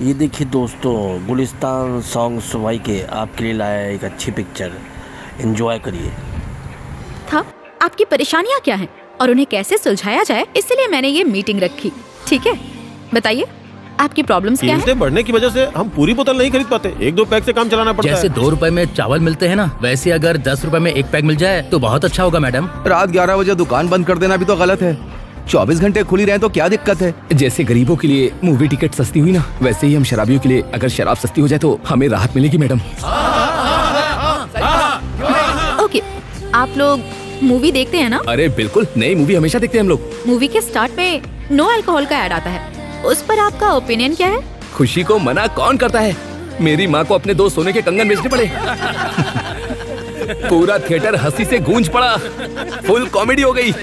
ये देखिए दोस्तों, गुलिस्तान सॉन्ग्स वाई के आपके लिए लाया है एक अच्छी पिक्चर। एंजॉय करिए। था आपकी परेशानियाँ क्या हैं और उन्हें कैसे सुलझाया जाए, इसलिए मैंने ये मीटिंग रखी। ठीक है, बताइए आपकी प्रॉब्लम्स क्या हैं? कीमतें बढ़ने की वजह से हम पूरी बोतल नहीं खरीद पाते, 1-2 पैक से काम चलाना पड़ता जैसे है। 2 रुपए में चावल मिलते हैं ना, वैसे अगर 10 रुपए में 1 पैक मिल जाए तो बहुत अच्छा होगा मैडम। रात 11 बजे दुकान बंद कर देना भी तो गलत है। 24 घंटे खुली रहे तो क्या दिक्कत है? जैसे गरीबों के लिए मूवी टिकट सस्ती हुई ना, वैसे ही हम शराबियों के लिए अगर शराब सस्ती हो जाए तो हमें राहत मिलेगी मैडम। ओके, आप लोग मूवी देखते हैं ना? अरे बिल्कुल, नई मूवी हमेशा देखते हैं हम लोग। मूवी के स्टार्ट में नो अल्कोहल का ऐड आता है, उस पर आपका ओपिनियन क्या है? खुशी को मना कौन करता है? मेरी माँ को अपने 2 सोने के कंगन बेचने पड़े। पूरा थिएटर हंसी से गूंज पड़ा, फुल कॉमेडी हो गई।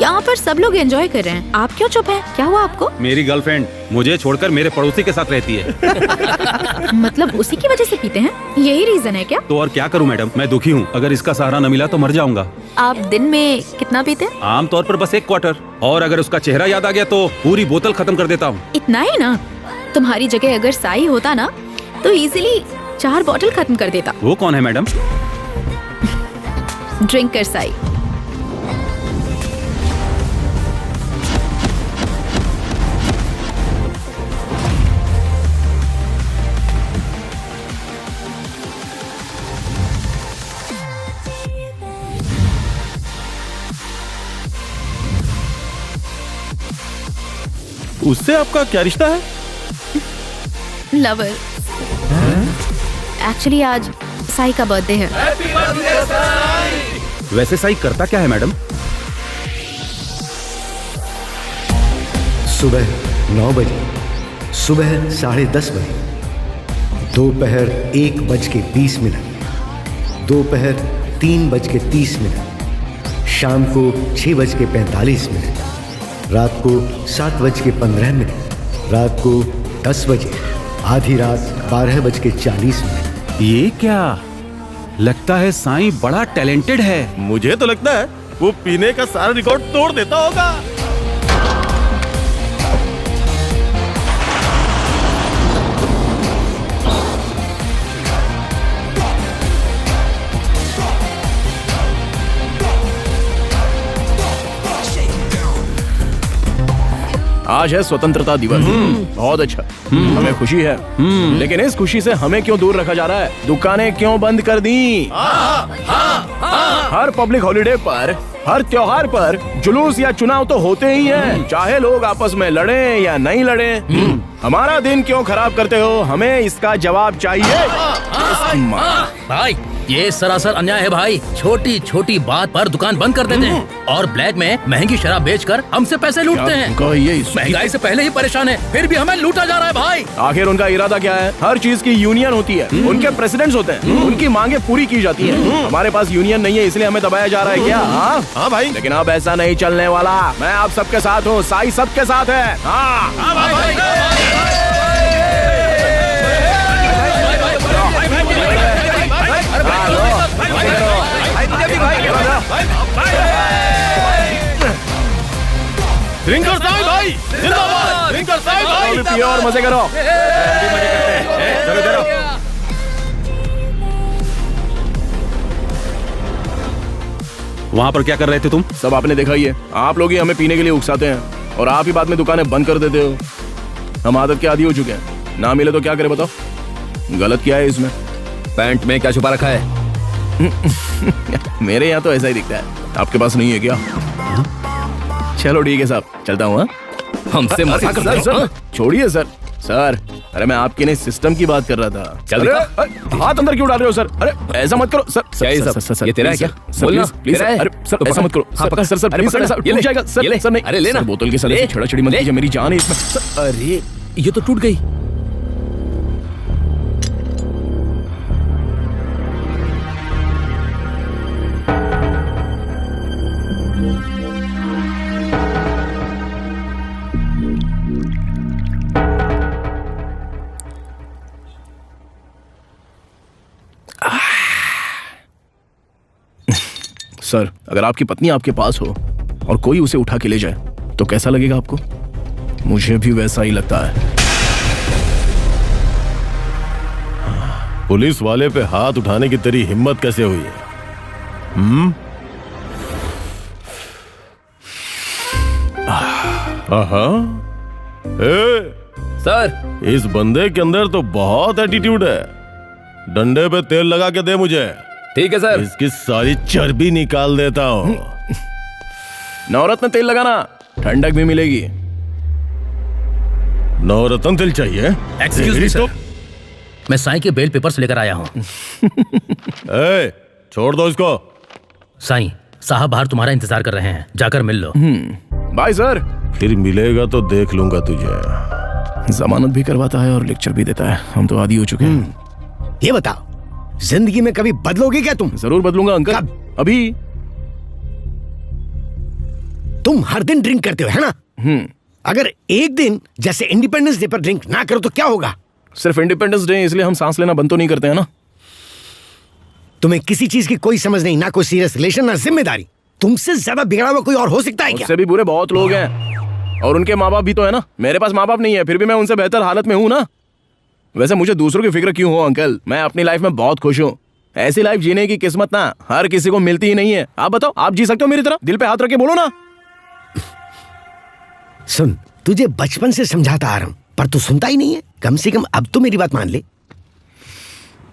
यहाँ पर सब लोग एंजॉय कर रहे हैं, आप क्यों चुप हैं? क्या हुआ आपको? मेरी गर्लफ्रेंड मुझे छोड़कर मेरे पड़ोसी के साथ रहती है। मतलब उसी की वजह से पीते हैं, यही रीजन है क्या? तो और क्या करूं मैडम, मैं दुखी हूं। अगर इसका सहारा न मिला तो मर जाऊंगा। आप दिन में कितना पीते हैं? आमतौर पर बस 1 क्वार्टर, और अगर उसका चेहरा याद आ गया तो पूरी बोतल खत्म कर देता हूँ। इतना ही ना? तुम्हारी जगह अगर साई होता ना तो इजीली 4 बॉटल खत्म कर देता। वो कौन है मैडम? ड्रिंकर साई। उससे आपका क्या रिश्ता है? लवर। एक्चुअली आज साई का बर्थडे है। वैसे साई करता क्या है मैडम? सुबह 9 बजे, सुबह 10:30 बजे, दोपहर 1:20, दोपहर 3:30, शाम को 6:45, रात को 7:15, रात को 10 बजे, आधी रात 12:40। ये क्या? लगता है साईं बड़ा टैलेंटेड है। मुझे तो लगता है वो पीने का सारा रिकॉर्ड तोड़ देता होगा। आज है स्वतंत्रता दिवस। बहुत अच्छा, हमें खुशी है। लेकिन इस खुशी से हमें क्यों दूर रखा जा रहा है? दुकानें क्यों बंद कर दी? हर पब्लिक हॉलिडे पर, हर त्योहार पर जुलूस या चुनाव तो होते ही हैं, चाहे लोग आपस में लड़े या नहीं लड़े। हमारा दिन क्यों खराब करते हो? हमें इसका जवाब चाहिए। भाई ये सरासर अन्याय है भाई। छोटी छोटी बात पर दुकान बंद कर देते हैं और ब्लैक में महंगी शराब बेचकर हमसे पैसे लूटते हैं। महंगाई से पहले ही परेशान है, फिर भी हमें लूटा जा रहा है भाई। आखिर उनका इरादा क्या है? हर चीज की यूनियन होती है, उनके प्रेसिडेंट्स होते हैं, उनकी मांगे पूरी की जाती है। हमारे पास यूनियन नहीं है, इसलिए हमें दबाया जा रहा है क्या? हाँ भाई। लेकिन अब ऐसा नहीं चलने वाला। मैं आप सबके साथ हूँ, साई सबके साथ है। हाँ भाई। ड्रिंकर साईं भाई जिंदाबाद! ड्रिंकर साईं भाई पियो और मजे करो। चलो चलो। वहाँ पर क्या कर रहे थे तुम? सब आपने देखा ही है। आप लोग ही हमें पीने के लिए उकसाते हैं और आप ही बाद में दुकानें बंद कर देते हो। हम आदत के आदी हो चुके हैं, ना मिले तो क्या करें बताओ? गलत क्या है इसमें? पैंट में क्या छुपा रखा है? मेरे यहाँ तो ऐसा ही दिखता है, आपके पास नहीं है क्या? चलो ठीक है साहब, चलता हूँ। हमसे मजाक करते हो? सर छोड़िए सर। सर अरे मैं आपके नहीं सिस्टम की बात कर रहा था। चल अरे, हाथ अंदर क्यों डाल रहे हो सर? अरे ऐसा मत करो सर। क्या ये सब? ये तेरा है क्या? सर बोलना, प्लीज तेरा है? अरे सर तो ऐसा पकड़। मत करो। हाँ, पकड़। सर सर अरे प्लीज पकड़ सर ना, ये टूट ले। जाएगा ये ले। सर। नहीं अरे लेना। सर, बोतल के सर ले। छेड़ा-छेड़ी मत ले। कीजिए, मेरी जान है इसमें। अरे ये तो टूट गई। सर अगर आपकी पत्नी आपके पास हो और कोई उसे उठा के ले जाए तो कैसा लगेगा आपको? मुझे भी वैसा ही लगता है। पुलिस वाले पे हाथ उठाने की तेरी हिम्मत कैसे हुई है? सर इस बंदे के अंदर तो बहुत एटीट्यूड है। डंडे पे तेल लगा के दे मुझे। ठीक है सर। इसकी सारी चर्बी निकाल देता हूँ। नवरत्न तेल लगाना, ठंडक भी मिलेगी। नवरत्न तेल चाहिए? एक्सक्यूज मी सर, मैं साईं के बेल पेपर्स लेकर आया हूँ। छोड़ दो इसको। साईं साहब बाहर तुम्हारा इंतजार कर रहे हैं, जाकर मिल लो। Bye sir. फिर मिलेगा तो देख लूंगा तुझे। जमानत भी करवाता है और लेक्चर भी देता है। हम तो आदी हो चुके हैं। ये बताओ, जिंदगी में कभी बदलोगे क्या तुम? जरूर बदलूंगा अंकल। अभी तुम हर दिन ड्रिंक करते हो, है ना? अगर एक दिन जैसे इंडिपेंडेंस डे पर ड्रिंक ना करो तो क्या होगा? सिर्फ इंडिपेंडेंस डे इसलिए हम सांस लेना बंद तो नहीं करते हैं ना। तुम्हें किसी चीज की कोई समझ नहीं, ना कोई सीरियस रिलेशन, ना जिम्मेदारी। तुमसे ज्यादा बिगड़ा हुआ कोई और हो सकता है क्या? उससे भी बुरे बहुत लोग हैं और उनके माँ बाप भी तो है ना। मेरे पास माँ बाप नहीं है, फिर भी मैं उनसे बेहतर हालत में हूँ ना। वैसे मुझे दूसरों की फिक्र क्यों हो अंकल? मैं अपनी लाइफ में बहुत खुश हूँ। ऐसी लाइफ जीने की किस्मत ना हर किसी को मिलती ही नहीं है। आप बताओ, आप जी सकते हो मेरी तरह? दिल पे हाथ रख के बोलो ना। सुन, तुझे बचपन से समझाता आ रहा हूं, पर तू सुनता ही नहीं है। कम से कम अब तो मेरी बात मान ले।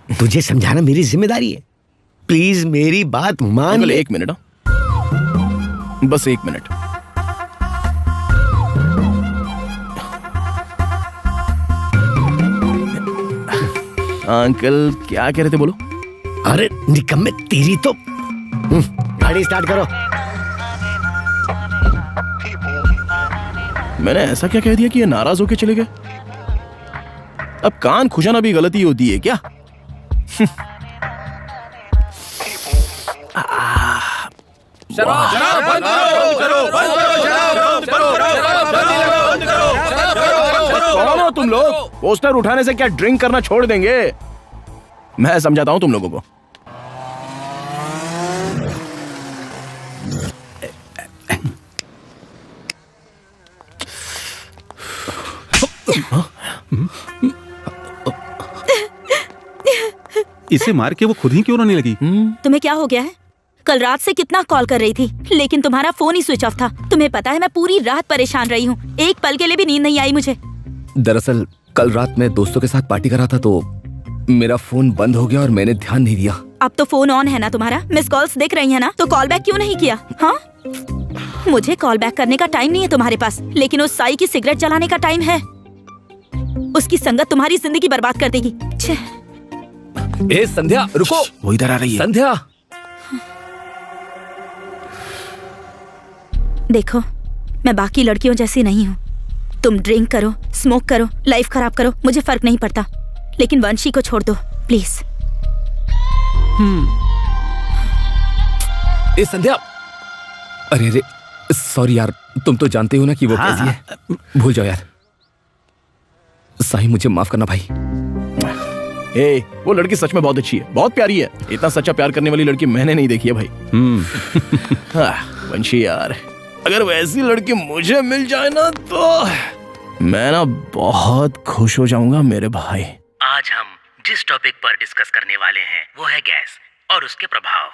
तुझे समझाना मेरी जिम्मेदारी है। प्लीज मेरी बात मान अंकल ले। 1 मिनट, बस 1 मिनट। अंकल क्या कह रहे थे, बोलो। अरे निकम्मे तेरी तो। गाड़ी स्टार्ट करो। मैंने ऐसा क्या कह दिया कि ये नाराज होके चले गए? अब कान खुजाना भी गलती होती है क्या? कौन हो तुम लोग? पोस्टर उठाने से क्या ड्रिंक करना छोड़ देंगे? मैं समझाता हूं तुम लोगों को। इसे मार के वो खुद ही क्यों रोने लगी? तुम्हें क्या हो गया है? कल रात से कितना कॉल कर रही थी, लेकिन तुम्हारा फोन ही स्विच ऑफ था। तुम्हें पता है मैं पूरी रात परेशान रही हूँ। एक पल के लिए भी नींद नहीं आई मुझे। दरअसल कल रात मैं दोस्तों के साथ पार्टी कर रहा था तो मेरा फोन बंद हो गया और मैंने ध्यान नहीं दिया। अब तो फोन ऑन है ना तुम्हारा? मिस कॉल्स दिख रही है ना? तो कॉल बैक क्यों नहीं किया? हाँ, मुझे कॉल बैक करने का टाइम नहीं है तुम्हारे पास, लेकिन उस साई की सिगरेट जलाने का टाइम है। उसकी संगत तुम्हारी जिंदगी बर्बाद कर देगी। ए संध्या रुको, वो इधर आ रही है। संध्या देखो, मैं बाकी लड़कियों जैसी नहीं हूँ। तुम ड्रिंक करो, स्मोक करो, लाइफ खराब करो, मुझे फर्क नहीं पड़ता, लेकिन वंशी को छोड़ दो प्लीज। ए संध्या, अरे अरे सॉरी यार, तुम तो जानते हो ना कि वो कैसी है। भूल जाओ यार। साईं मुझे माफ करना भाई। ए, वो लड़की सच में बहुत अच्छी है, बहुत प्यारी है। इतना सच्चा प्यार करने वाली लड़की मैंने नहीं देखी है भाई। वंशी यार, अगर वैसी लड़की मुझे मिल जाए ना तो मैं ना बहुत खुश हो जाऊंगा मेरे भाई। आज हम जिस टॉपिक पर डिस्कस करने वाले हैं वो है गैस और उसके प्रभाव।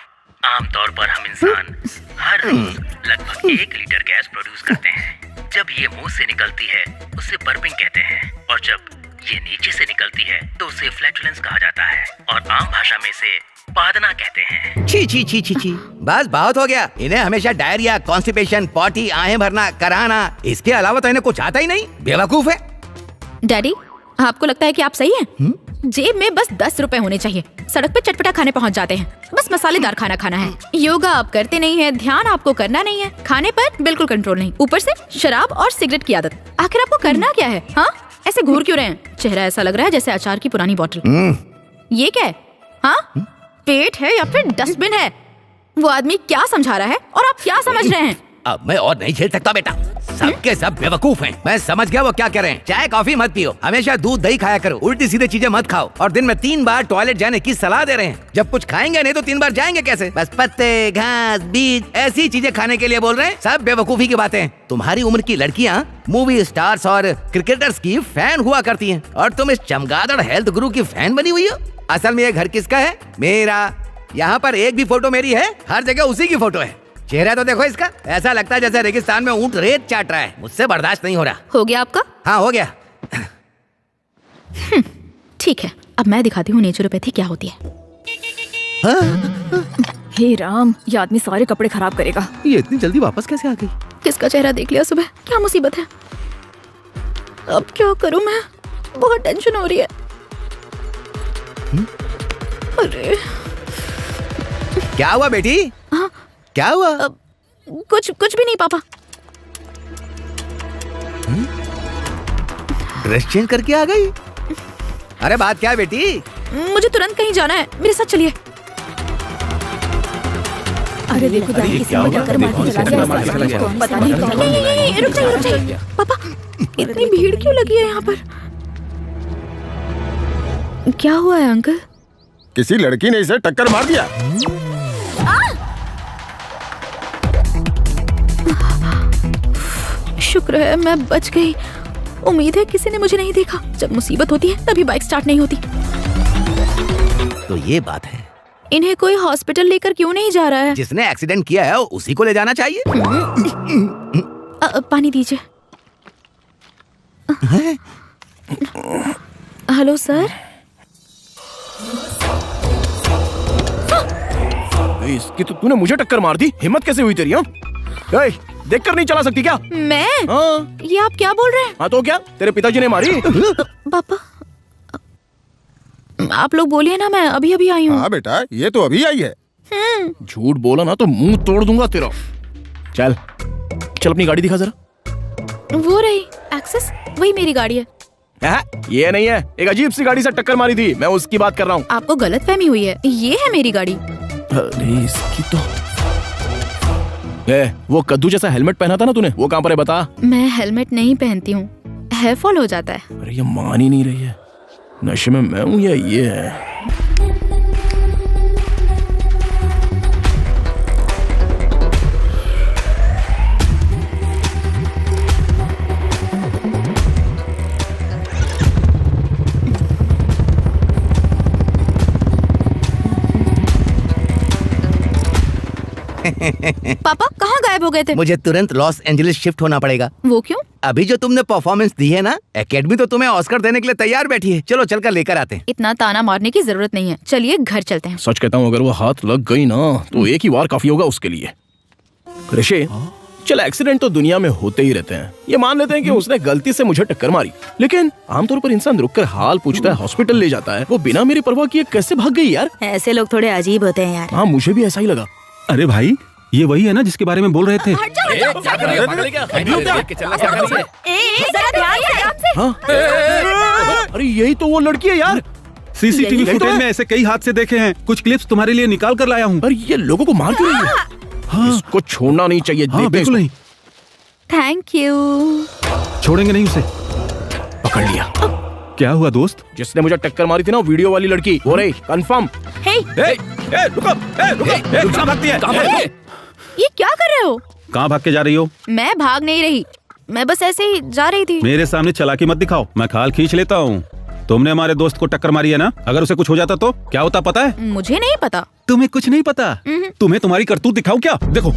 आमतौर पर हम इंसान हर रोज लगभग 1 लीटर गैस प्रोड्यूस करते हैं। जब ये मुंह से निकलती है उसे बर्पिंग कहते हैं, और जब ये नीचे से निकलती है तो उसे फ्लैटुलेंस कहा जाता है, और आम भाषा में इसे पादना कहते हैं। छी छी छी छी छी, बस बहुत हो गया। इन्हें हमेशा डायरिया, कॉन्स्टिपेशन, पॉटी, आहें भरना, कराना, इसके अलावा तो इन्हें कुछ आता ही नहीं। बेवकूफ है। डैडी, आपको लगता है कि आप सही हैं? जेब में बस 10 रुपए होने चाहिए, सड़क पे चटपटा खाने पहुंच जाते हैं। बस मसालेदार खाना खाना है। योगा आप करते नहीं है, ध्यान आपको करना नहीं है, खाने पर बिल्कुल कंट्रोल नहीं, ऊपर से शराब और सिगरेट की आदत। आखिर आपको करना क्या है? हाँ, ऐसे घूर क्यों रहे हैं? चेहरा ऐसा लग रहा है जैसे अचार की पुरानी बोतल। ये क्या है? हाँ, पेट है या फिर डस्टबिन है? वो आदमी क्या समझा रहा है और आप क्या समझ रहे हैं? अब मैं और नहीं झेल सकता बेटा, सबके सब बेवकूफ हैं। मैं समझ गया वो क्या कह रहे हैं। चाय कॉफी मत पियो, हमेशा दूध दही खाया करो, उल्टी सीधे चीजें मत खाओ, और दिन में 3 बार टॉयलेट जाने की सलाह दे रहे हैं। जब कुछ खाएंगे नहीं तो 3 बार जाएंगे कैसे? बस पत्ते, घास, बीज, ऐसी चीजें खाने के लिए बोल रहे हैं। सब बेवकूफी की बातें। तुम्हारी उम्र की लड़कियां मूवी स्टार्स और क्रिकेटर्स की फैन हुआ करती हैं, और तुम इस चमगादड़ हेल्थ गुरु की फैन बनी हुई हो। असल में ये घर किसका है? मेरा। यहाँ पर एक भी फोटो मेरी है, हर जगह उसी की फोटो है। चेहरा तो देखो इसका, ऐसा लगता है जैसे रेगिस्तान में ऊंट रेत चाट रहा है। मुझसे बर्दाश्त नहीं हो रहा। हो गया आपका? हाँ हो गया। ठीक है, अब मैं दिखाती हूँ नेचुरोपैथी क्या होती है। हे राम, ये आदमी सारे कपड़े खराब करेगा। ये इतनी जल्दी वापस कैसे आ गई? किसका चेहरा देख लिया सुबह? क्या मुसीबत है? अब क्या करूं मैं? बहुत टेंशन हो रही है। अरे क्या हुआ बेटी? हाँ? क्या हुआ? कुछ भी नहीं पापा। ड्रेस चेंज करके आ गई? अरे बात क्या है बेटी? मुझे तुरंत कहीं जाना है, मेरे साथ चलिए। अरे देखो दादी किसी को टक्कर मार के चला गया। पता नहीं कौन। नहीं, रुक जाइए। पापा, इतनी भीड़ क्यों लगी है यहाँ पर? क्या हुआ है अंकल? किसी लड़की ने इसे टक्कर मार दिया। शुक्र है मैं बच गई। उम्मीद है किसी ने मुझे नहीं देखा। जब मुसीबत होती है तभी बाइक स्टार्ट नहीं होती। तो ये बात है। इन्हें कोई हॉस्पिटल लेकर क्यों नहीं जा रहा है? जिसने एक्सीडेंट किया है उसी को ले जाना चाहिए। पानी दीजिए। Hello sir. इसकी तो तूने मुझे टक्कर मार दी। हिम्मत कैसे हुई तेरी? हाँ, देखकर नहीं चला सकती क्या? मैं? हाँ। ये आप क्या बोल रहे हैं? हाँ तो क्या, तेरे पिताजी ने मारी? पापा, आप लोग बोलिए ना, मैं अभी अभी आई हूँ। हाँ बेटा, ये तो अभी आई है। झूठ बोला ना तो मुंह तोड़ दूंगा तेरा। चल अपनी गाड़ी दिखा जरा। वो रही एक्सेस, वही मेरी गाड़ी है। ये नहीं है, एक अजीब सी गाड़ी से टक्कर मारी थी, मैं उसकी बात कर रहा हूँ। आपको गलतफहमी हुई है, ये है मेरी गाड़ी। अरे इसकी तो वो कद्दू जैसा हेलमेट पहना था ना तूने, वो कहाँ पर है बता? मैं हेलमेट नहीं पहनती हूँ, हेयर फॉल हो जाता है। अरे ये मान ही नहीं रही है, नशे में मैं हूँ या ये है? पापा कहाँ गायब हो गए थे? मुझे तुरंत लॉस एंजलिस शिफ्ट होना पड़ेगा। वो क्यों? अभी जो तुमने परफॉर्मेंस दी है ना, एकेडमी तो तुम्हें ऑस्कर देने के लिए तैयार बैठी है। चलो चलकर लेकर आते हैं। इतना ताना मारने की जरूरत नहीं है, चलिए घर चलते हैं। सच कहता हूँ, अगर वो हाथ लग गई ना तो एक ही बार काफी होगा उसके लिए। ऋषि, चल एक्सीडेंट तो दुनिया में होते ही रहते हैं, ये मान लेते हैं कि उसने गलती से मुझे टक्कर मारी, लेकिन आमतौर पर इंसान रुककर हाल पूछता है, हॉस्पिटल ले जाता है। वो बिना मेरी परवाह किए कैसे भाग गई यार? ऐसे लोग थोड़े अजीब होते हैं यार। हाँ, मुझे भी ऐसा ही लगा। अरे भाई, ये वही है ना जिसके बारे में बोल रहे थे? अरे यही तो वो लड़की है यार। सीसीटीवी फुटेज में ऐसे कई हादसे देखे हैं, कुछ क्लिप्स तुम्हारे लिए निकाल कर लाया हूँ। अरे ये लोगों को मार क्यों रही है? हाँ, इसको छोड़ना नहीं चाहिए। हाँ, बिल्कुल नहीं। Thank you. छोड़ेंगे नहीं उसे। पकड़ लिया। क्या हुआ दोस्त? जिसने मुझे टक्कर मारी थी ना, वीडियो वाली लड़की, वो रही कंफर्म। रुको, भागती है। ये क्या कर रहे हो? कहाँ भाग के जा रही हो? मैं भाग नहीं रही, मैं बस ऐसे ही जा रही थी। मेरे सामने चालाकी मत दिखाओ, मैं खाल खींच लेता हूँ। तुमने हमारे दोस्त को टक्कर मारी है ना, अगर उसे कुछ हो जाता तो क्या होता पता है? मुझे नहीं पता। तुम्हें कुछ नहीं पता? तुम्हें तुम्हारी करतूत दिखाऊं क्या? देखो।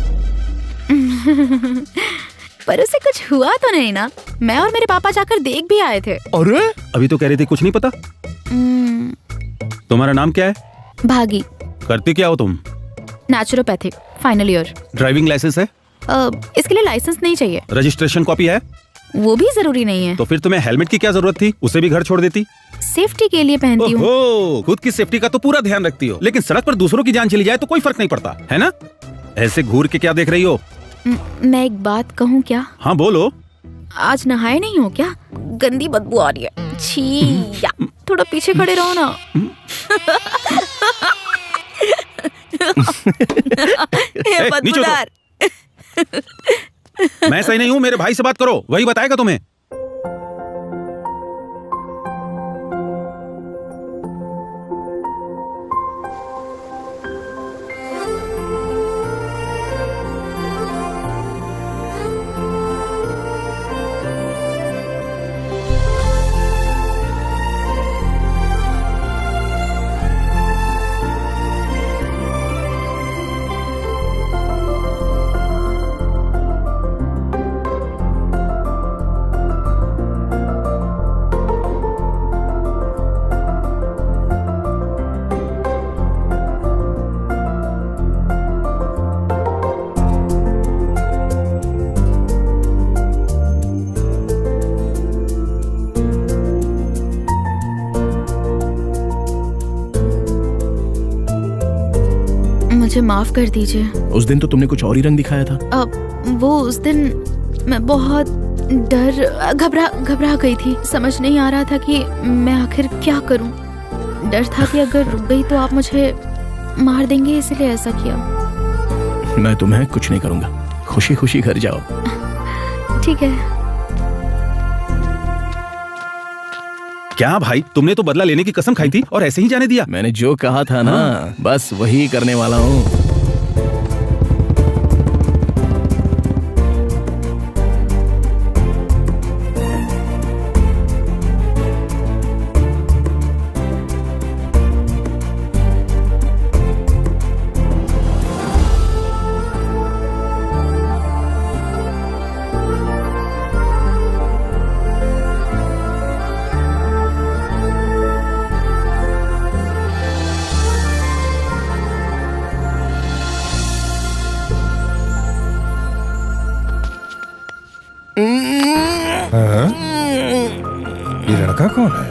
पर उसे कुछ हुआ तो नहीं ना? मैं और मेरे पापा जाकर देख भी आए थे। अरे अभी तो कह रही थी कुछ नहीं पता। तुम्हारा नाम क्या है? भागी। करती क्या हो तुम? Naturopathic, final year. Driving licence है? इसके लिए लाइसेंस नहीं चाहिए। रजिस्ट्रेशन कॉपी है? वो भी जरूरी नहीं है। तो फिर तुम्हें हेलमेट की क्या जरूरत थी? उसे भी घर छोड़ देती। सेफ्टी के लिए पहनती हूँ। ओहो, खुद की सेफ्टी का तो पूरा ध्यान रखती हो, लेकिन सड़क पर दूसरों की जान चली जाए तो कोई फर्क नहीं पड़ता, है ना? ऐसे घूर के क्या देख रही हो? मैं एक बात कहूँ क्या? हाँ बोलो। आज नहाए नहीं हो क्या? गंदी बदबू आ रही है। छी या, थोड़ा पीछे खड़े रहो ना। बदबूदार। मैं सही नहीं हूँ, मेरे भाई से बात करो, वही बताएगा तुम्हें। मुझे माफ कर दीजिए। उस दिन तो तुमने कुछ और ही रंग दिखाया था। अब वो उस दिन मैं बहुत घबरा गई थी। समझ नहीं आ रहा था कि मैं आखिर क्या करूं। डर था कि अगर रुक गई तो आप मुझे मार देंगे, इसलिए ऐसा किया। मैं तुम्हें कुछ नहीं करूंगा, खुशी खुशी घर जाओ। ठीक है। क्या भाई, तुमने तो बदला लेने की कसम खाई थी और ऐसे ही जाने दिया। मैंने जो कहा था ना, बस वही करने वाला हूँ। ये लड़का कौन है?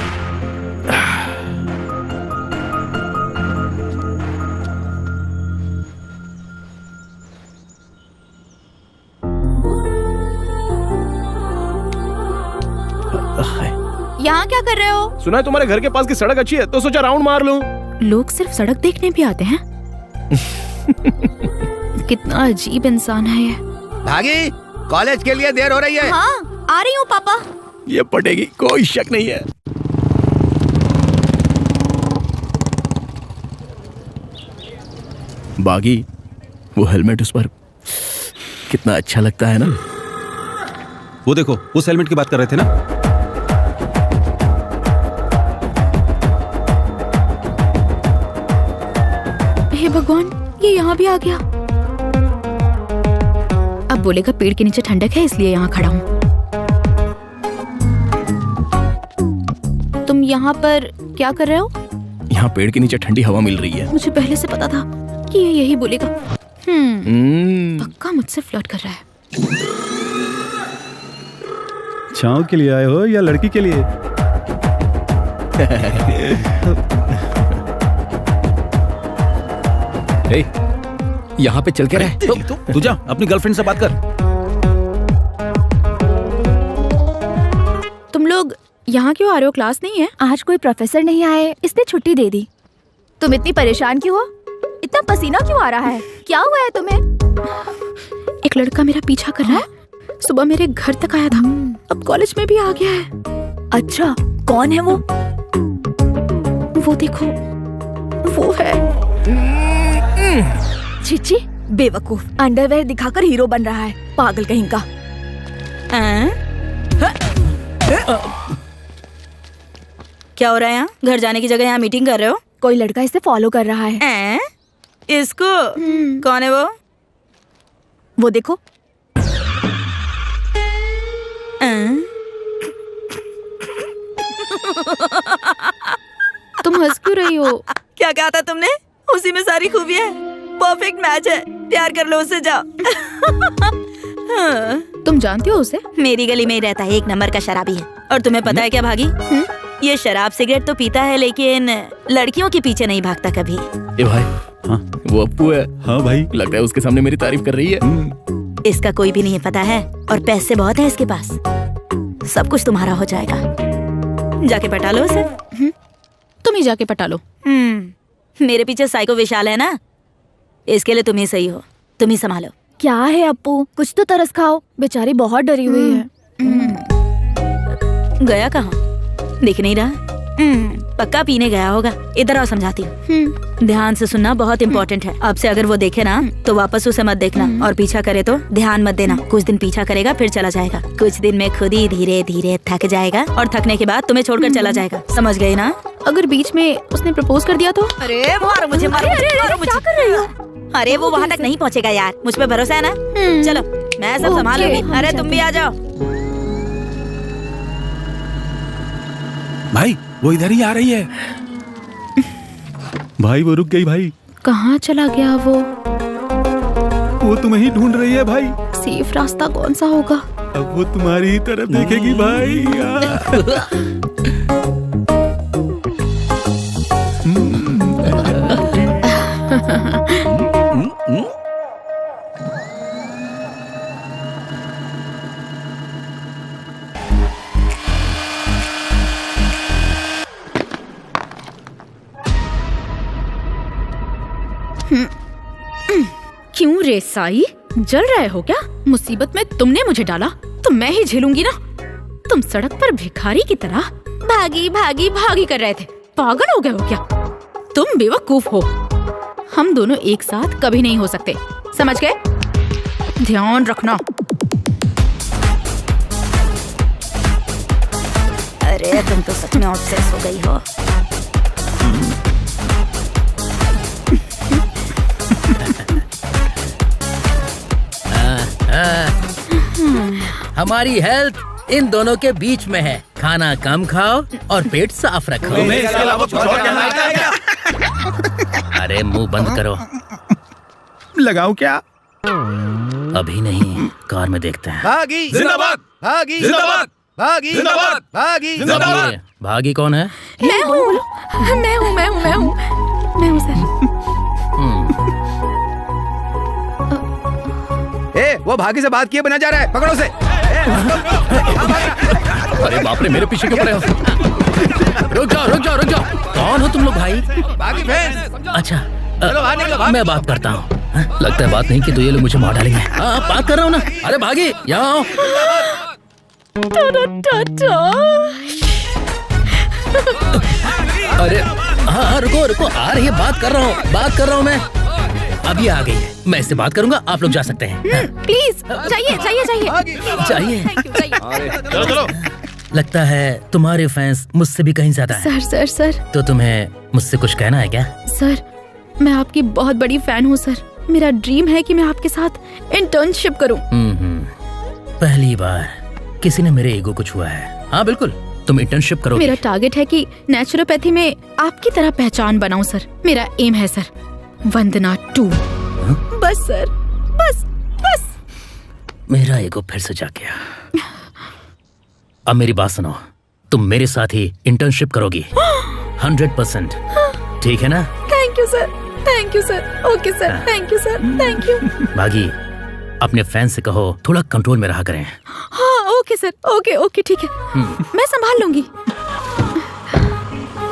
यहाँ क्या कर रहे हो? सुना है तुम्हारे घर के पास की सड़क अच्छी है, तो सोचा राउंड मार लूं। लोग सिर्फ सड़क देखने भी आते हैं। कितना अजीब इंसान है ये। भागी, कॉलेज के लिए देर हो रही है। हाँ, आ रही हूँ पापा। ये पटेगी, कोई शक नहीं है। बागी, वो हेलमेट उस पर कितना अच्छा लगता है ना। वो देखो, उस हेलमेट की बात कर रहे थे ना। हे भगवान, ये यहाँ भी आ गया। अब बोलेगा पेड़ के नीचे ठंडक है इसलिए यहाँ खड़ा हूँ। तुम यहाँ पर क्या कर रहे हो? यहाँ पेड़ के नीचे ठंडी हवा मिल रही है। मुझे पहले से पता था कि ये यही बोलेगा। पक्का मुझसे फ्लर्ट कर रहा है। छाँव के लिए आए हो या लड़की के लिए? यहाँ पे चल के रहे। तू जा अपनी गर्लफ्रेंड से बात कर। तुम लोग यहाँ क्यों आ रहे हो? क्लास नहीं है? आज कोई प्रोफेसर नहीं आए, इसने छुट्टी दे दी। तुम इतनी परेशान क्यों हो? इतना पसीना क्यों आ रहा है? क्या हुआ है तुम्हें? एक लड़का मेरा पीछा कर रहा है। सुबह मेरे घर तक आया था, अब कॉलेज में भी आ गया है। अच्छा, कौन है वो? वो देखो, वो है। चिची, बेवकूफ, अंडरवेयर दिखाकर हीरो बन रहा है, पागल कहीं का। क्या हो रहा है यहाँ? घर जाने की जगह यहाँ मीटिंग कर रहे हो? कोई लड़का इसे फॉलो कर रहा है। इसको? कौन है वो? वो देखो। तुम हंस क्यों रही हो? क्या कहा था तुमने? उसी में सारी खूबी है, परफेक्ट मैच है, प्यार कर लो उससे, जाओ। तुम जानती हो उसे? मेरी गली में ही रहता है, एक नंबर का शराबी है। और तुम्हें पता है क्या भागी, ये शराब सिगरेट तो पीता है लेकिन लड़कियों के पीछे नहीं भागता कभी। ए भाई, हाँ वो अप्पू है। हाँ भाई, लगता है उसके सामने मेरी तारीफ कर रही है। इसका कोई भी नहीं पता है और पैसे बहुत है इसके पास, सब कुछ तुम्हारा हो जाएगा। जाके पटा लो उसे। तुम ही जाके पटा लो। मेरे पीछे साइको विशाल है ना, इसके लिए तुम ही सही हो, तुम ही संभालो। क्या है अप्पू, कुछ तो तरस खाओ, बेचारी बहुत डरी हुई है। गया कहाँ? दिख नहीं रहा। पक्का पीने गया होगा। इधर आओ, समझाती हूँ। ध्यान से सुनना बहुत इम्पोर्टेंट है। अब से अगर वो देखे ना तो वापस उसे मत देखना, और पीछा करे तो ध्यान मत देना। कुछ दिन पीछा करेगा फिर चला जाएगा, कुछ दिन में खुद ही धीरे धीरे थक जाएगा और थकने के बाद तुम्हें छोड़कर चला जाएगा। समझ गई ना? अगर बीच में उसने प्रपोज कर दिया तो? अरे मारो मुझे, मारो मुझे। क्या कर रही हो? अरे वो वहाँ तक नहीं पहुँचेगा यार, मुझ पे भरोसा है ना? चलो मैं सब संभालूंगी। अरे तुम भी आ जाओ। भाई वो इधर ही आ रही है। भाई वो रुक गई भाई। कहाँ चला गया वो? वो तुम्हें ही ढूंढ रही है भाई। सेफ रास्ता कौन सा होगा? अब वो तुम्हारी ही तरफ देखेगी भाई। क्यों रे साई, जल रहे हो क्या? मुसीबत में तुमने मुझे डाला तो मैं ही झेलूंगी ना। तुम सड़क पर भिखारी की तरह भागी भागी भागी कर रहे थे। पागल हो गए हो क्या? तुम बेवकूफ हो। हम दोनों एक साथ कभी नहीं हो सकते, समझ गए? ध्यान रखना। अरे तुम तो सच में ऑब्सेस हो गई हो। हमारी हेल्थ इन दोनों के बीच में है। खाना कम खाओ और पेट साफ रखो। अरे मुंह बंद करो। लगाऊं क्या? अभी नहीं, कार में देखते हैं। भागी जिंदाबाद, भागी जिंदाबाद, भागी जिंदाबाद, भागी जिंदाबाद। ये भागी कौन है? मैं हूँ सर। वो भागी से बात किए बिना जा रहा है, पकड़ो से। अरे बाप रे, मेरे पीछे क्यों पड़े हो? रुक जाओ। कौन हो तुम लोग भाई? भागी फैंस। अच्छा, चलो बाहर निकलो, मैं बात करता हूँ। लगता है बात नहीं की तो ये लोग मुझे मार डालेंगे। हाँ, बात कर रहा हूँ ना। अरे भागी, यहाँ आओ। अरे हाँ, रुको, आ रही है। बात कर रहा हूँ मैं। अभी आ गई है, मैं इससे बात करूंगा। आप लोग जा सकते हैं। प्लीज चाहिए। चलो। लगता है तुम्हारे फैंस मुझसे भी कहीं ज्यादा हैं। सर तो तुम्हें मुझसे कुछ कहना है क्या? सर, मैं आपकी बहुत बड़ी फैन हूँ सर। मेरा ड्रीम है कि मैं आपके साथ इंटर्नशिप करूँ। पहली बार किसी ने मेरे ईगो को छुआ है। हाँ बिल्कुल, तुम इंटर्नशिप करोगे। मेरा टारगेट है कि नेचुरोपैथी में आपकी तरह पहचान बनाऊं सर। मेरा एम है सर, वंदना 2। बस सर, बस। मेरा ईगो फिर से जाग गया। अब मेरी बात सुनो, तुम मेरे साथ ही इंटर्नशिप करोगी 100%। ठीक है ना? Thank you sir. Okay sir, thank you. भागी, अपने फैन से कहो थोड़ा कंट्रोल में रहा करें। हाँ ओके सर, ओके ठीक है। मैं संभाल लूंगी।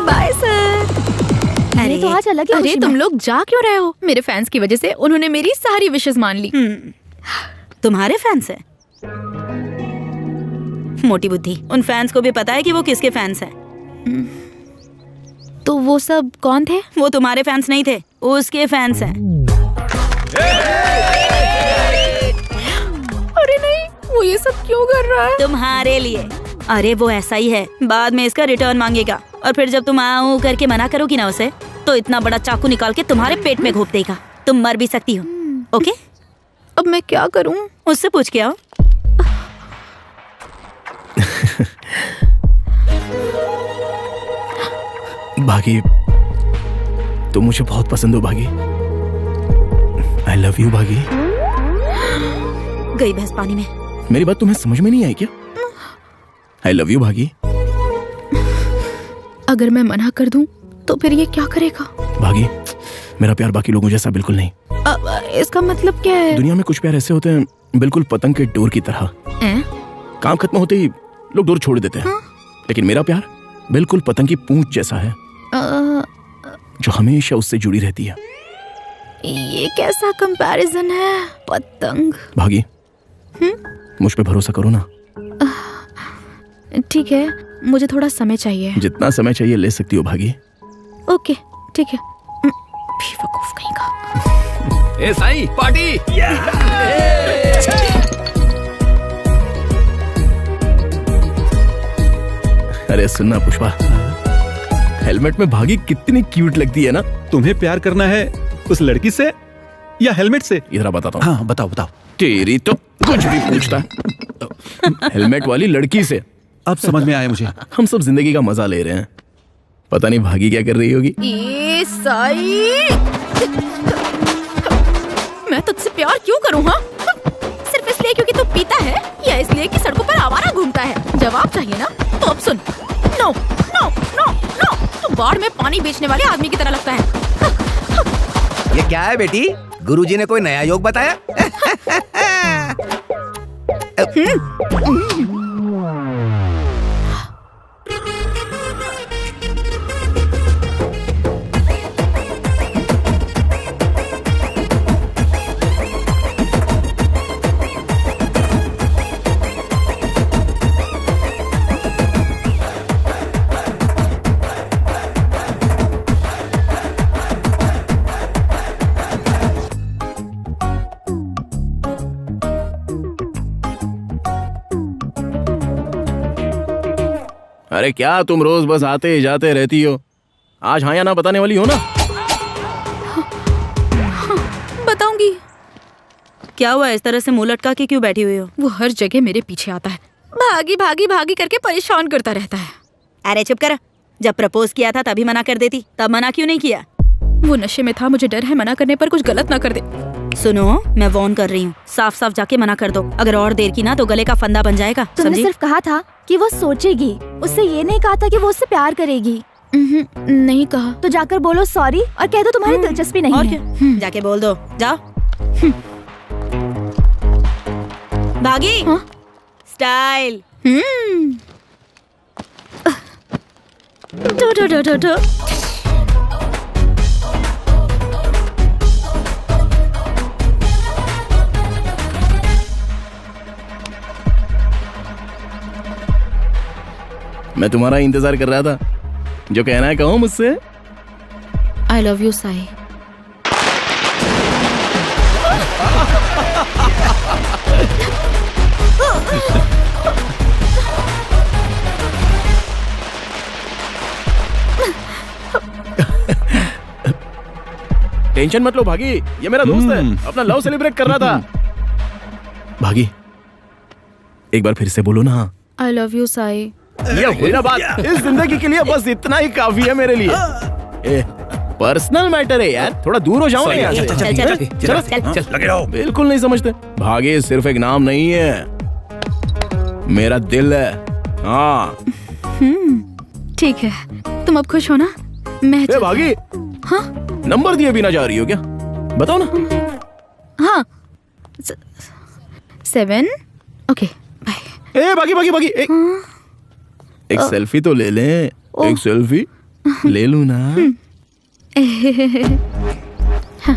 Bye sir. अरे तो आज अलग ही अरे खुशी तुम में। लोग जा क्यों रहे हो? मेरे फैंस की वजह से उन्होंने मेरी सारी विशेष मान ली। तुम्हारे फैंस है? मोटी बुद्धि। उन फैंस को भी पता है कि वो किसके फैंस हैं। तो वो सब कौन थे? वो तुम्हारे फैंस नहीं थे, उसके फैंस हैं। अरे नहीं, वो ये सब क्यों कर रहा है? तुम्हारे लिए। अरे वो ऐसा ही है, बाद में इसका रिटर्न मांगेगा और फिर जब तुम आओ करके मना करोगी ना उसे, तो इतना बड़ा चाकू निकाल के तुम्हारे पेट में घोंप देगा। तुम मर भी सकती हो। ओके? अब मैं क्या करूं? उससे पूछ के आओ। भागी, तुम मुझे बहुत पसंद हो भागी। आई लव यू भागी। गई भैंस पानी में। मेरी बात तुम्हें समझ में नहीं आई क्या? आई लव यू भागी। अगर मैं मना कर दूं तो फिर ये क्या करेगा? भागी, मेरा प्यार बाकी लोगों जैसा बिल्कुल नहीं। इसका मतलब क्या है? दुनिया में कुछ प्यार ऐसे होते हैं, बिल्कुल पतंग के डोर की तरह। काम खत्म होते ही लोग डोर छोड़ देते हैं। लेकिन मेरा प्यार बिल्कुल पतंग की पूंछ जैसा है, जो हमेशा उससे जुड़ी रहती है। ये कैसा कंपैरिजन है? पतंग। भागी, मुझ पे भरोसा करो ना। ठीक है, मुझे थोड़ा समय चाहिए। जितना समय चाहिए ले सकती हो भागी। ओके ठीक है। बेवकूफ कहीं का। ए साईं, पार्टी। अरे सुनना पुष्पा, हेलमेट में भागी कितनी क्यूट लगती है ना। तुम्हें प्यार करना है उस लड़की से या हेलमेट से? इधर बताता हूँ। हाँ बताओ। तेरी तो कुछ भी पूछता है। हेलमेट वाली लड़की से। अब समझ में आया मुझे। हम सब जिंदगी का मजा ले रहे हैं, पता नहीं भागी क्या कर रही होगी। ये साई, मैं तुझसे प्यार क्यों करूँ? हाँ, सिर्फ इसलिए क्योंकि तू पीता है या इसलिए कि सड़कों पर आवारा घूमता है? जवाब चाहिए ना? तो अब सुन। नो नो नो नो, तू बाढ़ में पानी बेचने वाले आदमी की तरह लगता है। ये क्या है बेटी? गुरुजी ने कोई नया योग बताया? अरे क्या तुम रोज बस आते जाते रहती हो? आज हाँ या ना बताने वाली हो ना? बताऊंगी। क्या हुआ, इस तरह से मुंह लटका के क्यों बैठी हुई हो? वो हर जगह मेरे पीछे आता है, भागी भागी भागी करके परेशान करता रहता है। अरे चुप कर, जब प्रपोज किया था तभी मना कर देती, तब मना क्यों नहीं किया? वो नशे में था, मुझे डर है मना करने पर कुछ गलत ना कर दे। सुनो, मैं वार्न कर रही हूँ, साफ साफ जाके मना कर दो। अगर और देर की ना तो गले का फंदा बन जाएगा। तुमने समझी? सिर्फ कहा था कि वो सोचेगी, उससे ये नहीं कहा था कि वो उससे प्यार करेगी। नहीं कहा। तो जाकर बोलो सॉरी और कह दो तुम्हारी दिलचस्पी नहीं और है। क्या? जाके बोल दो, जाओ। भागी। स्टाइल। टो टो टो टो टो। मैं तुम्हारा इंतजार कर रहा था। जो कहना है कहो मुझसे। I love you Sai. Tension मत लो भागी, ये मेरा दोस्त है, अपना लव सेलिब्रेट कर रहा था। भागी, एक बार फिर से बोलो ना। I love you Sai. ये हुई ना बात। इस जिंदगी के लिए बस इतना ही काफी है मेरे लिए। पर्सनल मैटर है यार, थोड़ा दूर हो जाओ यहाँ से। चल लगे रहो। बिल्कुल नहीं समझते। भागे सिर्फ एक नाम नहीं है, मेरा दिल है। हाँ ठीक है, तुम अब खुश हो ना? मैं भागी। हाँ नंबर दिए बिना जा रही हो क्या? बताओ ना। हाँ 7। Okay bye. भागी भागी भागी। एक सेल्फी तो ले लें। एक सेल्फी ले लूं ना। हाँ,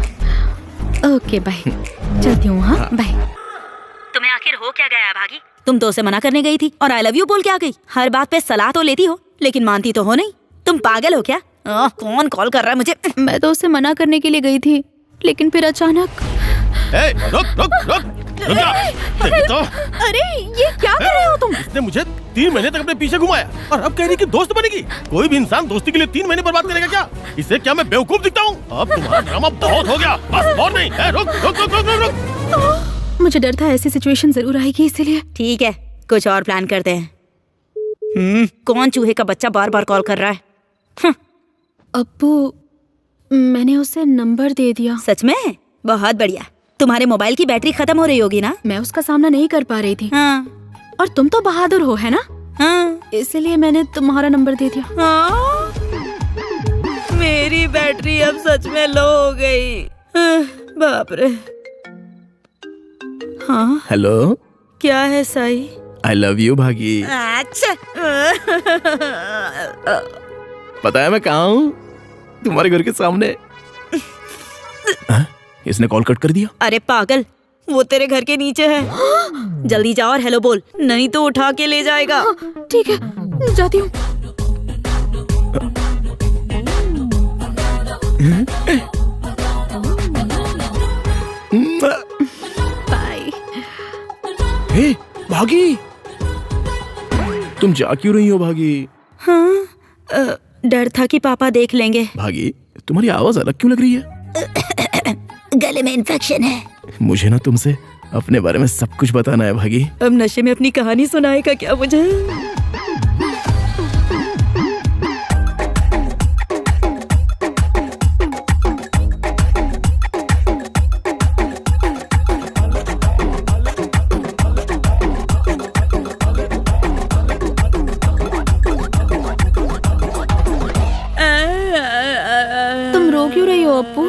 ओके बाय, चलती हूँ। हाँ बाय। तुम्हें आखिर हो क्या गया भागी? तुम तो उसे मना करने गई थी और आई लव यू बोल के आ गई। हर बात पे सलाह तो लेती हो लेकिन मानती तो हो नहीं। तुम पागल हो क्या? कौन कॉल कर रहा है मुझे? मैं तो उसे मना करने के लिए गई थी लेकिन फिर अचानक। रुक जा। अरे ये क्या कर रहे हो तुम? इसने मुझे 3 महीने तक अपने पीछे घुमाया और अब कह रही कि दोस्त बनेगी। कोई भी इंसान दोस्ती के लिए 3 महीने बर्बाद करेगा क्या? इससे क्या मैं बेवकूफ दिखता हूँ? अब तुम्हारा ड्रामा बहुत हो गया, बस और नहीं। रुक रुक रुक रुक रुक। मुझे डर था ऐसी सिचुएशन जरूर आएगी, इसीलिए। ठीक है, कुछ और प्लान करते हैं। कौन चूहे का बच्चा बार बार कॉल कर रहा है? अब्बू, मैंने उसे नंबर दे दिया। सच में? बहुत बढ़िया। तुम्हारे मोबाइल की बैटरी खत्म हो रही होगी ना? मैं उसका सामना नहीं कर पा रही थी। हाँ। और तुम तो बहादुर हो, है ना? हाँ। इसलिए मैंने तुम्हारा नंबर दे दिया। हाँ? मेरी बैटरी अब सच में लो हो गई। बाप रे। हाँ हेलो, क्या है साई? आई लव यू भागी। अच्छा। पता है मैं कहाँ हूँ? तुम्हारे घर के सामने। इसने कॉल कट कर दिया। अरे पागल, वो तेरे घर के नीचे है। जल्दी जाओ और हेलो बोल, नहीं तो उठा के ले जाएगा। ठीक है, जाती हूँ। बाय। हे भागी, तुम जा क्यों रही हो भागी? हाँ, डर था कि पापा देख लेंगे। भागी, तुम्हारी आवाज अलग क्यों लग रही है? गले में इन्फेक्शन है। मुझे ना तुमसे अपने बारे में सब कुछ बताना है भागी। अब नशे में अपनी कहानी सुनाएगा क्या मुझे? तुम रो क्यों रही हो अप्पू?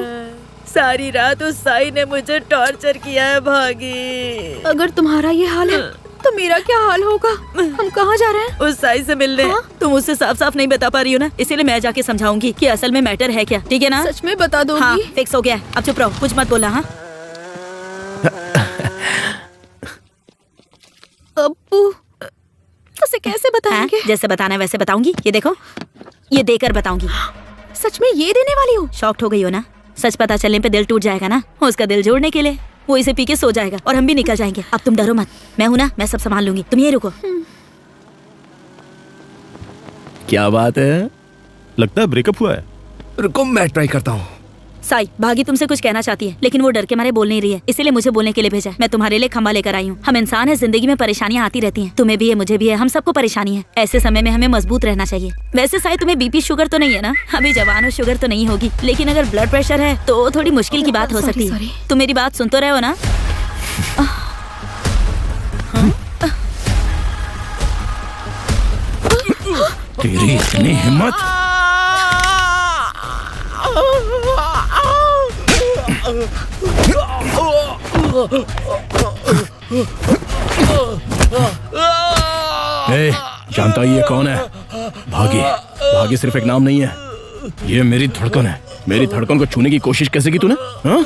सारी रात उस साई ने मुझे टॉर्चर किया है भागी। अगर तुम्हारा ये हाल है तो मेरा क्या हाल होगा? हम कहाँ जा रहे हैं? उस साई से मिलने। हाँ? तुम उससे साफ साफ नहीं बता पा रही हो ना, इसीलिए मैं जाके समझाऊंगी कि असल में मैटर है क्या। ठीक है ना? सच में बता दोगी? हाँ, फिक्स हो गया। अब चुप रहो, कुछ मत बोला। हाँ अप्पू, उसे कैसे बताएंगे? जैसे बताना है वैसे बताऊंगी। ये देखो, ये देकर बताऊंगी। सच में ये देने वाली हो? शॉक्ड हो गई हो ना? सच पता चलने पे दिल टूट जाएगा ना। उसका दिल जोड़ने के लिए वो इसे पी के सो जाएगा और हम भी निकल जाएंगे। अब तुम डरो मत, मैं हूं ना, मैं सब संभाल लूंगी। तुम यही रुको। क्या बात है? लगता है ब्रेकअप हुआ है। रुको मैं ट्राई करता हूँ। साई, भागी तुमसे कुछ कहना चाहती है, लेकिन वो डर के मारे बोल नहीं रही है, इसीलिए मुझे बोलने के लिए भेजा है। मैं तुम्हारे लिए खंबा लेकर आई हूँ। हम इंसान है, जिंदगी में परेशानियाँ आती रहती हैं। तुम्हें भी है, मुझे भी है, हम सबको परेशानी है। ऐसे समय में हमें मजबूत रहना चाहिए। वैसे साई, तुम्हें बीपी शुगर तो नहीं है ना? अभी जवान हो, शुगर तो नहीं होगी, लेकिन अगर ब्लड प्रेशर है तो थोड़ी मुश्किल की बात हो सकती है। तुम मेरी बात सुन तो रहे हो ना? तेरी इतनी हिम्मत! जानता ही ये कौन है? भागी। भागी सिर्फ एक नाम नहीं है, ये मेरी धड़कन है। मेरी धड़कन को छूने की कोशिश कैसे की तूने? हाँ?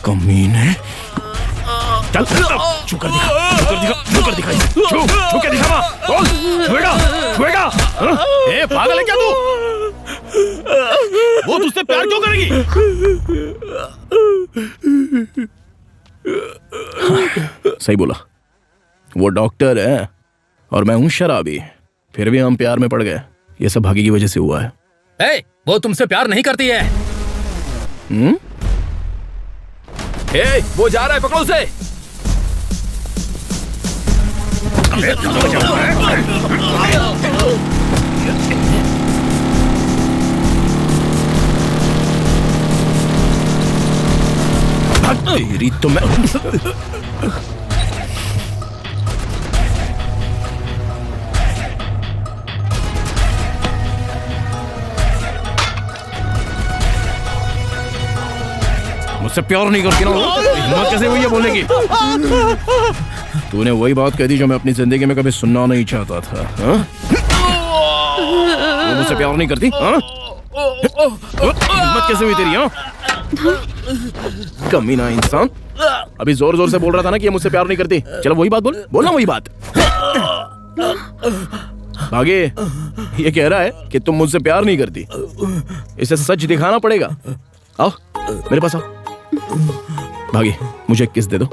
कमीने! चल छू कर दिखा, छू कर दिखा, छू कर दिखा, छू के दिखा। बोल, छुएगा, छुएगा? ए पागल है क्या तू? वो तुझसे प्यार क्यों करेगी? सही बोला। वो डॉक्टर है और मैं हूँ शराबी, फिर भी हम प्यार में पड़ गए। ये सब भागी की वजह से हुआ है। ए, वो तुमसे प्यार नहीं करती है। ए, वो जा रहा है, पकड़ो उसे। तेरी तो मैं मुझसे प्यार नहीं करती ना? हिम्मत कैसे हुई है बोलने की? तूने वही बात कह दी जो मैं अपनी जिंदगी में कभी सुनना नहीं चाहता था। हाँ? वो मुझसे प्यार नहीं करती? हाँ? हिम्मत कैसे हुई तेरी? हाँ? कमीना इंसान! अभी जोर जोर से बोल रहा था ना कि ये मुझसे प्यार नहीं करती। चलो वही बात बोल, बोलना वही बात। भागे, ये कह रहा है कि तुम मुझसे प्यार नहीं करती। इसे सच दिखाना पड़ेगा। आओ मेरे पास आओ। भागे, मुझे एक किस दे दो।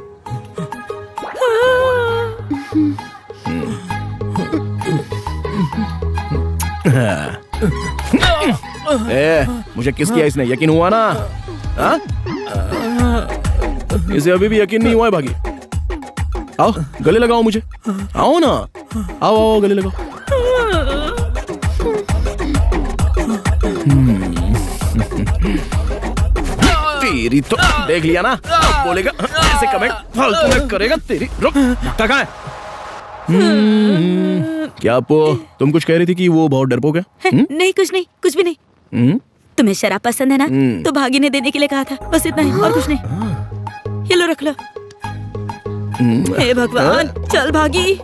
मुझे किस किया इसने? यकीन हुआ ना? हाँ? इसे अभी भी यकीन नहीं हुआ है। भागी, आओ गले लगाओ मुझे। आओ ना, आओ आओ गले लगाओ। तेरी तो देख लिया ना, बोलेगा ऐसे कमेंट फालतू में करेगा। तेरी रुक, कहाँ है? क्या आपको तुम कुछ कह रही थी कि वो बहुत डरपोक है? नहीं, कुछ नहीं, कुछ भी नहीं। तुम्हें शराब पसंद है ना? तो भागी ने देने के लिए कहा था, बस इतना ही, और कुछ नहीं। ये लो, रख लो। हे भगवान, चल भागी।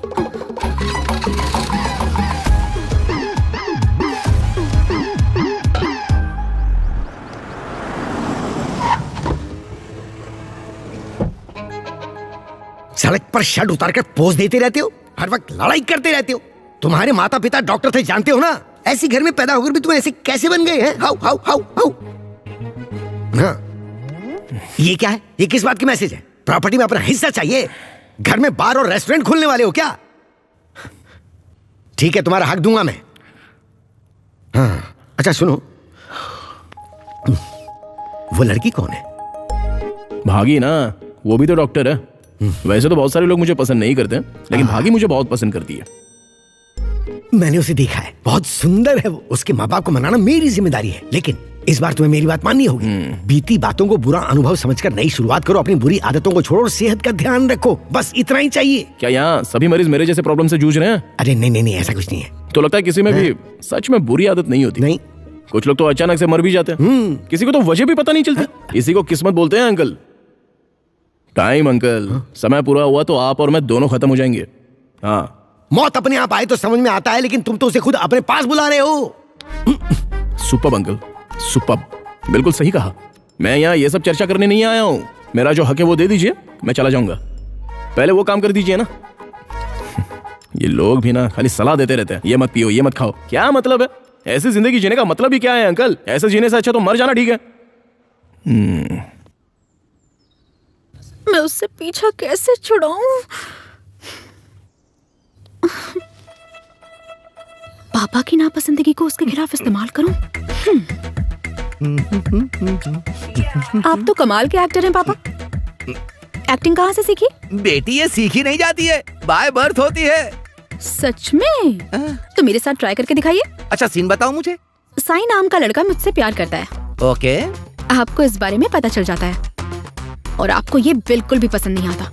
सड़क पर शर्ट उतार कर पोज देते रहते हो, हर वक्त लड़ाई करते रहते हो। तुम्हारे माता पिता डॉक्टर थे, जानते हो ना? ऐसी घर में पैदा होकर भी तुम ऐसे कैसे बन गए हैं? How how how how. हाँ, ये क्या है? ये किस बात की मैसेज है? प्रॉपर्टी में अपना हिस्सा चाहिए? घर में बार और रेस्टोरेंट खोलने वाले हो क्या? ठीक है, तुम्हारा हक दूंगा मैं। हाँ, अच्छा सुनो, वो लड़की कौन है? भागी ना, वो भी तो डॉक्टर है। वैसे तो बहुत सारे लोग मुझे पसंद नहीं करते, लेकिन भागी मुझे बहुत पसंद करती है। मैंने उसे देखा है, बहुत सुंदर है वो। उसके माँ बाप को मनाना मेरी जिम्मेदारी है, लेकिन इस बार तुम्हें मेरी बात माननी होगी। बीती बातों को बुरा अनुभव समझकर नई शुरुआत करो। अपनी बुरी आदतों को छोड़ो और सेहत का ध्यान रखो, बस इतना ही चाहिए। क्या यहाँ सभी मरीज मेरे जैसे प्रॉब्लम से जूझ रहे हैं? अरे नहीं नहीं नहीं, ऐसा कुछ नहीं है। तो लगता है किसी में भी सच में बुरी आदत नहीं होती। नहीं, कुछ लोग तो अचानक से मर भी जाते हैं। किसी को तो वजह भी पता नहीं चलती। इसी को किस्मत बोलते हैं अंकल। टाइम अंकल, समय पूरा हुआ तो आप और मैं दोनों खत्म हो जाएंगे। हाँ, मौत अपने आप आए तो समझ में आता है, लेकिन तुम तो उसे खुद अपने पास बुला रहे हो। सुपर्ब अंकल, सुपर्ब, बिल्कुल सही कहा। मैं यहाँ ये सब चर्चा करने नहीं आया हूँ। मेरा जो हक है वो दे दीजिए, मैं चला जाऊंगा। पहले वो काम कर दीजिए ना। ये लोग भी ना खाली सलाह देते रहते हैं, ये मत पियो, ये मत खाओ। क्या मतलब है? ऐसी जिंदगी जीने का मतलब ही क्या है अंकल? ऐसे जीने से अच्छा तो मर जाना ठीक है। मैं उससे पीछा कैसे छुड़ाऊं? पापा की नापसंदगी को उसके खिलाफ इस्तेमाल करूं? आप तो कमाल के एक्टर हैं पापा। एक्टिंग कहाँ से सीखी? बेटी ये सीखी नहीं जाती है, बाय बर्थ होती है। सच में? तो मेरे साथ ट्राई करके दिखाइए। अच्छा सीन बताओ मुझे। साई नाम का लड़का मुझसे प्यार करता है। ओके। आपको इस बारे में पता चल जाता है और आपको ये बिल्कुल भी पसंद नहीं आता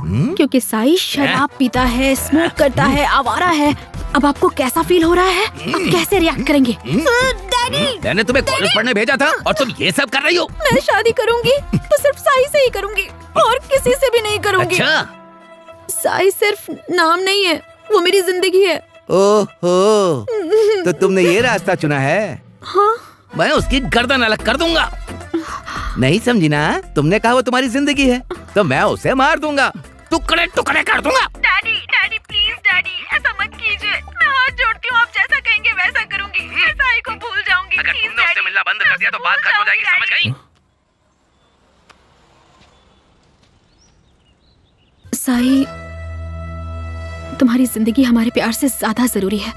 क्योंकि साई शराब पीता है, स्मोक करता है, आवारा है। अब आपको कैसा फील हो रहा है? आप कैसे रिएक्ट करेंगे? डैडी, मैंने तुम्हें कॉलेज पढ़ने भेजा था और तुम ये सब कर रही हो। मैं शादी करूंगी तो सिर्फ साई से ही करूंगी और किसी से भी नहीं करूंगी। अच्छा? साई सिर्फ नाम नहीं है, वो मेरी जिंदगी है। ओहो, तो तुमने ये रास्ता चुना है? हाँ। मैं उसकी गर्दन अलग कर दूंगा। नहीं समझी ना? तुमने कहा वो तुम्हारी जिंदगी है, तो मैं उसे मार दूंगा, टुकड़े टुकड़े कर दूंगा। डैडी, डैडी प्लीज डैडी, ऐसा मत कीजिए। मैं हाथ जोड़ती हूँ, आप जैसा कहेंगे वैसा करूंगी। मैं साई को भूल जाऊंगी। अगर तुमने उससे मिलना बंद कर दिया तो बात खत्म हो जाएगी, समझ गई? साई, तुम्हारी जिंदगी हमारे प्यार से ज्यादा जरूरी है।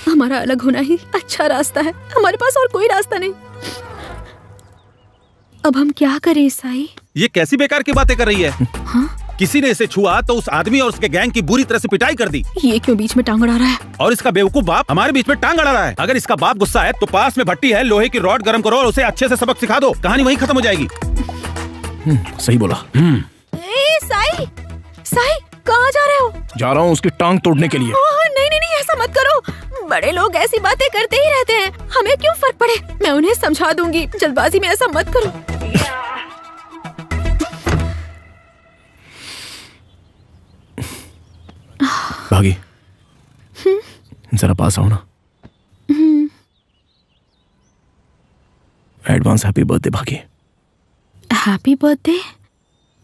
हमारा अलग होना ही अच्छा रास्ता है, हमारे पास और कोई रास्ता नहीं। अब हम क्या करें साई? ये कैसी बेकार की बातें कर रही है? हाँ? किसी ने इसे छुआ तो उस आदमी और उसके गैंग की बुरी तरह से पिटाई कर दी। ये क्यों बीच में टांग अड़ा रहा है? और इसका बेवकूफ बाप हमारे बीच में टांग अड़ा रहा है। अगर इसका बाप गुस्सा है तो पास में भट्टी है, लोहे की रॉड गर्म करो और उसे अच्छे से सबक सिखा दो, कहानी वहीं खत्म हो जाएगी। सही बोला। साई, साई कहाँ जा रहे हो? जा रहा हूँ उसकी टांग तोड़ने के लिए। नहीं नहीं नहीं, ऐसा मत करो। बड़े लोग ऐसी बातें करते ही रहते हैं, हमें क्यों फर्क पड़े? मैं उन्हें समझा दूंगी। जल्दबाजी में ऐसा मत करो। भागी, जरा पास आओ ना। एडवांस हैप्पी बर्थडे भागी। Happy birthday?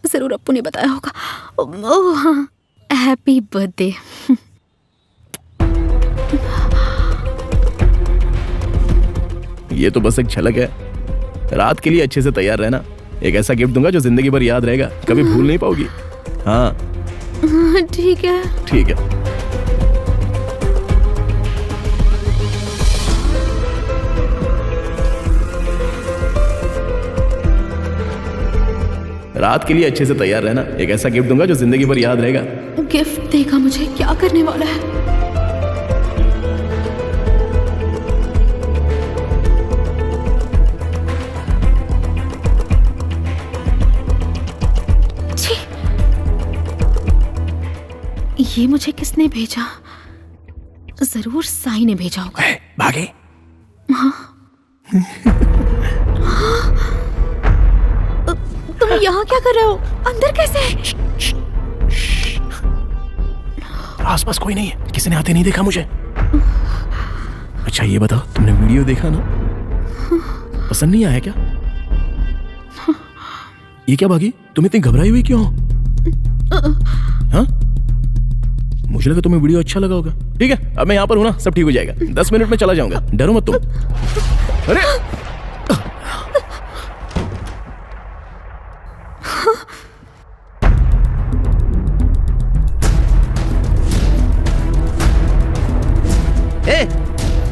जरूर अप्पू ने बताया होगा। ओह हाँ, हैप्पी बर्थडे। ये तो बस एक झलक है। रात के लिए अच्छे से तैयार रहना। एक ऐसा गिफ्ट दूंगा जो जिंदगी भर याद रहेगा, कभी भूल नहीं पाओगी। हाँ ठीक है। ठीक है। रात के लिए अच्छे से तैयार रहना। एक ऐसा गिफ्ट दूंगा जो जिंदगी भर याद रहेगा। गिफ्ट देगा मुझे? क्या करने वाला है? ये मुझे किसने भेजा? जरूर साई ने भेजा होगा। भागे। हाँ। तुम यहाँ क्या कर रहे हो? अंदर कैसे? आसपास कोई नहीं है, किसी ने आते नहीं देखा मुझे। अच्छा ये बताओ, तुमने वीडियो देखा ना? पसंद नहीं आया क्या? ये क्या भागी, तुम इतनी घबराई हुई क्यों? हाँ? मुझे लगा तुम्हें वीडियो अच्छा लगा होगा। ठीक है, अब मैं यहाँ पर हूँ ना, सब ठीक हो जाएगा। 10 मिनट में चला जाऊंगा, डरो मत तुम। अरे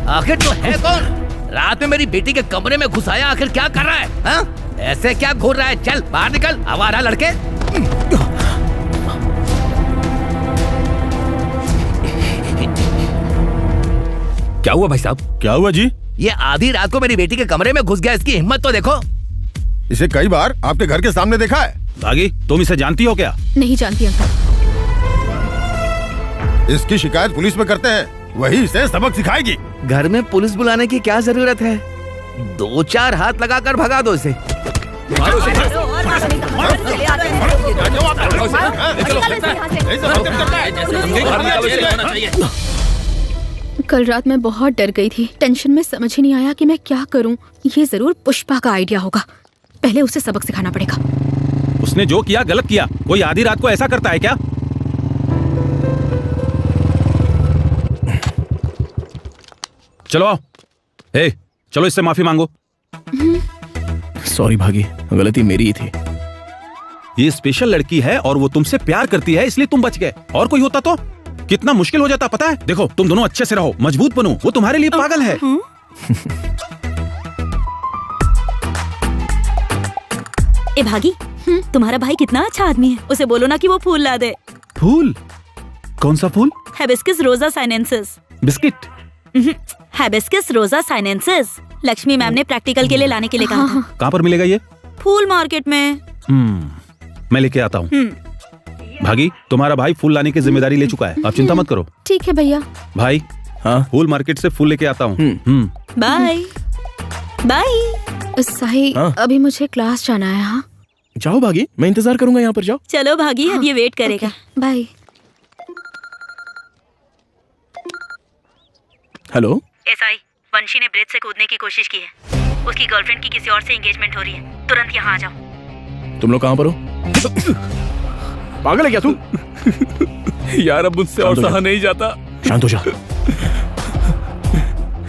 आखिर तो है कौन? रात में मेरी बेटी के कमरे में घुसाया, आखिर क्या कर रहा है? हाँ? ऐसे क्या घूर रहा है? चल बाहर निकल, आवारा लड़के। क्या हुआ भाई साहब? क्या हुआ जी? ये आधी रात को मेरी बेटी के कमरे में घुस गया, इसकी हिम्मत तो देखो। इसे कई बार आपके घर के सामने देखा है। भागी, तुम इसे जानती हो क्या? नहीं जानती अंकल। इसकी शिकायत पुलिस में करते हैं, वही इसे सबक सिखाएगी। घर में पुलिस बुलाने की क्या जरूरत है? 2-4 हाथ लगाकर भगा दो इसे। कल रात मैं बहुत डर गई थी। टेंशन में समझ ही नहीं आया कि मैं क्या करूं। ये जरूर पुष्पा का आइडिया होगा। पहले उसे सबक सिखाना पड़ेगा। उसने जो किया गलत किया। कोई आधी रात को ऐसा करता है क्या? चलो आओ। चलो इससे माफी मांगो। सॉरी भागी, गलती मेरी ही थी। ये स्पेशल लड़की है और वो तुमसे प्यार करती है, इसलिए तुम बच गए। और कोई होता तो कितना मुश्किल हो जाता पता है। देखो तुम दोनों अच्छे से रहो, मजबूत बनो, वो तुम्हारे लिए पागल है। ए भागी, तुम्हारा भाई कितना अच्छा आदमी है, उसे बोलो ना कि वो फूल ला दे। फूल? कौन सा फूल? हिबिस्कस रोजा साइनेंसिस। बिस्किट? हिबिस्कस रोजा साइनेंसिस लक्ष्मी मैम ने प्रैक्टिकल के लिए लाने के लिए कहा था। कहाँ पर मिलेगा ये? फूल मार्केट में। मैं लेके आता हूँ। भागी, तुम्हारा भाई फूल लाने की जिम्मेदारी ले चुका है, आप चिंता मत करो। ठीक है भैया। भाई, हाँ फूल मार्केट से फूल लेके आता हूँ। Bye bye. साही, अभी मुझे क्लास जाना है। हाँ जाओ भागी, मैं इंतजार करूंगा यहाँ पर, जाओ। चलो भागी, अब ये वेट करेगा। बाय। हेलो एसआई, वंशी ने ब्रिज से कूदने की कोशिश की है। उसकी गर्लफ्रेंड की किसी और से एंगेजमेंट हो रही है। तुरंत यहाँ आ जाओ। तुम लोग कहाँ पर हो? पागल है क्या तू? यार अब मुझसे और सहा नहीं जाता। शांत हो जा,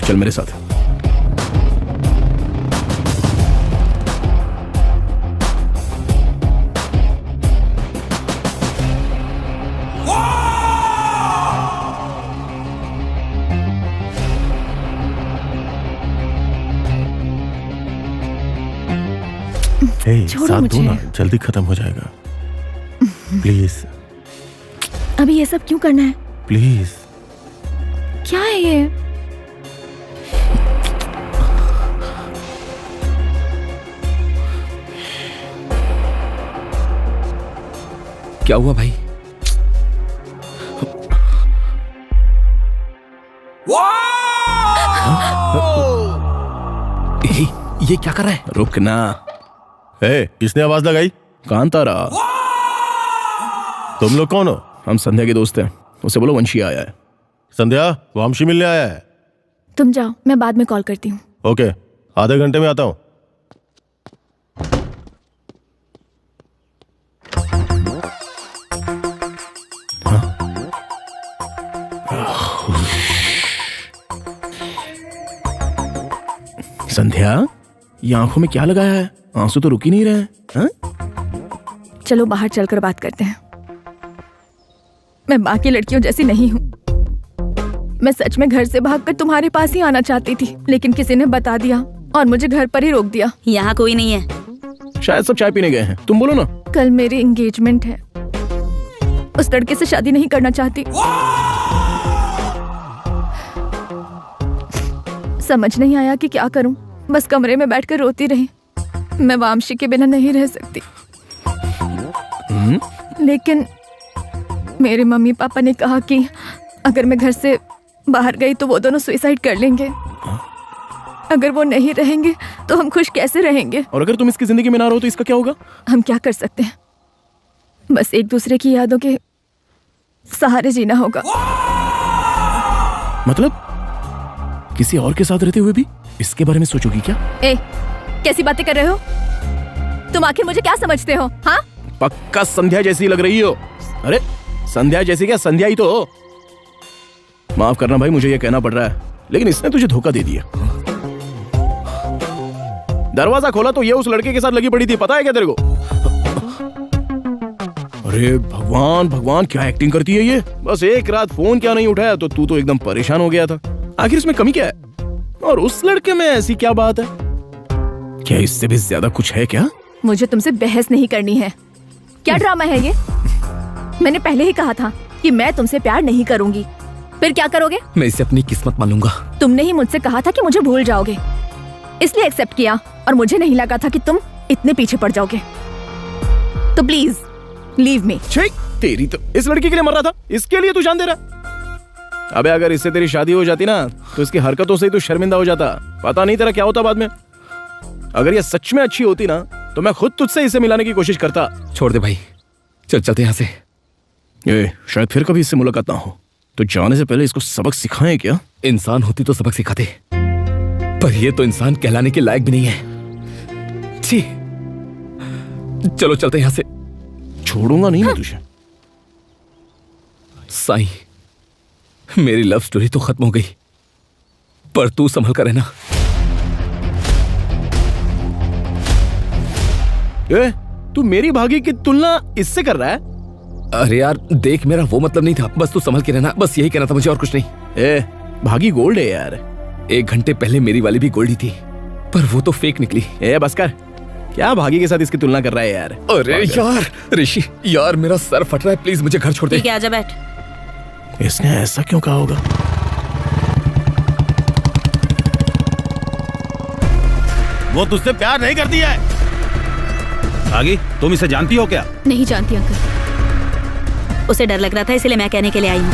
चल मेरे साथ। साथ दो ना, जल्दी खत्म हो जाएगा। प्लीज अभी ये सब क्यों करना है? प्लीज। क्या है ये? क्या हुआ भाई? ये क्या कर रहा है? रुकना। किसने आवाज लगाई? कांतारा। तुम लोग कौन हो? हम संध्या के दोस्त हैं, उसे बोलो वंशी आया है। संध्या, वंशी मिलने आया है। तुम जाओ, मैं बाद में कॉल करती हूँ। ओके, आधे घंटे में आता हूँ। संध्या, ये आंखों में क्या लगाया है? आंसू तो रुक ही नहीं रहे हैं। हाँ? चलो बाहर चलकर बात करते हैं। मैं बाकी लड़कियों जैसी नहीं हूँ। मैं सच में घर से भागकर तुम्हारे पास ही आना चाहती थी, लेकिन किसी ने बता दिया और मुझे घर पर ही रोक दिया। यहाँ कोई नहीं है। शायद सब चाय पीने गए हैं। तुम बोलो ना। कल मेरी एंगेजमेंट है। उस लड़के से शादी नहीं करना चाहती। समझ नहीं आया कि क्या करूं। बस कमरे में बैठकर रोती रही। मैं वामशी के बिना नहीं रह सकती। लेकिन मेरे मम्मी पापा ने कहा कि अगर मैं घर से बाहर गई तो वो दोनों सुसाइड कर लेंगे। अगर वो नहीं रहेंगे तो हम खुश कैसे रहेंगे? और अगर तुम इसकी जिंदगी में ना रहो तो इसका क्या होगा? हम क्या कर सकते हैं? बस एक दूसरे की यादों के सहारे जीना होगा। मतलब किसी और के साथ रहते हुए भी इसके बारे में सोचोगी क्या? कैसी बातें कर रहे हो तुम? आखिर मुझे क्या समझते हो? हाँ, पक्का संध्या जैसी लग रही हो। अरे संध्या जैसी क्या, संध्या ही तो हो। माफ करना भाई, मुझे ये कहना पड़ रहा है, लेकिन इसने तुझे धोखा दे दिया। दरवाजा खोला तो ये उस लड़के के साथ लगी पड़ी थी, पता है क्या तेरे को? अरे भगवान भगवान, क्या एक्टिंग करती है ये। बस एक रात फोन क्या नहीं उठाया तो तू तो एकदम परेशान हो गया था। आखिर इसमें कमी क्या है? और उस लड़के में ऐसी क्या बात है? क्या इससे भी ज्यादा कुछ है क्या? मुझे तुमसे बहस नहीं करनी है। क्या ड्रामा है ये? मैंने पहले ही कहा था कि मैं तुमसे प्यार नहीं करूंगी। फिर क्या करोगे? मैं इसे अपनी किस्मत मानूंगा। तुमने ही मुझसे कहा था कि मुझे भूल जाओगे, इसलिए एक्सेप्ट किया, और मुझे नहीं लगा था कि तुम इतने पीछे पड़ जाओगे। तो प्लीज लीव मी। तेरी तो इस लड़की के लिए मर रहा था, इसके लिए तू जान दे रहा। अबे अगर इससे तेरी शादी हो जाती ना तो इसकी हरकतों से ही तू शर्मिंदा हो जाता। पता नहीं तेरा क्या होता बाद में। अगर ये सच में अच्छी होती ना तो मैं खुद तुझसे इसे मिलाने की कोशिश करता। छोड़ दे भाई, चल चलते यहाँ से। शायद फिर कभी इससे मुलाकात ना हो, तो जाने से पहले इसको सबक सिखाएं क्या? इंसान होती तो सबक सिखाते, पर ये तो इंसान कहलाने के लायक भी नहीं है। छी, चलो चलते यहाँ से। छोड़ूंगा नहीं मैं तुझे। साईं, मेरी लव स्टोरी तो खत्म हो गई, पर तू संभल कर रहना। तू मेरी भागी की तुलना इससे कर रहा है? अरे यार देख, मेरा वो मतलब नहीं था, बस तू संभल के रहना, बस यही कहना था मुझे और कुछ नहीं। ए, भागी गोल्ड है यार। 1 घंटे पहले मेरी वाली भी गोल्ड ही थी, पर वो तो फेक निकली। ए बस कर, क्या भागी के साथ इसकी तुलना कर रहा है यार। अरे यार ऋषि, यार मेरा सर फट रहा है, प्लीज मुझे घर छोड़ दे। ठीक है, आजा बैठ। इसने ऐसा क्यों कहा होगा? वो तुझसे प्यार नहीं करती है। भागी, तुम इसे जानती हो क्या? नहीं जानती अंकल। उसे डर लग रहा था इसलिए मैं कहने के लिए आई हूँ।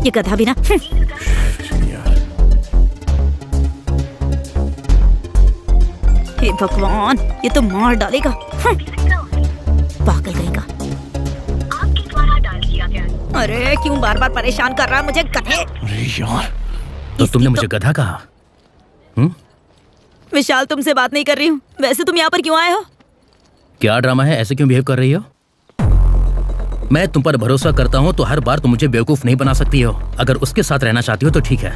ये गधा भी ना। हे भगवान, ये तो मार डालेगा। पागल कहेगा। अरे क्यों बार बार परेशान कर रहा है मुझे गधे। अरे यार, तो तुमने मुझे गधा कहा? विशाल, तुमसे बात नहीं कर रही हूँ। वैसे तुम यहाँ पर क्यों आए हो? क्या ड्रामा है, ऐसे क्यों बिहेव कर रही हो? मैं तुम पर भरोसा करता हूँ तो हर बार तुम मुझे बेवकूफ नहीं बना सकती हो। अगर उसके साथ रहना चाहती हो तो ठीक है,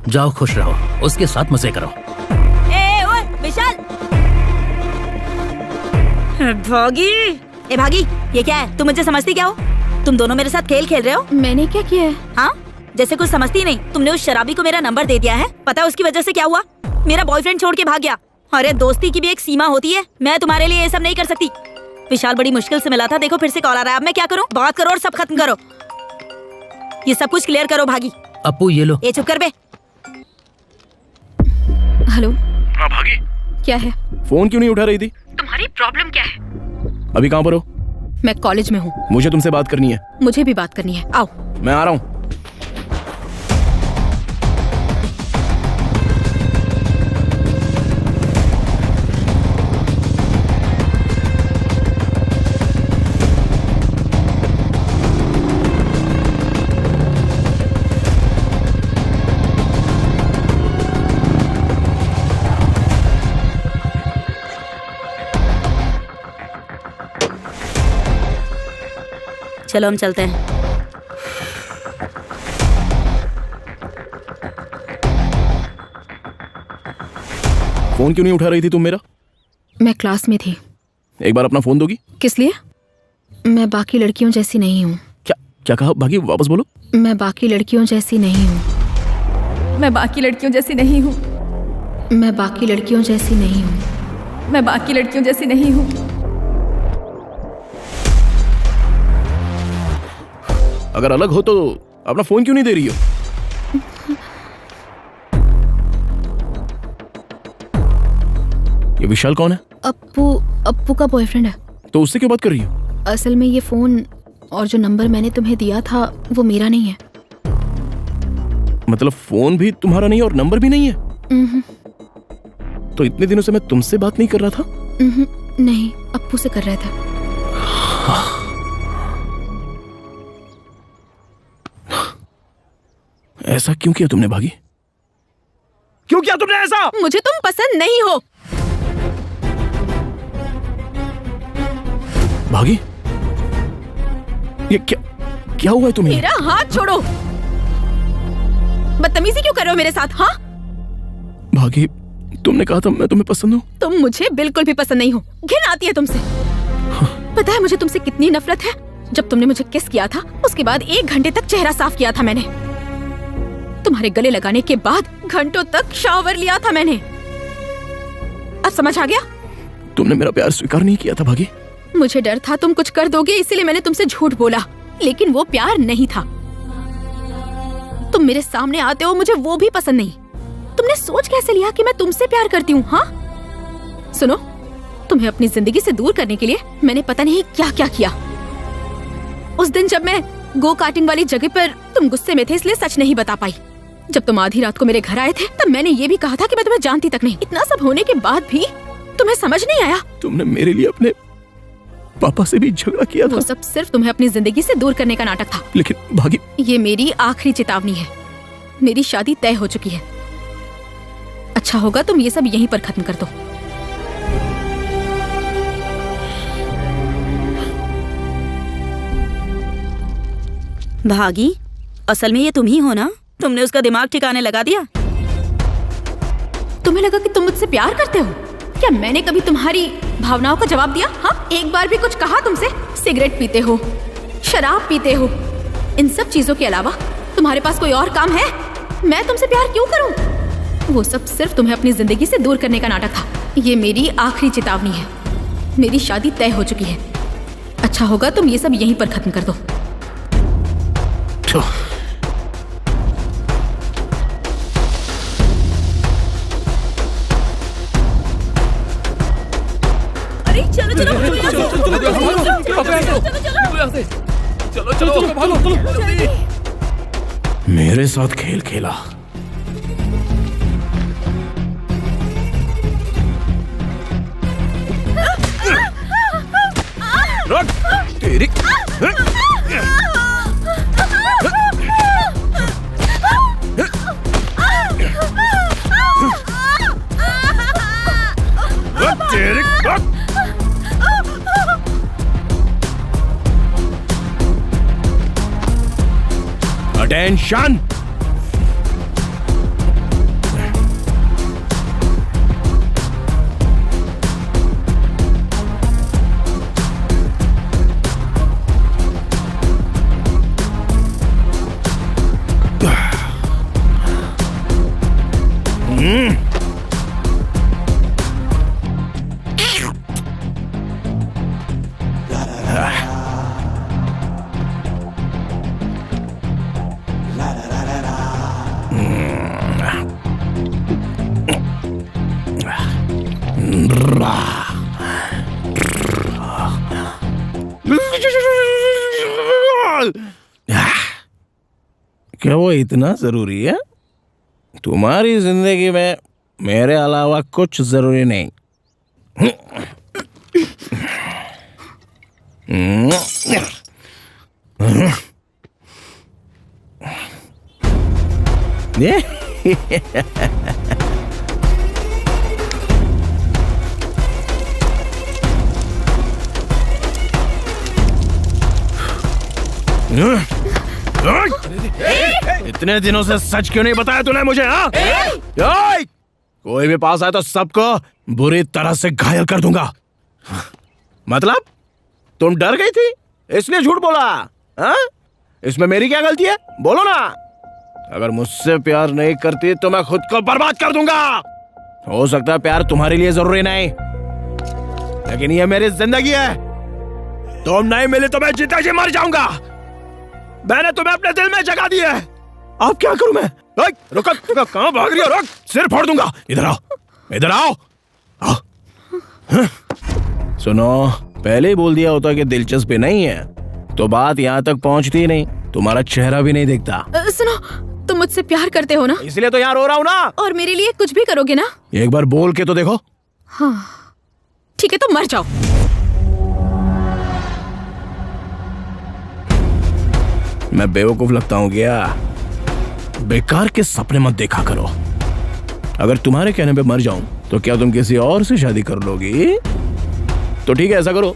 जाओ खुश रहो, उसके साथ मजे करो। ओए विशाल, भागी। ए भागी, ये क्या है? तुम मुझे समझती क्या हो? तुम दोनों मेरे साथ खेल खेल रहे हो? मैंने क्या किया है? हाँ, जैसे कुछ समझती नहीं। तुमने उस शराबी को मेरा नंबर दे दिया है। पता है उसकी वजह से क्या हुआ? मेरा बॉयफ्रेंड छोड़ के भाग गया। अरे दोस्ती की भी एक सीमा होती है। मैं तुम्हारे लिए ये सब नहीं कर सकती। विशाल बड़ी मुश्किल से मिला था, देखो फिर से कॉल आ रहा है। अब मैं क्या करूं? बात करो और सब खत्म करो। ये सब कुछ क्लियर करो भागी। अपू ये लो। ए चुप कर बे। हेलो। हाँ भागी, क्या है? फोन क्यों नहीं उठा रही थी? तुम्हारी प्रॉब्लम क्या है? अभी कहाँ पर हो? मैं कॉलेज में हूँ। मुझे तुमसे बात करनी है। मुझे भी बात करनी है, आओ। मैं आ रहा हूँ। चलो हम चलते हैं। फोन क्यों नहीं उठा रही थी तुम मेरा? मैं क्लास में थी। एक बार अपना फोन दोगी? किस लिए? मैं बाकी लड़कियों जैसी नहीं हूँ। क्या क्या कहा भागी? वापस बोलो। मैं बाकी लड़कियों जैसी नहीं हूँ। मैं बाकी लड़कियों जैसी नहीं हूँ। मैं बाकी लड़कियों जैसी नहीं हूँ। मैं बाकी लड़कियों जैसी नहीं हूँ। अगर अलग हो तो अपना फोन क्यों नहीं दे रही हो? ये विशाल कौन है? अप्पू का बॉयफ्रेंड है। तो उससे क्यों बात कर रही हो? असल में ये फोन और जो नंबर मैंने तुम्हें दिया था वो मेरा नहीं है। मतलब फोन भी तुम्हारा नहीं और नंबर भी नहीं है? तो इतने दिनों से मैं तुमसे बात नहीं कर रहा था? नहीं, अप्पू से कर रहे थे। ऐसा क्यों किया तुमने भागी? क्यों किया तुमने ऐसा? मुझे तुम पसंद नहीं हो। भागी, ये क्या हुआ है तुम्हें? मेरा हाथ छोड़ो। बदतमीजी क्यों कर रहे हो मेरे साथ? हाँ भागी, तुमने कहा था मैं तुम्हें पसंद हूँ। तुम मुझे बिल्कुल भी पसंद नहीं हो। घिन आती है तुमसे। पता है मुझे तुमसे कितनी नफरत है? जब तुमने मुझे किस किया था उसके बाद 1 घंटे तक चेहरा साफ किया था मैंने। तुम्हारे गले लगाने के बाद घंटों तक शावर लिया था मैंने। अब समझ आ गया? तुमने मेरा प्यार स्वीकार नहीं किया था भागी। मुझे डर था तुम कुछ कर दोगे, इसीलिए मैंने तुमसे झूठ बोला, लेकिन वो प्यार नहीं था। तुम मेरे सामने आते हो, मुझे वो भी पसंद नहीं। तुमने सोच कैसे लिया कि मैं तुमसे प्यार करती हूँ? हाँ सुनो, तुम्हें अपनी जिंदगी से दूर करने के लिए मैंने पता नहीं क्या क्या किया। उस दिन जब मैं गो कार्टिंग वाली जगह पर तुम गुस्से में थे इसलिए सच नहीं बता पाई। जब तुम आधी रात को मेरे घर आए थे तब मैंने ये भी कहा था कि मैं तुम्हें जानती तक नहीं। इतना सब होने के बाद भी तुम्हें समझ नहीं आया? तुमने मेरे लिए अपने पापा से भी झगड़ा किया था। वो सब सिर्फ तुम्हें अपनी जिंदगी से दूर करने का नाटक था। लेकिन भागी, ये मेरी आखिरी चेतावनी है। मेरी शादी तय हो चुकी है। अच्छा होगा तुम ये सब यहीं पर खत्म कर दो। भागी, असल में ये तुम ही हो ना? तुमने उसका दिमाग ठिकाने लगा दिया। तुम्हें लगा कि तुम मुझसे प्यार करते हो? क्या मैंने कभी तुम्हारी भावनाओं का जवाब दिया? हाँ, एक बार भी कुछ कहा तुमसे? सिगरेट पीते हो, शराब पीते हो, इन सब चीजों के अलावा तुम्हारे पास कोई और काम है? मैं तुमसे प्यार क्यों करूं? वो सब सिर्फ तुम्हें अपनी जिंदगी से दूर करने का नाटक था। ये मेरी आखिरी चेतावनी है। मेरी शादी तय हो चुकी है। अच्छा होगा तुम ये सब यहीं पर खत्म कर दो। अरे चलो चलो चलो भागो। मेरे साथ खेल खेला। रुक तेरी। रुक तेरी। अटेंशन। क्या वो इतना जरूरी है? तुम्हारी जिंदगी में मेरे अलावा कुछ जरूरी नहीं। इतने दिनों से सच क्यों नहीं बताया तूने मुझे? हाँ, कोई भी पास आए तो सबको बुरी तरह से घायल कर दूंगा। मतलब तुम डर गई थी इसलिए झूठ बोला? हाँ? इसमें मेरी क्या गलती है? बोलो ना। अगर मुझसे प्यार नहीं करती तो मैं खुद को बर्बाद कर दूंगा। हो सकता है प्यार तुम्हारे लिए जरूरी नहीं, लेकिन ये मेरी जिंदगी है। तुम नहीं मिली तो मैं जीते जी मर जाऊंगा। मैंने तुम्हें अपने दिल में जगह दी है। अब क्या करूं मैं? रुको, कहां भाग रही हो? रुक, सिर फोड़ दूंगा। इधर आओ, इधर आओ। सुनो, पहले ही बोल दिया होता कि दिलचस्पी नहीं है तो बात यहाँ तक पहुँचती नहीं। तुम्हारा चेहरा भी नहीं दिखता। सुनो, तुम मुझसे प्यार करते हो ना? इसलिए तो यहाँ रो रहा हूँ ना। और मेरे लिए कुछ भी करोगे ना? एक बार बोल के तो देखो। हाँ ठीक है, तो मर जाओ। मैं बेवकूफ लगता हूँ क्या? बेकार के सपने मत देखा करो। अगर तुम्हारे कहने पे मर जाऊं तो क्या तुम किसी और से शादी कर लोगी? तो ठीक है, ऐसा करो,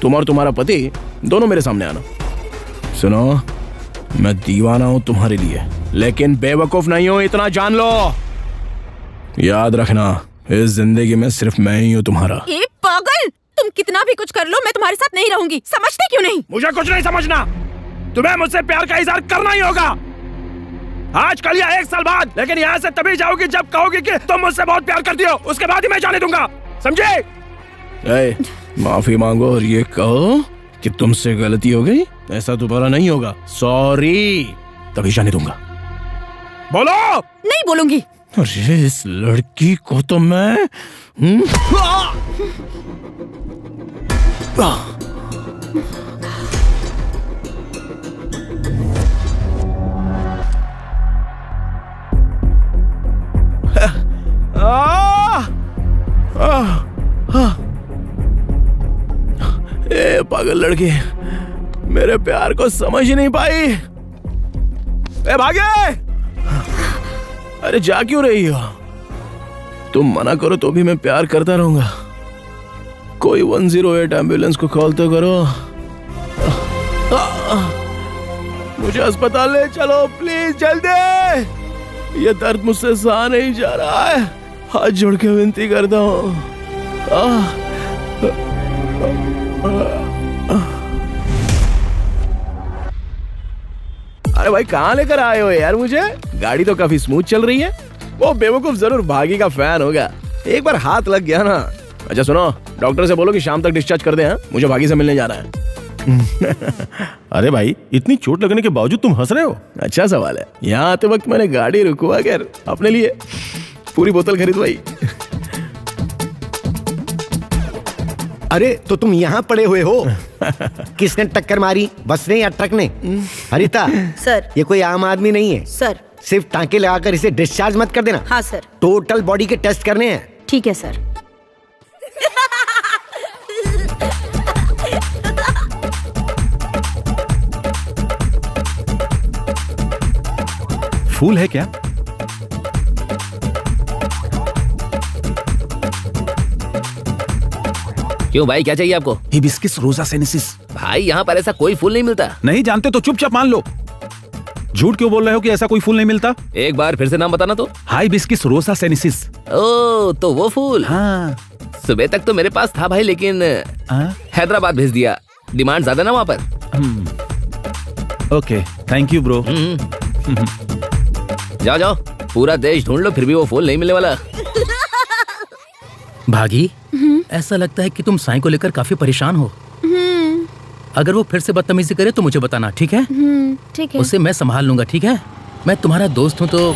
तुम और तुम्हारा पति दोनों मेरे सामने आना। सुनो, मैं दीवाना हूं तुम्हारे लिए, लेकिन बेवकूफ नहीं हूं, इतना जान लो। याद रखना, इस जिंदगी में सिर्फ मैं ही हूं तुम्हारा। ए पागल, तुम कितना भी कुछ कर लो, मैं तुम्हारे साथ नहीं रहूंगी। समझते क्यों नहीं? मुझे कुछ नहीं समझना। तुम्हें मुझसे प्यार का इजहार करना ही होगा, आज कल या 1 साल बाद। लेकिन यहाँ से तभी जाओगी जब कहोगी कि तुम मुझसे बहुत प्यार करती हो। उसके बाद ही मैं जाने दूंगा, समझे? माफी मांगो और ये कहो कि तुमसे गलती हो गई, ऐसा दोबारा नहीं होगा। सॉरी, तभी जाने दूंगा। बोलो। नहीं बोलूंगी। अरे इस लड़की को तो मैं ए पागल लड़की, मेरे प्यार को समझ ही नहीं पाई। ए भागे! अरे जा क्यों रही हो? तुम मना करो तो भी मैं प्यार करता रहूंगा। कोई 108 एम्बुलेंस को कॉल तो करो। मुझे अस्पताल ले चलो प्लीज, जल्दी। ये दर्द मुझसे सहा नहीं जा रहा है, हाथ जोड़ के विनती करता हूँ। अरे भाई कहाँ लेकर आए हो यार मुझे? गाड़ी तो काफी स्मूथ चल रही है। वो बेवकूफ जरूर भागी का फैन होगा, एक बार हाथ लग गया ना। अच्छा सुनो, डॉक्टर से बोलो कि शाम तक डिस्चार्ज कर दे। हाँ, मुझे भागी से मिलने जाना है। अरे भाई, इतनी चोट लगने के बावजूद तुम हंस रहे हो? अच्छा सवाल है। यहाँ आते वक्त मैंने गाड़ी रुकवा कर अपने लिए पूरी बोतल खरीदवाई। अरे तो तुम यहाँ पड़े हुए हो? किसने टक्कर मारी, बस ने या ट्रक ने? हरिता सर। ये कोई आम आदमी नहीं है सर। सिर्फ टांके लगाकर इसे डिस्चार्ज मत कर देना। हाँ सर। टोटल बॉडी के टेस्ट करने हैं। ठीक है सर। फूल है क्या? क्यों भाई, क्या चाहिए आपको? हिबिस्किस रोजा सेनेसिस। भाई यहाँ पर ऐसा कोई फूल नहीं मिलता। नहीं जानते तो चुपचाप मान लो। झूठ क्यों बोल रहे हो कि ऐसा कोई फूल नहीं मिलता? एक बार फिर से नाम बताना तो। हिबिस्किस रोजा सेनेसिस। ओ, तो वो फूल। हाँ। सुबह तक तो मेरे पास था भाई, लेकिन हैदराबाद भेज दिया। डिमांड ज्यादा ना वहाँ पर। Okay, thank you bro. जाओ जाओ, पूरा देश ढूंढ लो, फिर भी वो फूल नहीं मिलने वाला। भागी, ऐसा लगता है कि तुम साईं को लेकर काफी परेशान हो। अगर वो फिर से बदतमीजी करे तो मुझे बताना, ठीक है? ठीक है। उसे मैं संभाल लूंगा, ठीक है? मैं तुम्हारा दोस्त हूँ तो।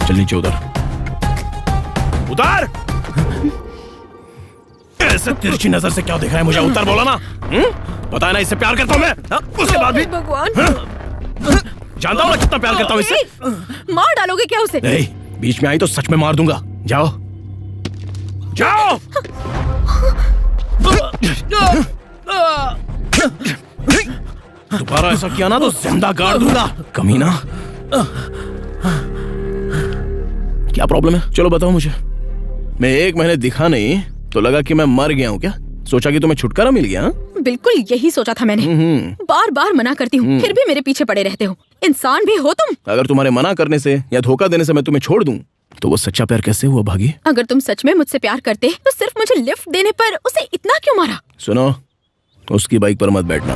चल नीचे उधर। उधर ऐसे तिरछी नजर से क्या दिख रहा है मुझे? उतर बोला ना। पता है ना इससे प्यार करता हूँ मैं। उसके बाद भी भगवान, जानता हूँ ना कितना प्यार करता हूँ इससे। मार डालोगे क्या उसे? नहीं, बीच में आई तो सच में मार दूंगा। जाओ जाओ। दोबारा ऐसा किया ना तो जिंदा गाड़ दूंगा, कमीना। क्या प्रॉब्लम है? चलो बताओ मुझे। मैं 1 महीने दिखा नहीं तो लगा कि मैं मर गया हूँ क्या? सोचा कि तुम्हें छुटकारा मिल गया? बिल्कुल यही सोचा था मैंने। बार बार मना करती हूँ, फिर भी मेरे पीछे पड़े रहते हो। इंसान भी हो तुम। अगर तुम्हारे मना करने से या धोखा देने से मैं तुम्हें छोड़ दूं तो वो सच्चा प्यार कैसे हुआ भागी? अगर तुम सच में मुझसे प्यार करते तो सिर्फ मुझे लिफ्ट देने पर उसे इतना क्यों मारा? सुनो, उसकी बाइक पर मत बैठना।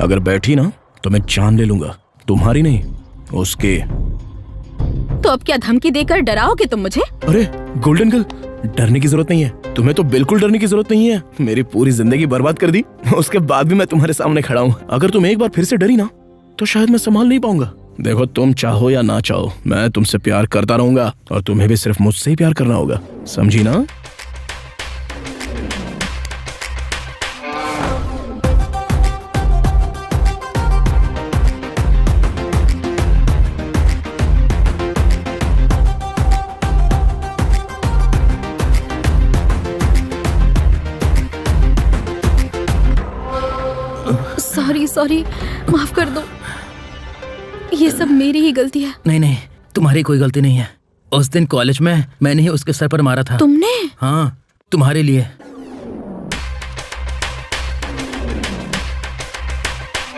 अगर बैठी ना तो मैं जान ले लूंगा, तुम्हारी नहीं उसके। तो अब क्या धमकी देकर डराओगे तुम मुझे? अरे गोल्डन गर्ल, डरने की जरूरत नहीं है। तुम्हें तो बिल्कुल डरने की जरूरत नहीं है। मेरी पूरी जिंदगी बर्बाद कर दी, उसके बाद भी मैं तुम्हारे सामने खड़ा हूँ। अगर तुम एक बार फिर से डरी ना तो शायद मैं संभाल नहीं पाऊंगा। देखो, तुम चाहो या ना चाहो, मैं तुमसे प्यार करता रहूंगा और तुम्हें भी सिर्फ मुझसे ही प्यार करना होगा, समझी ना? सॉरी, माफ कर दो। ये सब मेरी ही गलती है। नहीं नहीं, तुम्हारी कोई गलती नहीं है। उस दिन कॉलेज में मैंने ही उसके सर पर मारा था। तुमने? हाँ, तुम्हारे लिए।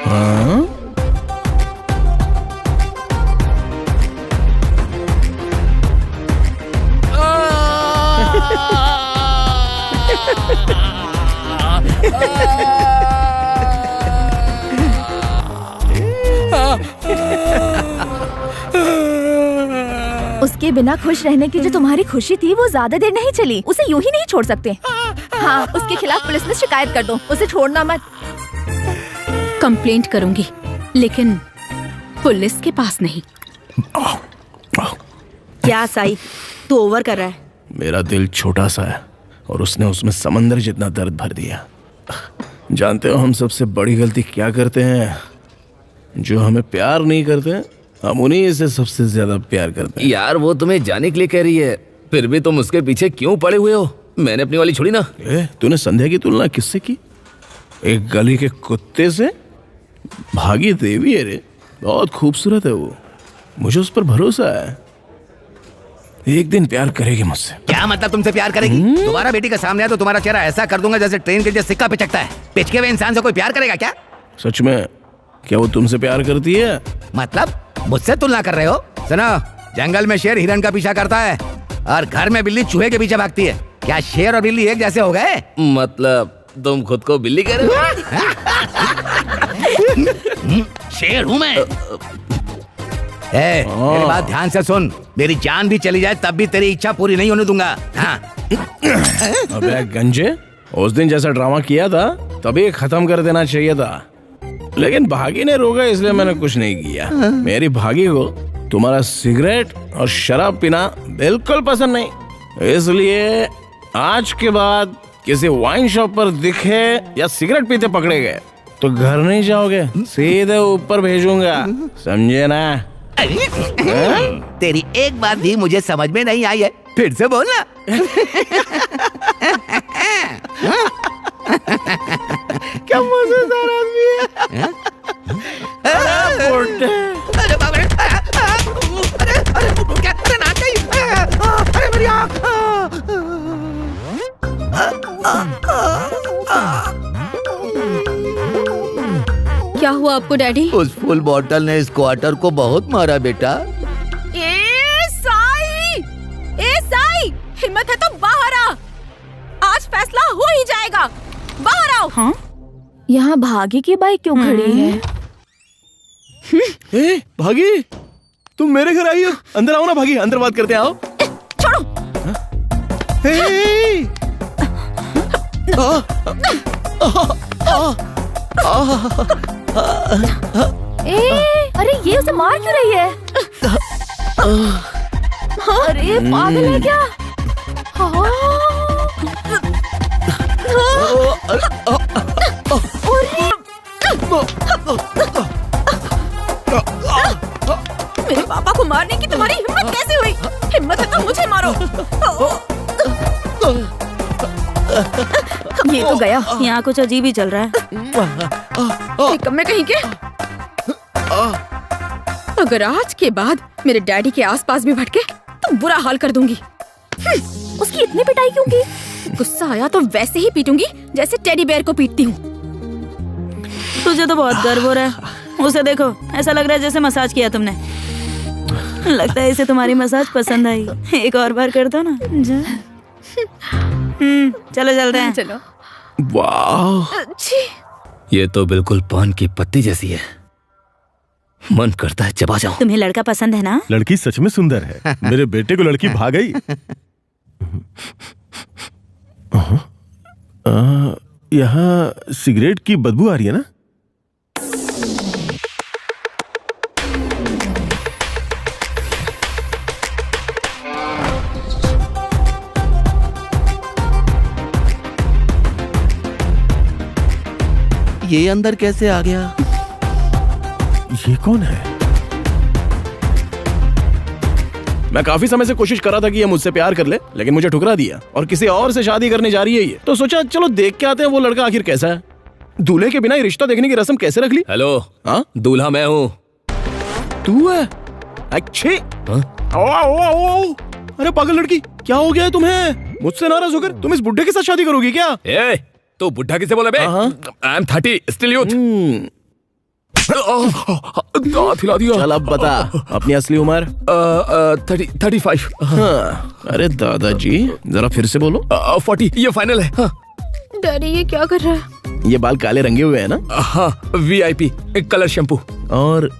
हाँ? उसके बिना खुश रहने की जो तुम्हारी खुशी थी वो ज्यादा देर नहीं चली। उसे यूं ही नहीं छोड़ सकते। हाँ, उसके खिलाफ पुलिस में शिकायत कर दो। उसे छोड़ना मत। कंप्लेंट करूंगी, लेकिन पुलिस के पास नहीं। क्या साई, तू ओवर कर रहा है? मेरा दिल छोटा सा है और उसने उसमें समंदर जितना दर्द भर दिया। जानते हो हम सबसे बड़ी गलती क्या करते हैं? जो हमें प्यार नहीं करते, हम उन्हीं से सबसे ज्यादा प्यार करते हैं। यार वो तुम्हें जाने के लिए कह रही है, फिर भी तुम उसके पीछे क्यों पड़े हुए हो? मैंने अपनी वाली छोड़ी ना। तूने संध्या की तुलना किससे की? एक गली के कुत्ते से? भागी देवी है रे, बहुत खूबसूरत है वो, मुझे उस पर भरोसा है। एक दिन प्यार करेगी मुझसे। क्या मतलब तुमसे प्यार करेगी? तुम्हारा बेटी का सामने है तो तुम्हारा चेहरा ऐसा कर दूंगा जैसे ट्रेन के जैसे सिक्का पिचकता है। पिचके हुए इंसान से कोई प्यार करेगा क्या? सच में? क्या वो तुमसे प्यार करती है? मतलब मुझसे तुलना कर रहे हो? सुनो, जंगल में शेर हिरण का पीछा करता है और घर में बिल्ली चूहे के पीछे भागती है। क्या शेर और बिल्ली एक जैसे हो गए? मतलब तुम खुद को बिल्ली कह रहे हो? शेर हूँ मैं। मेरी बात ध्यान से सुन, मेरी जान भी चली जाए तब भी तेरी इच्छा पूरी नहीं होने दूंगा। हाँ। अबे गंजे, उस दिन जैसा ड्रामा किया था तभी खत्म कर देना चाहिए था, लेकिन भागी ने रोका इसलिए मैंने कुछ नहीं किया। मेरी भागी को तुम्हारा सिगरेट और शराब पीना बिल्कुल पसंद नहीं, इसलिए आज के बाद किसी वाइन शॉप पर दिखे या सिगरेट पीते पकड़े गए तो घर नहीं जाओगे, सीधे ऊपर भेजूंगा, समझे ना? तेरी एक बात भी मुझे समझ में नहीं आई है, फिर से बोलना। क्या मजेदार आदमी है। अरे बाप रे, क्या नाच गई? अरे मेरी आँख। क्या हुआ आपको डैडी? उस फुल बॉटल ने इस क्वार्टर को बहुत मारा बेटा। ए साई, हिम्मत है तो बाहर आ, आज फैसला हो ही जाएगा, बाहर आओ। हाँ? यहाँ भागी की बाइक क्यों खड़ी है? ए, भागी, तुम मेरे घर आई हो? अंदर आओ ना भागी, अंदर बात करते हैं, आओ। छोड़ो। अरे ये उसे मार क्यों रही है? अरे पागल है क्या? मेरे पापा को मारने की तुम्हारी हिम्मत कैसे हुई? हिम्मत है तो मुझे मारो। ये तो गया। यहाँ कुछ अजीब ही चल रहा है। निकम्मे कहीं के। अगर आज के बाद मेरे डैडी के आसपास भी भटके तो बुरा हाल कर दूंगी। उसकी इतनी पिटाई क्यों की? गुस्सा आया तो वैसे ही पीटूंगी जैसे टेडी बेयर को पीटती हूँ। तुझे तो बहुत गर्व हो रहा है। उसे देखो, ऐसा लग रहा है जैसे मसाज किया तुमने। लगता है इसे तुम्हारी मसाज पसंद आई। एक और बार कर दो ना। चलो चलते हैं। चलो। वाह, ये तो बिल्कुल पान की पत्ती जैसी है, मन करता है चबा जाऊं। तुम्हें लड़का पसंद है ना? लड़की सच में सुंदर है, मेरे बेटे को लड़की भा गई। यहाँ सिगरेट की बदबू आ रही है ना? ये अंदर कैसे आ गया? ये कौन है? मैं काफी समय से कोशिश कर रहा था कि ये मुझसे प्यार कर ले, लेकिन मुझे ठुकरा दिया और किसी और से शादी करने जा रही है ये। तो सोचा चलो देख के आते हैं वो लड़का आखिर कैसा है। दूल्हे के बिना ही रिश्ता देखने की रस्म कैसे रख ली? हेलो, हाँ, दूल्हा मैं हूँ। तू है? अच्छी। अरे पागल लड़की, क्या हो गया है तुम्हें? मुझसे नाराज होकर तुम इस बुड्ढे के साथ शादी करोगी क्या? तो बुढ़ा किसे बोला बे? I am 30, still youth. दांत हिला दिया। चल अब बता अपनी असली उम्र। 35। हाँ। अरे दादाजी जरा फिर से बोलो। 40, ये फाइनल है। हाँ। डैडी ये क्या कर रहा है? ये बाल काले रंगे हुए हैं ना? हाँ, VIP कलर शैम्पू। और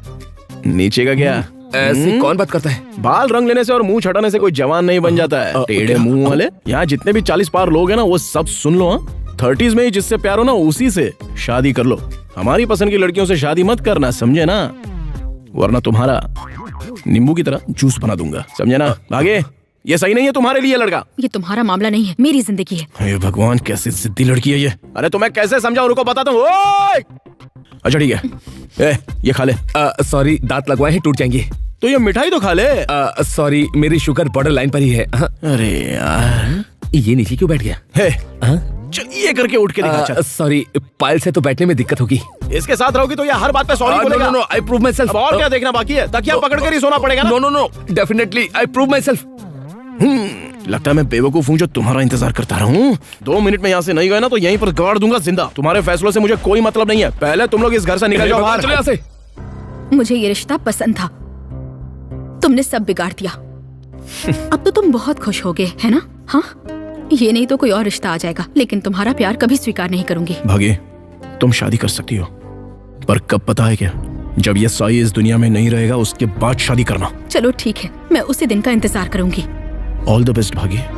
नीचे का क्या? ऐसे कौन बात करता है? बाल रंग लेने से और मुंह छटाने से कोई जवान नहीं बन जाता है, टेढ़े मुंह वाले। यहाँ जितने भी 40 पार लोग हैं ना, वो सब सुन लो। हाँ, 30s में ही जिससे प्यार हो ना उसी से शादी कर लो। हमारी पसंद की लड़कियों से शादी मत करना, समझे ना? वरना तुम्हारा नींबू की तरह जूस बना दूंगा, समझे ना? आगे ये सही नहीं है तुम्हारे लिए लड़का। ये तुम्हारा मामला नहीं है, मेरी जिंदगी है। हे भगवान, कैसी जिद्दी लड़की है ये। अरे तुम्हें कैसे समझाऊं, रुको बताता हूँ। अच्छा ठीक है, ये खा ले। सॉरी, दांत लगवाए हैं, टूट जाएंगे। तो ये मिठाई तो खा ले। सॉरी, मेरी शुगर बॉर्डर लाइन पर ही है। अरे यार, ये नीचे क्यों बैठ गया? हे, ये करके उठ के दिखा। चल। सॉरी, पायल से तो बैठने में दिक्कत होगी। इसके साथ रहोगी तो ये हर बात पे सॉरी बोलेगा। No, I prove myself. और क्या देखना बाकी है? तकिया पकड़ कर ही सोना पड़ेगा ना? No, definitely I prove myself. लगता है मैं बेवकूफ हूँ जो तुम्हारा इंतजार करता रहा हूँ। 2 मिनट में यहाँ से नहीं गए ना तो यहीं पर गाड़ दूंगा जिंदा। तुम्हारे फैसलों से मुझे कोई मतलब नहीं है। पहले तुम लोग इस घर से निकल जाओ बाहर। चलो यहाँ से। मुझे ये रिश्ता पसंद था, तुमने सब बिगाड़ दिया। अब तो तुम बहुत खुश हो गए है ना? हाँ, ये नहीं तो कोई और रिश्ता आ जाएगा, लेकिन तुम्हारा प्यार कभी स्वीकार नहीं करूंगी। भाग्य, तुम शादी कर सकती हो, पर कब पता है क्या? जब ये साई इस दुनिया में नहीं रहेगा उसके बाद शादी करना। चलो ठीक है, मैं उसी दिन का इंतजार करूंगी। ऑल द बेस्ट भाग्य।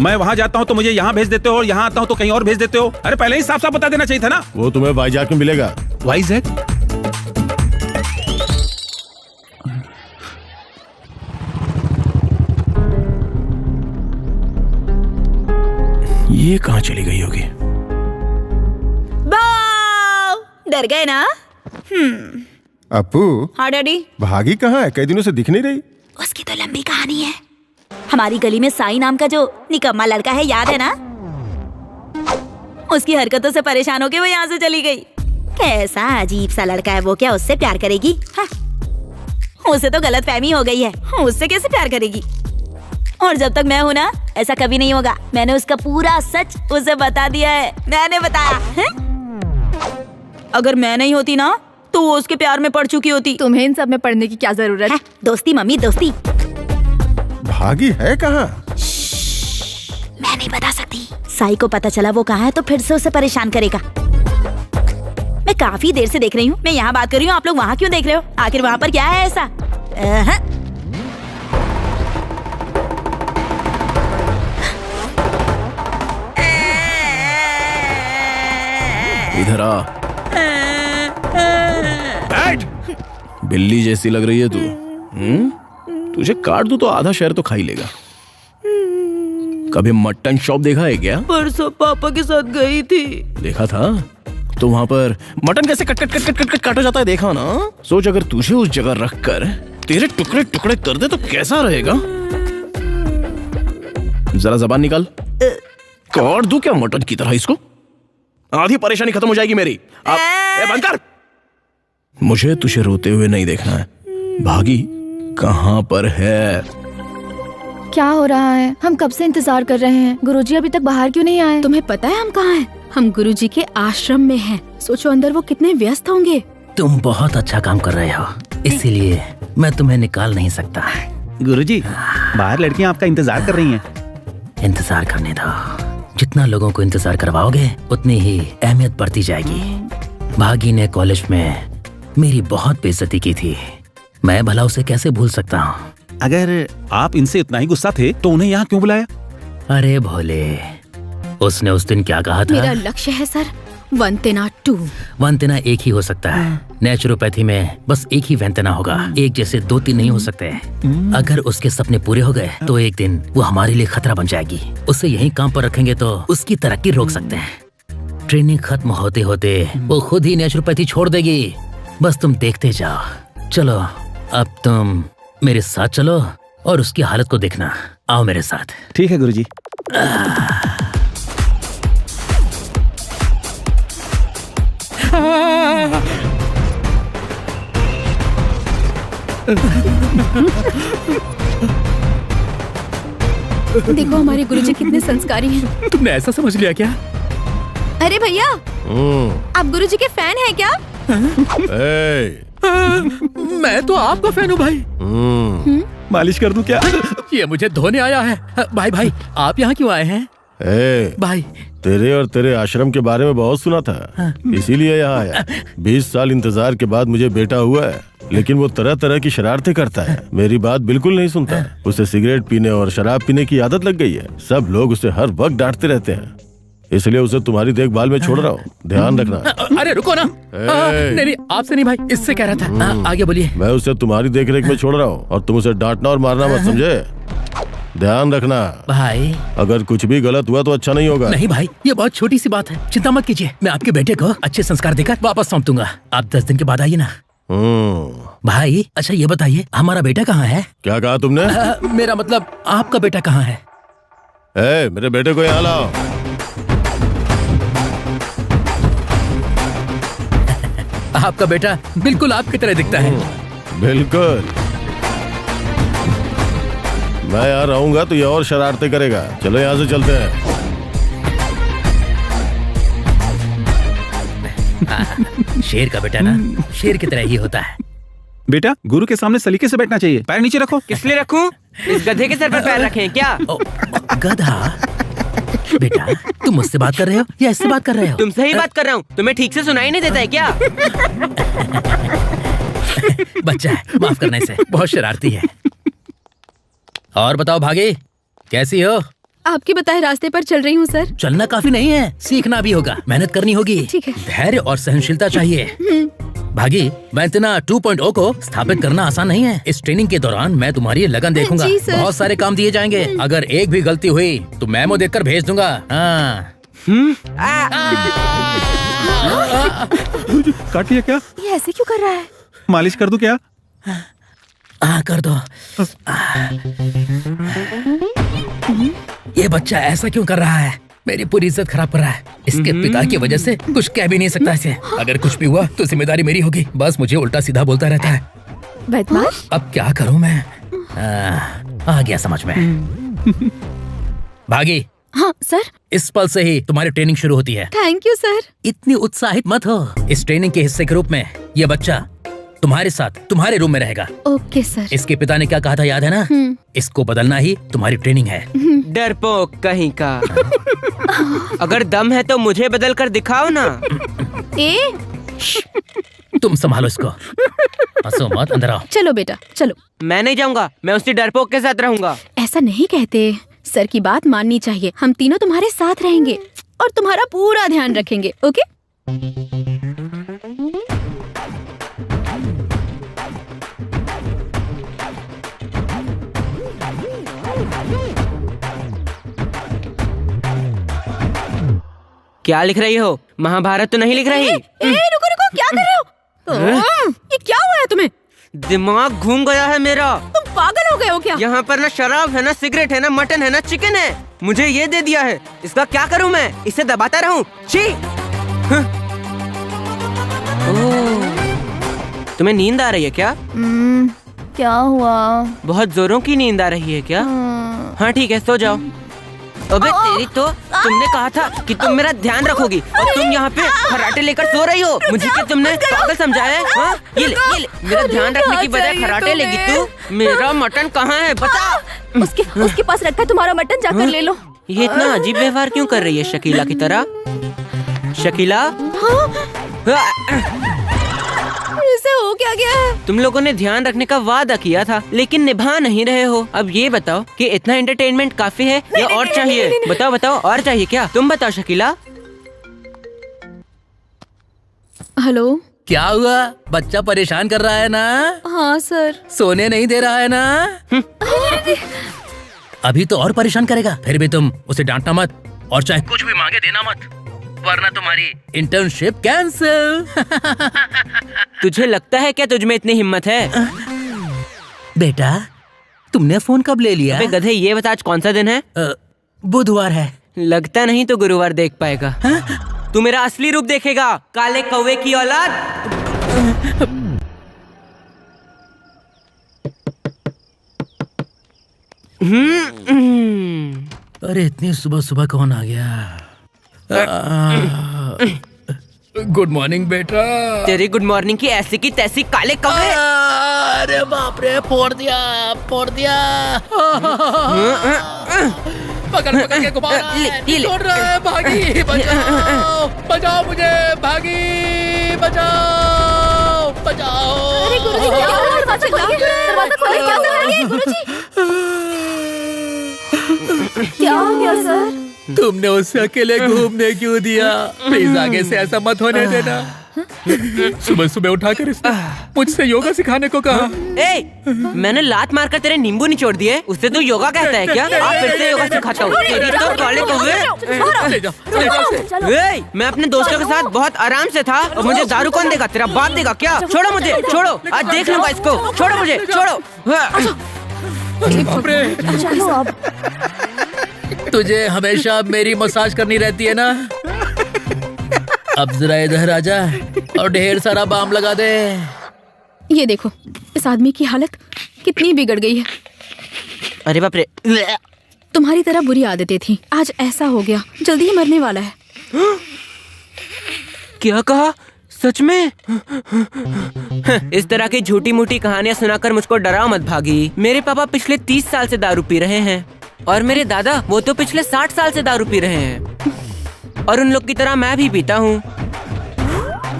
मैं वहाँ जाता हूँ तो मुझे यहाँ भेज देते हो, और यहाँ आता हूँ तो कहीं और भेज देते हो। अरे पहले ही साफ साफ बता देना चाहिए था ना। वो तुम्हें वाइजैक में मिलेगा। वाइजैक? ये कहाँ चली गई होगी? डर गए ना? अपू। हाँ डैडी। भागी कहाँ है? कई दिनों से दिख नहीं रही। उसकी तो लंबी कहानी है। हमारी गली में साई नाम का जो निकम्मा लड़का है, याद है ना? उसकी हरकतों से परेशान होके वो यहाँ से चली गई। कैसा अजीब सा लड़का है वो, क्या उससे प्यार करेगी? हाँ। उसे तो गलतफहमी हो गई है, उससे कैसे प्यार करेगी? और जब तक मैं हूँ ना, ऐसा कभी नहीं होगा। मैंने उसका पूरा सच उसे बता दिया है, मैंने बताया है? अगर मैं नहीं होती ना तो वो उसके प्यार में पड़ चुकी होती। तुम्हें इन सब में पढ़ने की क्या जरूरत है? दोस्ती मम्मी, दोस्ती। भागी है कहाँ? मैं नहीं बता सकती। साई को पता चला वो कहाँ है तो फिर से उसे परेशान करेगा। मैं काफी देर से देख रही हूँ। मैं यहाँ बात कर रही हूँ, आप लोग वहाँ क्यों देख रहे हो? आखिर वहाँ पर क्या है ऐसा? इधर आ। बैठ। बिल्ली जैसी लग रही है तू। तुझे काट दूं तो आधा शहर तो खा ही लेगा। कभी मटन शॉप देखा है क्या? परसों पापा के साथ गई थी। देखा था? तो वहाँ पर मटन कैसे cut cut cut cut cut cut काटा जाता है देखा ना? सोच अगर तुझे उस जगह रख कर तेरे टुकड़े टुकड़े कर दे तो कैसा रहेगा? जरा जबान निकाल। काट दूं क्या मटन की तरह इसको? आधी परेशानी खत्म हो जाएगी मेरी। अब बंद कर। मुझे तुझे रोते हुए नहीं देखना है। भागी कहाँ पर है? क्या हो रहा है? हम कब से इंतजार कर रहे हैं। गुरुजी अभी तक बाहर क्यों नहीं आए? तुम्हें पता है हम कहाँ हैं? हम गुरुजी के आश्रम में हैं। सोचो अंदर वो कितने व्यस्त होंगे। तुम बहुत अच्छा काम कर रहे हो, इसीलिए मैं तुम्हें निकाल नहीं सकता। गुरुजी, बाहर लड़कियां आपका इंतजार कर रही हैं। इंतजार करने दो। जितना लोगों को इंतजार करवाओगे उतनी ही अहमियत बढ़ती जाएगी। भागी ने कॉलेज में मेरी बहुत बेइज्जती की थी। मैं भला उसे कैसे भूल सकता हूँ? अगर आप इनसे इतना ही गुस्सा थे तो उन्हें यहाँ क्यों बुलाया? अरे भोले, उसने उस दिन क्या कहा था? मेरा लक्ष्य है सर, वंतना 2। वंतना एक ही हो सकता है। नेचुरोपैथी में बस एक ही वंतना होगा, एक जैसे 2-3 नहीं हो सकते। अगर उसके सपने पूरे हो गए तो एक दिन वो हमारे लिए खतरा बन जाएगी। उसे यहीं काम पर रखेंगे तो उसकी तरक्की रोक सकते हैं। ट्रेनिंग खत्म होते होते वो खुद ही नेचुरोपैथी छोड़ देगी। बस तुम देखते जाओ। चलो अब तुम मेरे साथ चलो और उसकी हालत को देखना। आओ मेरे साथ। ठीक है गुरुजी। देखो हमारे गुरुजी कितने संस्कारी हैं। तुमने ऐसा समझ लिया क्या? अरे भैया, आप गुरुजी के फैन हैं क्या? मैं तो आपका फैन हूँ भाई। मालिश कर दूं क्या? ये मुझे धोने आया है। भाई भाई, आप यहाँ क्यों आए हैं? भाई, तेरे और तेरे आश्रम के बारे में बहुत सुना था, इसीलिए यहाँ आया। 20 साल इंतजार के बाद मुझे बेटा हुआ है। लेकिन वो तरह तरह की शरारतें करता है, मेरी बात बिल्कुल नहीं सुनता। उसे सिगरेट पीने और शराब पीने की आदत लग गई है। सब लोग उसे हर वक्त डांटते रहते हैं, इसलिए उसे तुम्हारी देखभाल में छोड़ रहा हूँ, ध्यान रखना। अरे रुको ना। नहीं नहीं, आपसे नहीं भाई, इससे कह रहा था। आगे बोलिए। मैं उसे तुम्हारी देखरेख में छोड़ रहा हूँ और तुम उसे डांटना और मारना मत, समझे? ध्यान रखना भाई। अगर कुछ भी गलत हुआ तो अच्छा नहीं होगा। नहीं भाई, ये बहुत छोटी सी बात है, चिंता मत कीजिए। मैं आपके बेटे को अच्छे संस्कार देकर वापस सौंप दूंगा। आप 10 दिन के बाद आइए ना। भाई अच्छा ये बताइए, हमारा बेटा कहाँ है? क्या कहा तुमने? मेरा मतलब आपका बेटा कहाँ है? मेरे बेटे को यहाँ लाओ। आपका बेटा बिल्कुल आपकी तरह दिखता है। बिल्कुल। मैं यहाँ रहूंगा तो ये और शरारतें करेगा। चलो यहाँ से चलते हैं। शेर का बेटा ना शेर की तरह ही होता है। बेटा गुरु के सामने सलीके से बैठना चाहिए। पैर नीचे रखो। किस लिए रखूं? इस गधे के सर पर पैर रखें क्या? गधा? बेटा तुम मुझसे बात कर रहे हो या इससे बात कर रहे हो? तुमसे ही बात कर रहा हूँ। तुम्हें ठीक से सुनाई नहीं देता है क्या? बच्चा है, माफ करना इसे, बहुत शरारती है। और बताओ भागी, कैसी हो? आपके बताए रास्ते पर चल रही हूँ सर। चलना काफी नहीं है, सीखना भी होगा, मेहनत करनी होगी। ठीक है। धैर्य और सहनशीलता चाहिए। भागी, वैंतना 2.0 को स्थापित करना आसान नहीं है। इस ट्रेनिंग के दौरान मैं तुम्हारी लगन देखूंगा। जी सर। बहुत सारे काम दिए जाएंगे। अगर एक भी गलती हुई तो मेमो देकर भेज दूंगा। काट लिया क्या? ये ऐसे क्यों कर रहा है? मालिश कर दूं क्या? कर दो। ये बच्चा ऐसा क्यों कर रहा है? मेरी पूरी इज्जत खराब कर रहा है। इसके पिता की वजह से कुछ कह भी नहीं सकता इसे। अगर कुछ भी हुआ तो जिम्मेदारी मेरी होगी। बस मुझे उल्टा सीधा बोलता रहता है। बदमाश। अब क्या करूं मैं? आ गया समझ में। भागी। हाँ सर। इस पल से ही तुम्हारी ट्रेनिंग शुरू होती है। Thank you sir. इतनी उत्साहित मत हो। इस ट्रेनिंग के हिस्से के रूप में ये बच्चा तुम्हारे साथ तुम्हारे रूम में रहेगा। Okay sir. इसके पिता ने क्या कहा था याद है ना? इसको बदलना ही तुम्हारी ट्रेनिंग है। डरपोक कहीं का। अगर दम है तो मुझे बदल कर दिखाओ ना। तुम संभालो इसको। हंसो मत, अंदर आओ। चलो बेटा चलो। मैं नहीं जाऊंगा, मैं उसी डरपोक के साथ रहूंगा। ऐसा नहीं कहते, सर की बात माननी चाहिए। हम तीनों तुम्हारे साथ रहेंगे और तुम्हारा पूरा ध्यान रखेंगे। ओके? क्या लिख रही हो? महाभारत तो नहीं लिख रही? रुको रुको, क्या कर रहे हो? ये क्या हुआ है तुम्हें? दिमाग घूम गया है मेरा। तुम पागल हो गए हो क्या? यहाँ पर ना शराब है, ना सिगरेट है, ना मटन है, ना चिकन है। मुझे ये दे दिया है, इसका क्या करूँ मैं? इसे दबाता रहूँ? छी! तुम्हें नींद आ रही है क्या? क्या हुआ? बहुत जोरों की नींद आ रही है क्या? हाँ ठीक है, सो जाओ। अबे तेरी तो, तुमने कहा था कि तुम मेरा ध्यान रखोगी और तुम यहाँ पे खराटे लेकर सो रही हो। मुझे क्या तुमने पागल समझाया है? हाँ? ये ले, मेरा ध्यान रखने की बजाय खराटे लेगी तू। मेरा मटन कहाँ है बता। उसके पास रखा है तुम्हारा मटन, जाकर ले लो। ये इतना अजीब व्यवहार क्यों कर रही है शकीला की तरह? शकीला, इसे हो क्या गया है? तुम लोगों ने ध्यान रखने का वादा किया था लेकिन निभा नहीं रहे हो। अब ये बताओ कि इतना एंटरटेनमेंट काफी है या और चाहिए? बताओ बताओ, और चाहिए क्या? तुम बताओ शकीला। हेलो, क्या हुआ? बच्चा परेशान कर रहा है ना? हाँ सर। सोने नहीं दे रहा है ना? अभी तो और परेशान करेगा। फिर भी तुम उसे डांटना मत और चाहे कुछ भी मांगे देना मत, वरना तुम्हारी इंटर्नशिप कैंसिल। तुझे लगता है क्या तुझमें इतनी हिम्मत है? बेटा तुमने फोन कब ले लिया? अबे गधे, ये बता आज कौन सा दिन है? बुधवार है। लगता नहीं तो गुरुवार देख पाएगा। तू मेरा असली रूप देखेगा, काले कौवे की औलाद। अरे इतनी सुबह सुबह कौन आ गया? गुड मॉर्निंग बेटा। तेरी गुड मॉर्निंग की ऐसी की तैसी, काले कौवे। अरे बाप रे, फोड़ दिया फोड़ दिया। पकड़ पकड़ के घुमा रहा है, छोड़ रहा है। भागी, बचाओ बचाओ मुझे, भागी बचाओ बचाओ। अरे गुरुजी क्या हो रहा है? दरवाजा खोलिए, दरवाजा खोलिए, क्या कर रहे हैं गुरुजी? क्या हो गया सर? तुमने उसे अकेले घूमने क्यों दिया? प्लीज आगे से ऐसा मत होने देना। सुबह सुबह उठाकर इसने मुझसे योगा सिखाने को कहा। मैंने लात मारकर तेरे नींबू निचोड़ दिए, उससे तू योगा कहता है क्या? आप फिर से योगा सिखाता हूँ। तेरी तो काले कौवे। मैं अपने दोस्तों के साथ बहुत आराम से था और मुझे दारू कौन देगा? तेरा बाप देगा क्या? छोड़ो मुझे, छोड़ो, आज देख लूंगा इसको। छोड़ो मुझे, छोड़ो। तुझे हमेशा मेरी मसाज करनी रहती है ना? अब जरा इधर आजा और ढेर सारा बाम लगा दे। ये देखो इस आदमी की हालत कितनी बिगड़ गई है। अरे बाप रे, तुम्हारी तरह बुरी आदतें थी, आज ऐसा हो गया, जल्दी ही मरने वाला है। क्या कहा? सच में? इस तरह की झूठी मूठी कहानियां सुनाकर मुझको डराओ मत भागी। मेरे पापा पिछले 30 साल से दारू पी रहे हैं और मेरे दादा वो तो पिछले 60 साल से दारू पी रहे हैं और उन लोग की तरह मैं भी पीता हूँ।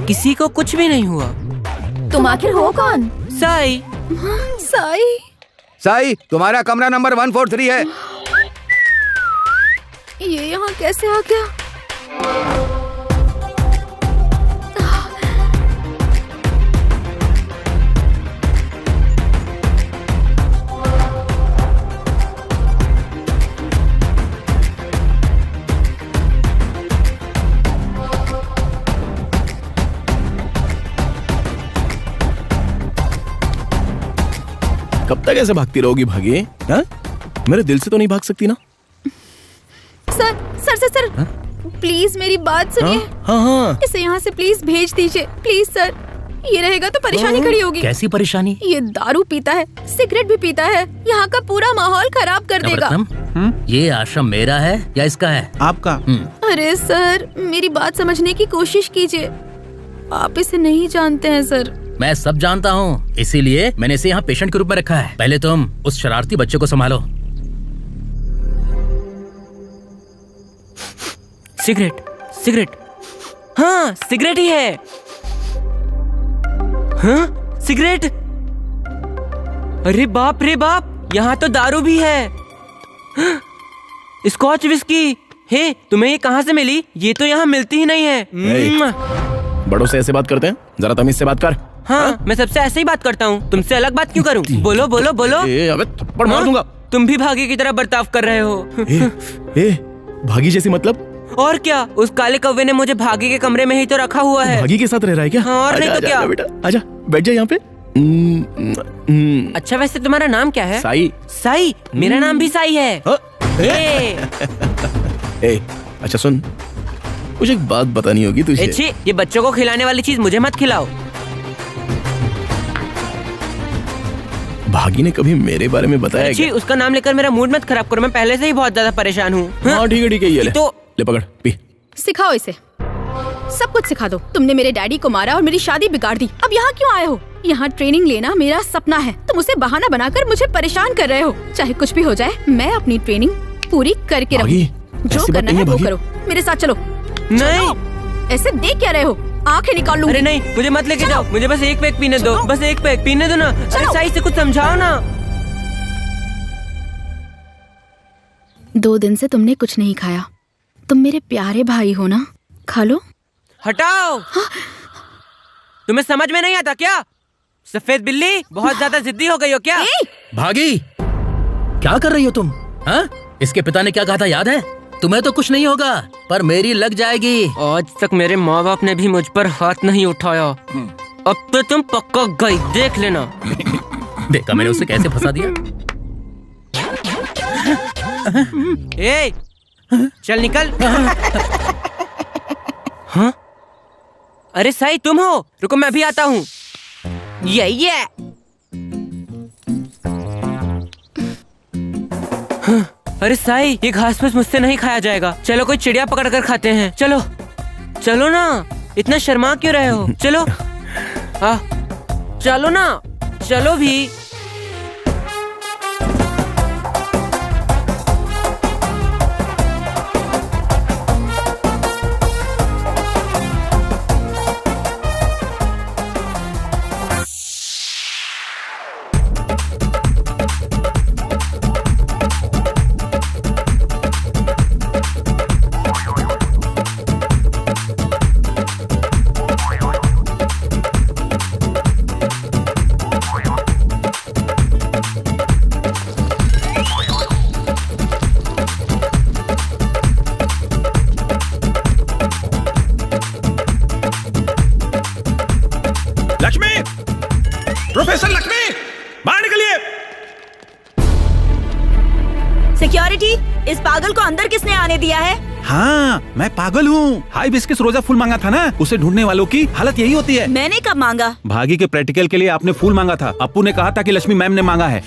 किसी को कुछ भी नहीं हुआ। तुम आखिर हो कौन? साई। साई? साई, तुम्हारा कमरा नंबर 143 है। ये यहाँ कैसे आ गया? कब तक ऐसे भागती रहोगी भागी? हाँ? मेरे दिल से तो नहीं भाग सकती ना? Sir sir sir sir please मेरी बात सुनिए। हाँ। इसे यहाँ से प्लीज भेज दीजिए, प्लीज सर। ये रहेगा तो परेशानी खड़ी होगी। कैसी परेशानी? ये दारू पीता है, सिगरेट भी पीता है, यहाँ का पूरा माहौल खराब कर देगा। ये आश्रम मेरा है या इसका है? आपका। अरे सर मेरी बात समझने की कोशिश कीजिए, आप इसे नहीं जानते हैं सर। मैं सब जानता हूँ, इसीलिए मैंने इसे यहाँ पेशेंट के रूप में रखा है। पहले तुम उस शरारती बच्चे को संभालो। सिगरेट, सिगरेट, हाँ सिगरेट ही है। हाँ सिगरेट। अरे बाप रे बाप, यहाँ तो दारू भी है। Scotch whisky. हे, तुम्हें ये कहाँ से मिली? ये तो यहाँ मिलती ही नहीं है। बड़ों से ऐसे बात करते हैं? जरा तमीज से बात कर। हाँ, मैं सबसे ऐसे ही बात करता हूँ, तुमसे अलग बात क्यों करूँ? बोलो बोलो बोलो। अबे थप्पड़ मार दूंगा। तुम भी भागी की तरह बर्ताव कर रहे हो। भागी जैसी मतलब? और क्या, उस काले कौवे ने मुझे भागी के कमरे में ही तो रखा हुआ है। भागी के साथ रह रहा है क्या? हाँ, और नहीं तो क्या। बेटा आजा, बैठ जा यहाँ पे। अच्छा वैसे तुम्हारा नाम क्या है? साई। साई? मेरा नाम भी साई है। अच्छा सुन, मुझे एक बात बतानी होगी तुझे। अच्छी, ये बच्चों को खिलाने वाली चीज मुझे मत खिलाओ। भागी ने कभी मेरे बारे में बताया क्या? उसका नाम लेकर मेरा मूड मत खराब करो, मैं पहले से ही बहुत ज्यादा परेशान हूँ। हाँ ठीक है ये ले। तो ले पकड़ पी। सिखाओ इसे, सब कुछ सिखा दो। तुमने मेरे डैडी को मारा और मेरी शादी बिगाड़ दी, अब यहाँ क्यों आए हो? यहाँ ट्रेनिंग लेना मेरा सपना है, तुम उसे बहाना बनाकर मुझे परेशान कर रहे हो। चाहे कुछ भी हो जाए, मैं अपनी ट्रेनिंग पूरी करके रहूंगी। जो करना है वो करो, मेरे साथ चलो। नहीं, ऐसे देख क्या रहे हो? आंखें निकाल लूंगी। अरे नहीं, मुझे मत लेके जाओ, मुझे बस एक पैक पीने दो, बस एक पैक पीने दो ना। अरे सही से कुछ समझाओ ना। 2 दिन से तुमने कुछ नहीं खाया, तुम मेरे प्यारे भाई हो ना, खा लो। हटाओ। तुम्हें समझ में नहीं आता क्या? सफेद बिल्ली, बहुत ज्यादा जिद्दी हो गई हो क्या? भागी, क्या कर रही हो तुम? हाँ? इसके पिता ने क्या कहा था याद है? तुम्हें तो कुछ नहीं होगा, पर मेरी लग जाएगी। आज तक मेरे माँ बाप ने भी मुझ पर हाथ नहीं उठाया, अब तो तुम पक्का गई, देख लेना। देखा मैंने उसे कैसे फंसा दिया। ए, चल निकल। हाँ? अरे साई तुम हो? रुको मैं भी आता हूँ। यही है। हाँ, अरे साई, ये घास फूस मुझसे नहीं खाया जाएगा। चलो कोई चिड़िया पकड़ कर खाते हैं। चलो चलो ना, इतना शर्मा क्यों रहे हो? चलो चलो ना, चलो भी। सिक्योरिटी, इस पागल को अंदर किसने आने दिया है? हाँ, मैं पागल हूँ। हाई बिस्किस रोजा फूल मांगा था ना, उसे ढूंढने वालों की हालत यही होती है। मैंने कब मांगा? भागी के प्रैक्टिकल के लिए आपने फूल मांगा था। अप्पू ने कहा था कि लक्ष्मी मैम ने मांगा है।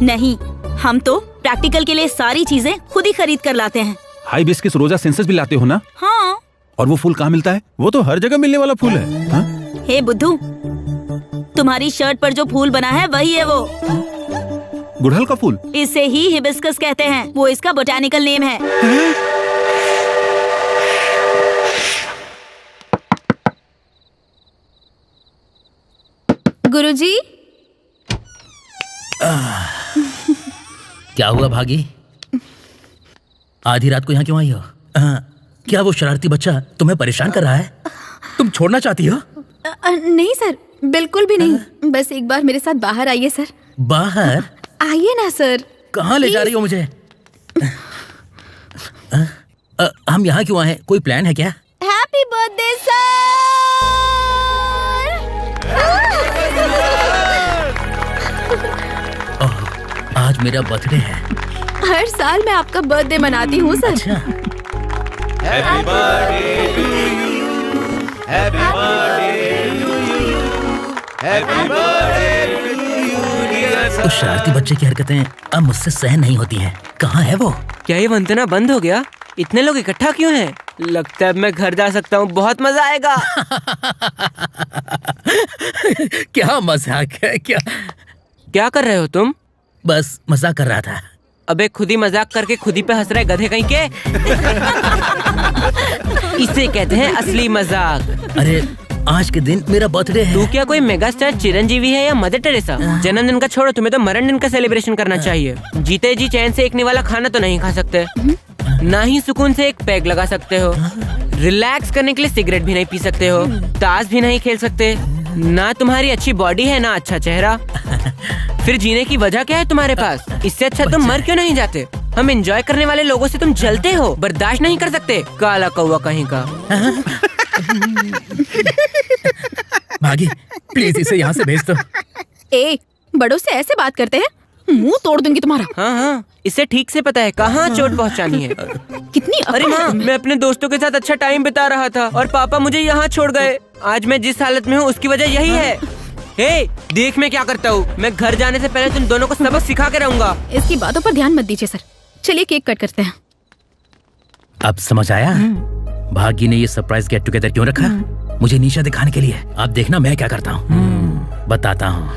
नहीं, हम तो प्रैक्टिकल के लिए सारी चीजें खुद ही खरीद कर लाते हैं। हाई बिस्किस रोजा सेंसस भी लाते हो ना? हाँ। और वो फूल कहाँ मिलता है? वो तो हर जगह मिलने वाला फूल है। हाँ? हे बुद्धू, तुम्हारी शर्ट पर जो फूल बना है वही है वो। गुड़हल का फूल? इसे ही हिबिस्कस कहते हैं, वो इसका बोटैनिकल नेम है। गुरुजी। क्या हुआ भागी? आधी रात को यहाँ क्यों आई हो? क्या वो शरारती बच्चा तुम्हें परेशान कर रहा है? तुम छोड़ना चाहती हो? नहीं सर, बिल्कुल भी नहीं। बस एक बार मेरे साथ बाहर आइए सर। बाहर? आइए ना सर। कहाँ ले जा रही हो मुझे? हम यहाँ क्यों आए? कोई प्लान है क्या? Happy birthday sir. आज मेरा बर्थडे है। हर साल मैं आपका बर्थडे मनाती हूँ सर। अच्छा। Happy birthday to you, happy birthday to you, happy birthday to you. उस शरारती बच्चे की हरकतें अब मुझसे सहन नहीं होती हैं। कहाँ है वो? क्या ये वंदना बंद हो गया? इतने लोग इकट्ठा क्यों हैं? लगता है मैं घर जा सकता हूँ, बहुत मजा आएगा। क्या मजाक है? क्या कर रहे हो तुम? बस मजाक कर रहा था। अबे खुद ही मजाक करके खुद ही पे हंस रहे गधे कहीं के। इसे कहते हैं असली मजाक। अरे आज के दिन मेरा बर्थडे है। तू क्या कोई मेगा स्टार चिरंजीवी है या मदर टेरेसा? जन्मदिन का छोड़ो, तुम्हें तो मरण दिन का सेलिब्रेशन करना चाहिए। जीते जी चैन से एक निवाला खाना तो नहीं खा सकते, ना ही सुकून से एक पैग लगा सकते हो, रिलैक्स करने के लिए सिगरेट भी नहीं पी सकते हो, ताश भी नहीं खेल सकते। ना तुम्हारी अच्छी बॉडी है ना अच्छा चेहरा। फिर जीने की वजह क्या है तुम्हारे पास? इससे अच्छा तुम मर क्यों नहीं जाते? हम एंजॉय करने वाले लोगों से तुम जलते हो, बर्दाश्त नहीं कर सकते। काला कौवा कहीं का। भागी, प्लीज इसे यहाँ से भेज दो। ए, बड़ों से ऐसे बात करते हैं? मुंह तोड़ दूंगी तुम्हारा। हाँ हाँ, इसे ठीक से पता है कहाँ चोट पहुँचानी है। कितनी अरे माँ, मैं अपने दोस्तों के साथ अच्छा टाइम बिता रहा था और पापा मुझे यहाँ छोड़ गए। आज मैं जिस हालत में हूँ उसकी वजह यही है। हे, देख मैं क्या करता हूँ। मैं घर जाने से पहले तुम दोनों को सबक सिखा के रहूंगा। इसकी बातों पर ध्यान मत दीजिए सर। चलिए केक कट करते हैं। अब समझ आया भागी ने ये सरप्राइज गेट टुगेदर क्यों रखा? मुझे नीचा दिखाने के लिए। अब देखना मैं क्या करता हूँ, बताता हूँ।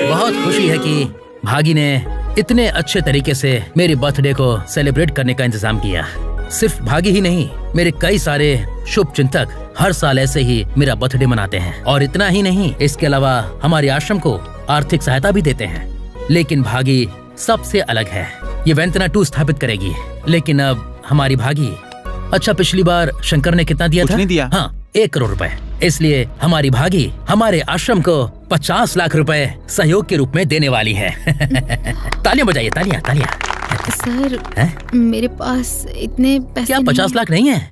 बहुत खुशी है कि भागी ने इतने अच्छे तरीके से मेरे बर्थडे को सेलिब्रेट करने का इंतजाम किया। सिर्फ भागी ही नहीं, मेरे कई सारे शुभ चिंतक हर साल ऐसे ही मेरा बर्थडे मनाते हैं। और इतना ही नहीं, इसके अलावा हमारे आश्रम को आर्थिक सहायता भी देते हैं। लेकिन भागी सबसे अलग है। ये वेंतना 2 स्थापित करेगी। लेकिन अब हमारी भागी, अच्छा पिछली बार शंकर ने कितना दिया था? नहीं दिया। हाँ, 1 करोड़ रुपए। इसलिए हमारी भागी हमारे आश्रम को 50 लाख रुपए सहयोग के रूप में देने वाली है। तालियां बजाइए, तालियां तालियां। सर मेरे पास इतने पैसे क्या 50 लाख नहीं है?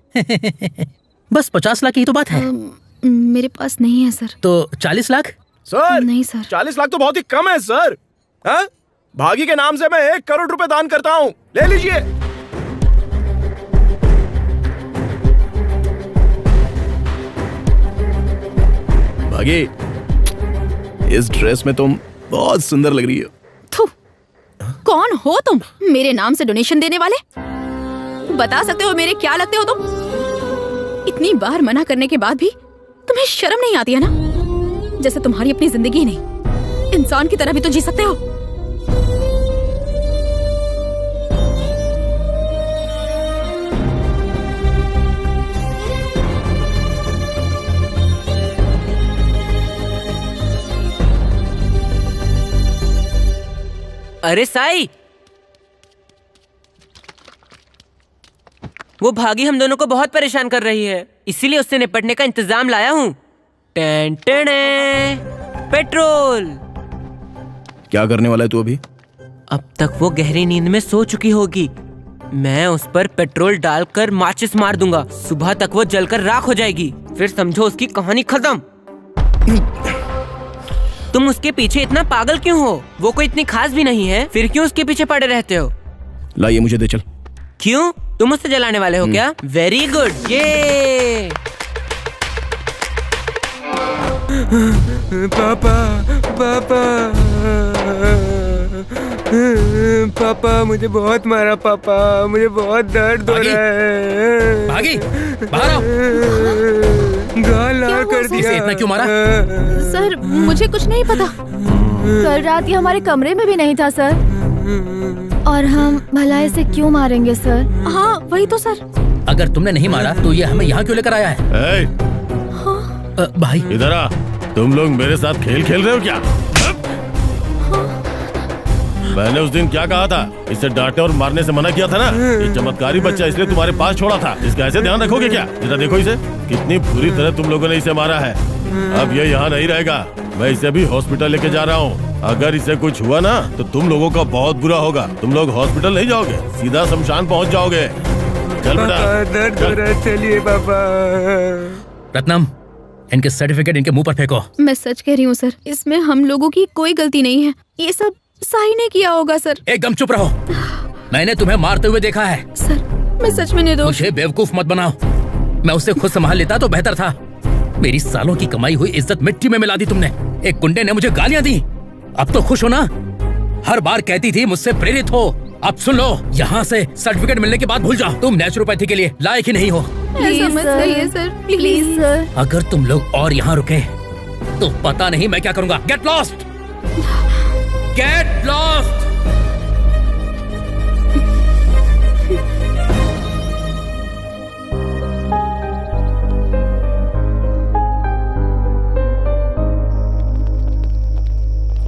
बस 50 लाख की तो बात है। मेरे पास नहीं है सर। तो 40 लाख? सर नहीं सर, 40 लाख तो बहुत ही कम है सर। हाँ? भागी के नाम से मैं 1 करोड़ रुपए दान करता हूँ, ले लीजिए। भागी, इस ड्रेस में तुम बहुत सुंदर लग रही हो। कौन हो तुम मेरे नाम से डोनेशन देने वाले? बता सकते हो मेरे क्या लगते हो तुम? इतनी बार मना करने के बाद भी तुम्हें शर्म नहीं आती है ना? जैसे तुम्हारी अपनी जिंदगी ही नहीं, इंसान की तरह भी तो जी सकते हो। अरे साई, वो भागी हम दोनों को बहुत परेशान कर रही है, इसीलिए उससे निपटने का इंतजाम लाया हूँ। पेट्रोल। क्या करने वाला है तू अभी? अब तक वो गहरी नींद में सो चुकी होगी। मैं उस पर पेट्रोल डालकर माचिस मार दूंगा। सुबह तक वो जलकर राख हो जाएगी। फिर समझो उसकी कहानी खत्म। तुम उसके पीछे इतना पागल क्यों हो? वो कोई इतनी खास भी नहीं है, फिर क्यों उसके पीछे पड़े रहते हो? ला ये मुझे दे चल। क्यों? तुम उससे जलाने वाले हो क्या? वेरी गुड, ये पापा पापा पापा मुझे बहुत मारा पापा, मुझे बहुत दर्द हो रहा है। भागी, बाहर आओ। गाल लाल कर दिया। इसे इतना क्यों मारा? सर मुझे कुछ नहीं पता। कल रात ये हमारे कमरे में भी नहीं था सर। और हम भला इसे क्यों मारेंगे सर? हाँ वही तो सर। अगर तुमने नहीं मारा तो ये हमें यहाँ क्यों लेकर आया है? भाई इधर आ। तुम लोग मेरे साथ खेल खेल रहे हो क्या? मैंने उस दिन क्या कहा था? इसे डांटे और मारने से मना किया था ना। ये चमत्कारी बच्चा इसलिए तुम्हारे पास छोड़ा था। इसका ऐसे ध्यान रखोगे क्या? जरा देखो इसे, कितनी बुरी तरह तुम लोगों ने इसे मारा है। अब ये यहाँ नहीं रहेगा, मैं इसे भी हॉस्पिटल लेके जा रहा हूँ। अगर इसे कुछ हुआ ना तो तुम लोगों का बहुत बुरा होगा। तुम लोग हॉस्पिटल नहीं जाओगे, सीधा शमशान पहुँच जाओगे। चल बेटा, दर्द हो रहा है, चलिए पापा। रत्नम, इनके सर्टिफिकेट इनके मुंह पर फेंको। मैं सच कह रही हूँ सर, इसमें हम लोगों की कोई गलती नहीं है। ये सब साई ने किया होगा सर। एकदम चुप रहो। मैंने तुम्हें मारते हुए देखा है। सर मैं सच में निर्दोष। मुझे बेवकूफ मत बनाओ। मैं उसे खुद संभाल लेता तो बेहतर था। मेरी सालों की कमाई हुई इज्जत मिट्टी में मिला दी तुमने। एक गुंडे ने मुझे गालियां दी। अब तो खुश हो ना? हर बार कहती थी मुझसे प्रेरित हो। अब सुन लो, यहाँ से सर्टिफिकेट मिलने के बाद भूल जाओ। तुम नेचुरोपैथी के लिए लायक ही नहीं हो। ऐसा मत कहिए सर, प्लीज सर। अगर तुम लोग और यहाँ रुके तो पता नहीं मैं क्या करूँगा। Get lost, get lost.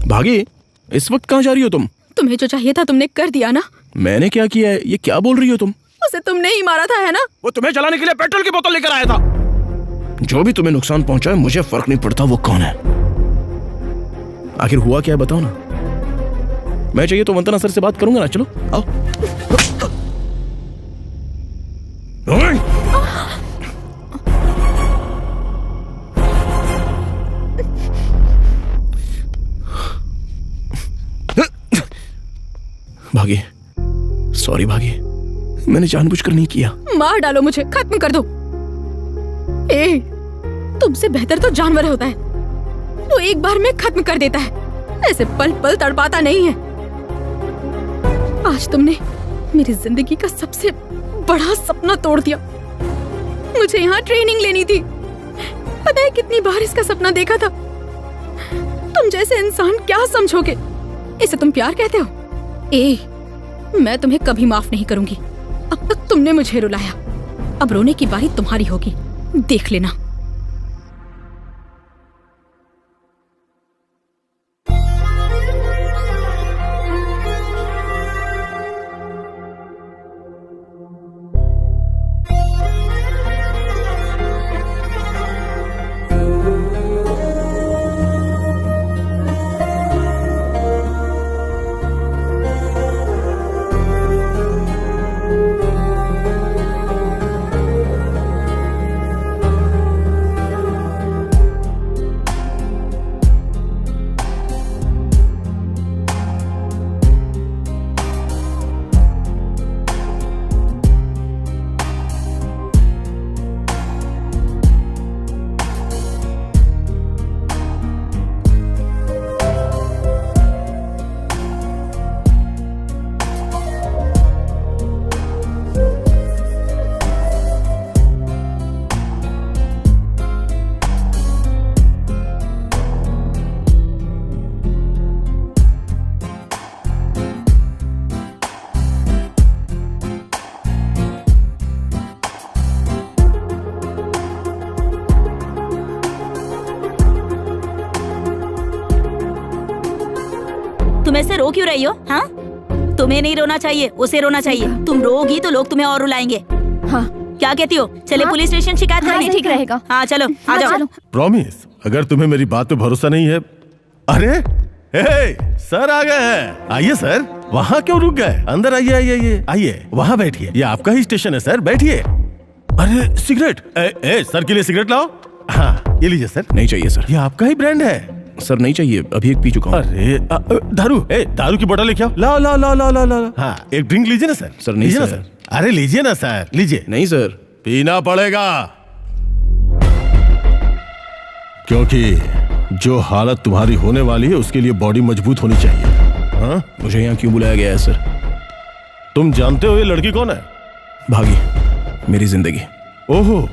भागी, इस वक्त कहाँ जा रही हो तुम? तुम्हें जो चाहिए था तुमने कर दिया ना। मैंने क्या किया है? ये क्या बोल रही हो तुम? उसे तुमने ही मारा था, है ना? वो तुम्हें जलाने के लिए पेट्रोल की बोतल लेकर आया था। जो भी तुम्हें नुकसान पहुंचा है मुझे फर्क नहीं पड़ता वो कौन है। आखिर हुआ क्या है बताओ ना। मैं चाहिए तो वंदना सर से बात करूंगा ना। चलो आओ। भागी, सॉरी भागी, मैंने जानबूझकर नहीं किया। मार डालो मुझे, खत्म कर दो। ए, तुमसे बेहतर तो जानवर होता है, वो एक बार में खत्म कर देता है, ऐसे पल पल तड़पाता नहीं है। आज तुमने मेरी जिंदगी का सबसे बड़ा सपना तोड़ दिया। मुझे यहाँ ट्रेनिंग लेनी थी। पता है कितनी बार इसका सपना देखा था। तुम जैसे इंसान क्या समझोगे? इसे तुम प्यार कहते हो? ए, मैं तुम्हें कभी माफ नहीं करूंगी। अब तक तुमने मुझे रुलाया, अब रोने की बारी तुम्हारी होगी, देख लेना। तुम ऐसे रो क्यों रही हो? हाँ, तुम्हें नहीं रोना चाहिए, उसे रोना चाहिए। तुम रोगी तो लोग तुम्हें और रुलाएंगे। हाँ, क्या कहती हो? चले पुलिस स्टेशन शिकायत करेंगे? ठीक रहेगा। हाँ चलो, आ जाओ। प्रॉमिस, अगर तुम्हें मेरी बात पे भरोसा नहीं है। अरे सर आ गए हैं। आइए सर, वहाँ क्यों रुक गए? अंदर आइए आइए आइए, वहाँ बैठिए। ये आपका ही स्टेशन है सर, बैठिए। अरे सिगरेट, सर के लिए सिगरेट लाओ। हाँ ये लीजिए सर। नहीं चाहिए सर। ये आपका ही ब्रांड है। सर नहीं चाहिए, अभी एक पी चुका हूँ। अरे दारू, दारू की बोतल लेके आओ। ला ला ला ला ला ला। हाँ, एक ड्रिंक लीजिए ना सर। सर नहीं लीजिए ना सर। अरे लीजिए ना सर, लीजिए। नहीं सर, पीना पड़ेगा, क्योंकि जो हालत तुम्हारी होने वाली है उसके लिए बॉडी मजबूत होनी चाहिए। हाँ? मुझे यहाँ क्यों बुलाया गया है सर? तुम जानते हो ये लड़की कौन है? भागी, मेरी जिंदगी। ओहो,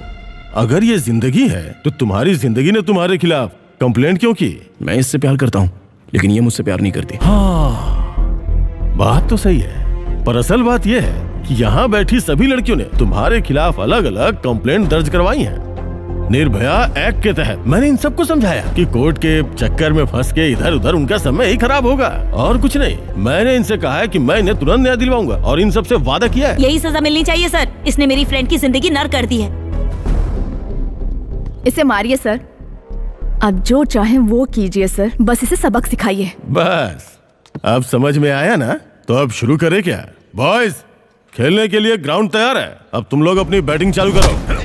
अगर ये जिंदगी है तो तुम्हारी जिंदगी ने तुम्हारे खिलाफ कंप्लेंट क्यों की? मैं इससे प्यार करता हूँ, लेकिन ये मुझसे प्यार नहीं करती। हाँ, बात तो सही है, पर असल बात यह है कि यहाँ बैठी सभी लड़कियों ने तुम्हारे खिलाफ अलग अलग कंप्लेंट दर्ज करवाई हैं। निर्भया एक्ट के तहत मैंने इन सबको समझाया कि कोर्ट के चक्कर में फंस के इधर उधर उनका समय ही खराब होगा और कुछ नहीं। मैंने इनसे कहा है कि मैं इन्हें तुरंत न्याय दिलवाऊंगा और इन सबसे वादा किया है। यही सजा मिलनी चाहिए सर, इसने मेरी फ्रेंड की जिंदगी नर्क कर दी है। इसे मारिए सर, आप जो चाहें वो कीजिए सर, बस इसे सबक सिखाइए। बस अब समझ में आया ना, तो अब शुरू करें क्या? बॉयज, खेलने के लिए ग्राउंड तैयार है, अब तुम लोग अपनी बैटिंग चालू करो।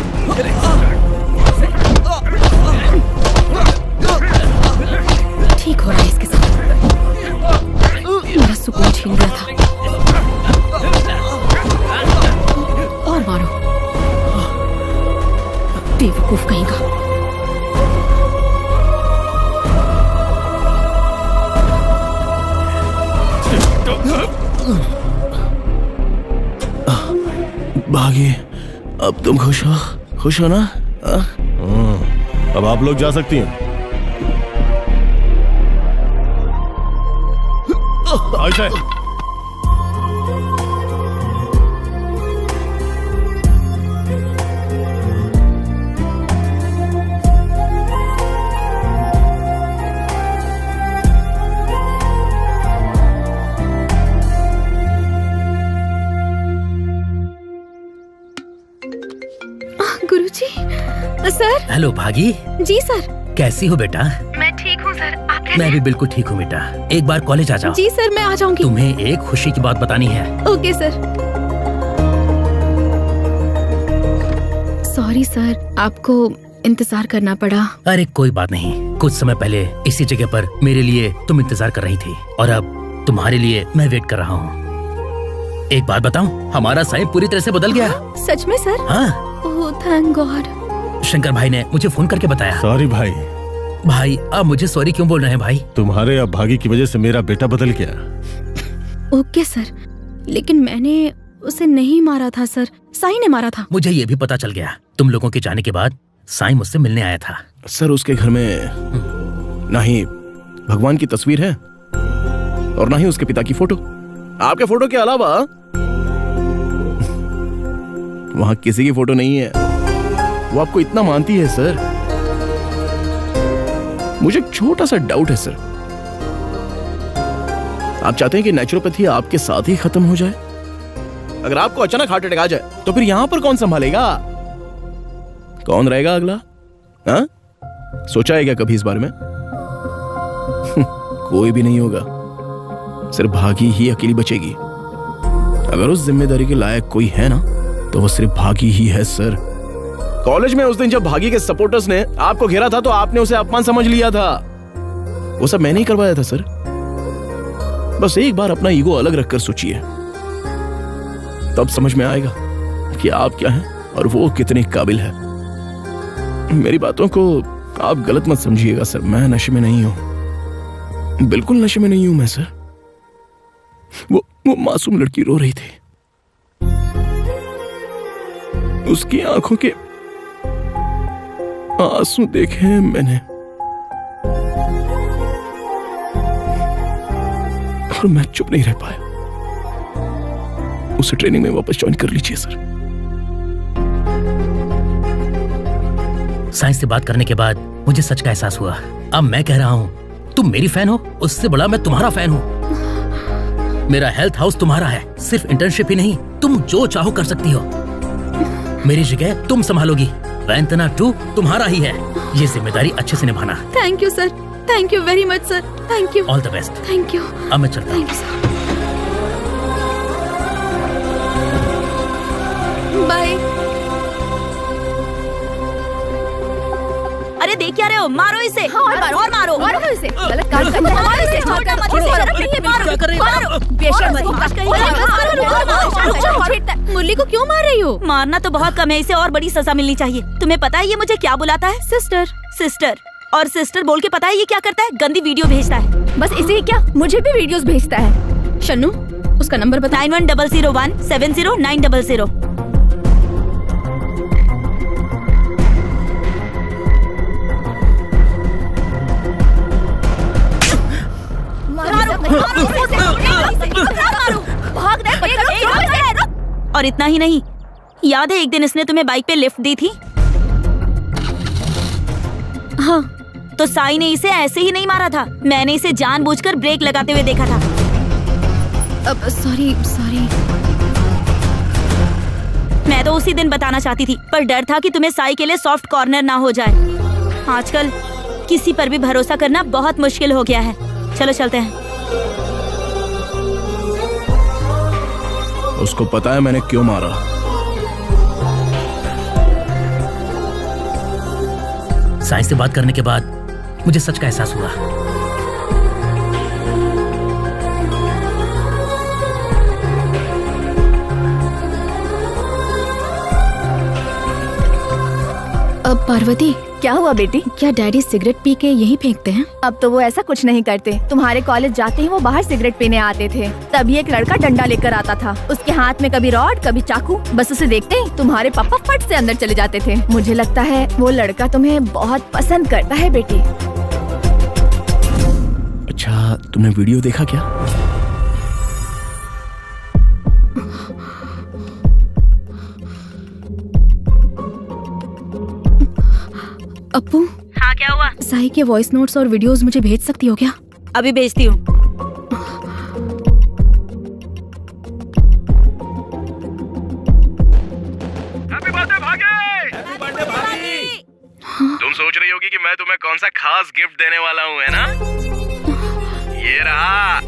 ठीक हो रहा है इसके साथ, मेरा सुकून छीन गया था। और मारो, बेवकूफ कहीं का। भागी, अब तुम खुश हो ना? अब आप लोग जा सकती हैं। अच्छा, गुरुजी, सर। हेलो भागी। जी सर। कैसी हो बेटा? मैं ठीक हूँ सर, आप कैसे? मैं भी बिल्कुल ठीक हूँ बेटा। एक बार कॉलेज आ जाओ। जी सर, मैं आ जाऊंगी। तुम्हें एक खुशी की बात बतानी है। Okay sir. सॉरी सर, आपको इंतजार करना पड़ा। अरे कोई बात नहीं, कुछ समय पहले इसी जगह पर मेरे लिए तुम इंतजार कर रही थी और अब तुम्हारे लिए मैं वेट कर रहा हूँ। एक बात बताऊं, हमारा साईं पूरी तरह से बदल गया। सच में सर? हाँ। Oh thank God. शंकर भाई ने मुझे फोन करके बताया। सॉरी भाई। भाई अब मुझे सॉरी क्यों बोल रहे हैं भाई? तुम्हारे अभागी की वजह से मेरा बेटा बदल गया। ओके सर, लेकिन मैंने उसे नहीं मारा था सर, साईं ने मारा था। मुझे ये भी पता चल गया, तुम लोगों के जाने के बाद साईं मुझसे मिलने आया था। सर उसके घर में ना ही भगवान की तस्वीर है और ना ही उसके पिता की फोटो। आपके फोटो के अलावा वहां किसी की फोटो नहीं है। वो आपको इतना मानती है सर। मुझे एक छोटा सा डाउट है सर, आप चाहते हैं कि नेचुरोपैथी आपके साथ ही खत्म हो जाए? अगर आपको अचानक हार्ट अटैक आ जाए तो फिर यहां पर कौन संभालेगा? कौन रहेगा अगला? हाँ? सोचा है क्या कभी इस बारे में? कोई भी नहीं होगा, सिर्फ भागी ही अकेली बचेगी। अगर उस जिम्मेदारी के लायक कोई है ना, तो वो सिर्फ भागी ही है सर। कॉलेज में उस दिन जब भागी के सपोर्टर्स ने आपको घेरा था तो आपने उसे अपमान समझ लिया था। वो सब मैंने ही करवाया था सर। बस एक बार अपना ईगो अलग रखकर सोचिए, तब समझ में आएगा कि आप क्या हैं और वो कितने काबिल है। मेरी बातों को आप गलत मत समझिएगा सर, मैं नशे में नहीं हूं, बिल्कुल नशे में नहीं हूं मैं सर। वो मासूम लड़की रो रही थी, उसकी आंखों के आंसू देखे हैं मैंने और मैं चुप नहीं रह पाया। उसे ट्रेनिंग में वापस ज्वाइन कर लीजिए सर। साइंस से बात करने के बाद मुझे सच का एहसास हुआ। अब मैं कह रहा हूँ, तुम मेरी फैन हो, उससे बड़ा मैं तुम्हारा फैन हूँ। मेरा हेल्थ हाउस तुम्हारा है, सिर्फ इंटर्नशिप ही नहीं, तुम जो चाहो कर सकती हो। मेरी जगह तुम संभालोगी, वैंतना 2 तुम्हारा ही है। ये जिम्मेदारी अच्छे से निभाना। Thank you sir, thank you very much sir, thank you. All the best. Thank you. अब मैं चलता हूँ। बाय। अरे देख क्या रहे हो? मारो इसे। हाँ, और मारो। मारो इसे। गलत काम करता है। मारो इसे। छोड़ना मत इसे। शर्म नहीं है, मारो। क्या कर रही हो? मारो। बेशर्म मत बच्चा। कहीं। मुरली को क्यों मार रही हो? मारना तो बहुत कम है, इसे और बड़ी सजा मिलनी चाहिए। तुम्हें पता है ये मुझे क्या बुलाता है? सिस्टर। सिस्टर। और सिस्टर बोल के पता है ये क्या करता है? गंदी वीडियो भेजता है। बस इसे ही क्या, मुझे भी वीडियोस भेजता है। शन्नू, उसका नंबर बता। 9100170900। और इतना ही नहीं, याद है एक दिन इसने तुम्हें बाइक पे लिफ्ट दी थी? हाँ, तो साई ने इसे ऐसे ही नहीं मारा था, मैंने इसे जानबूझकर ब्रेक लगाते हुए देखा था। अब सॉरी। मैं तो उसी दिन बताना चाहती थी, पर डर था कि तुम्हें साई के लिए सॉफ्ट कॉर्नर ना हो जाए। आजकल किसी पर भी भरोसा करना बहुत मुश्किल हो गया है। चलो चलते हैं। उसको पता है मैंने क्यों मारा। साई से बात करने के बाद मुझे सच का एहसास हुआ। अब पार्वती, क्या हुआ बेटी? क्या डैडी सिगरेट पी के यही फेंकते हैं? अब तो वो ऐसा कुछ नहीं करते। तुम्हारे कॉलेज जाते ही वो बाहर सिगरेट पीने आते थे, तभी एक लड़का डंडा लेकर आता था। उसके हाथ में कभी रॉड कभी चाकू। बस उसे देखते ही तुम्हारे पापा फट से अंदर चले जाते थे। मुझे लगता है वो लड़का तुम्हें बहुत पसंद करता है बेटी। अच्छा, तुमने वीडियो देखा क्या? अप्पू। हाँ, क्या हुआ? साई के वॉइस नोट्स और वीडियोस मुझे भेज सकती हो क्या? अभी भेजती हूँ। हैप्पी बर्थडे भागी! तुम सोच रही होगी कि मैं तुम्हें कौन सा खास गिफ्ट देने वाला हूँ, है ना? ये रहा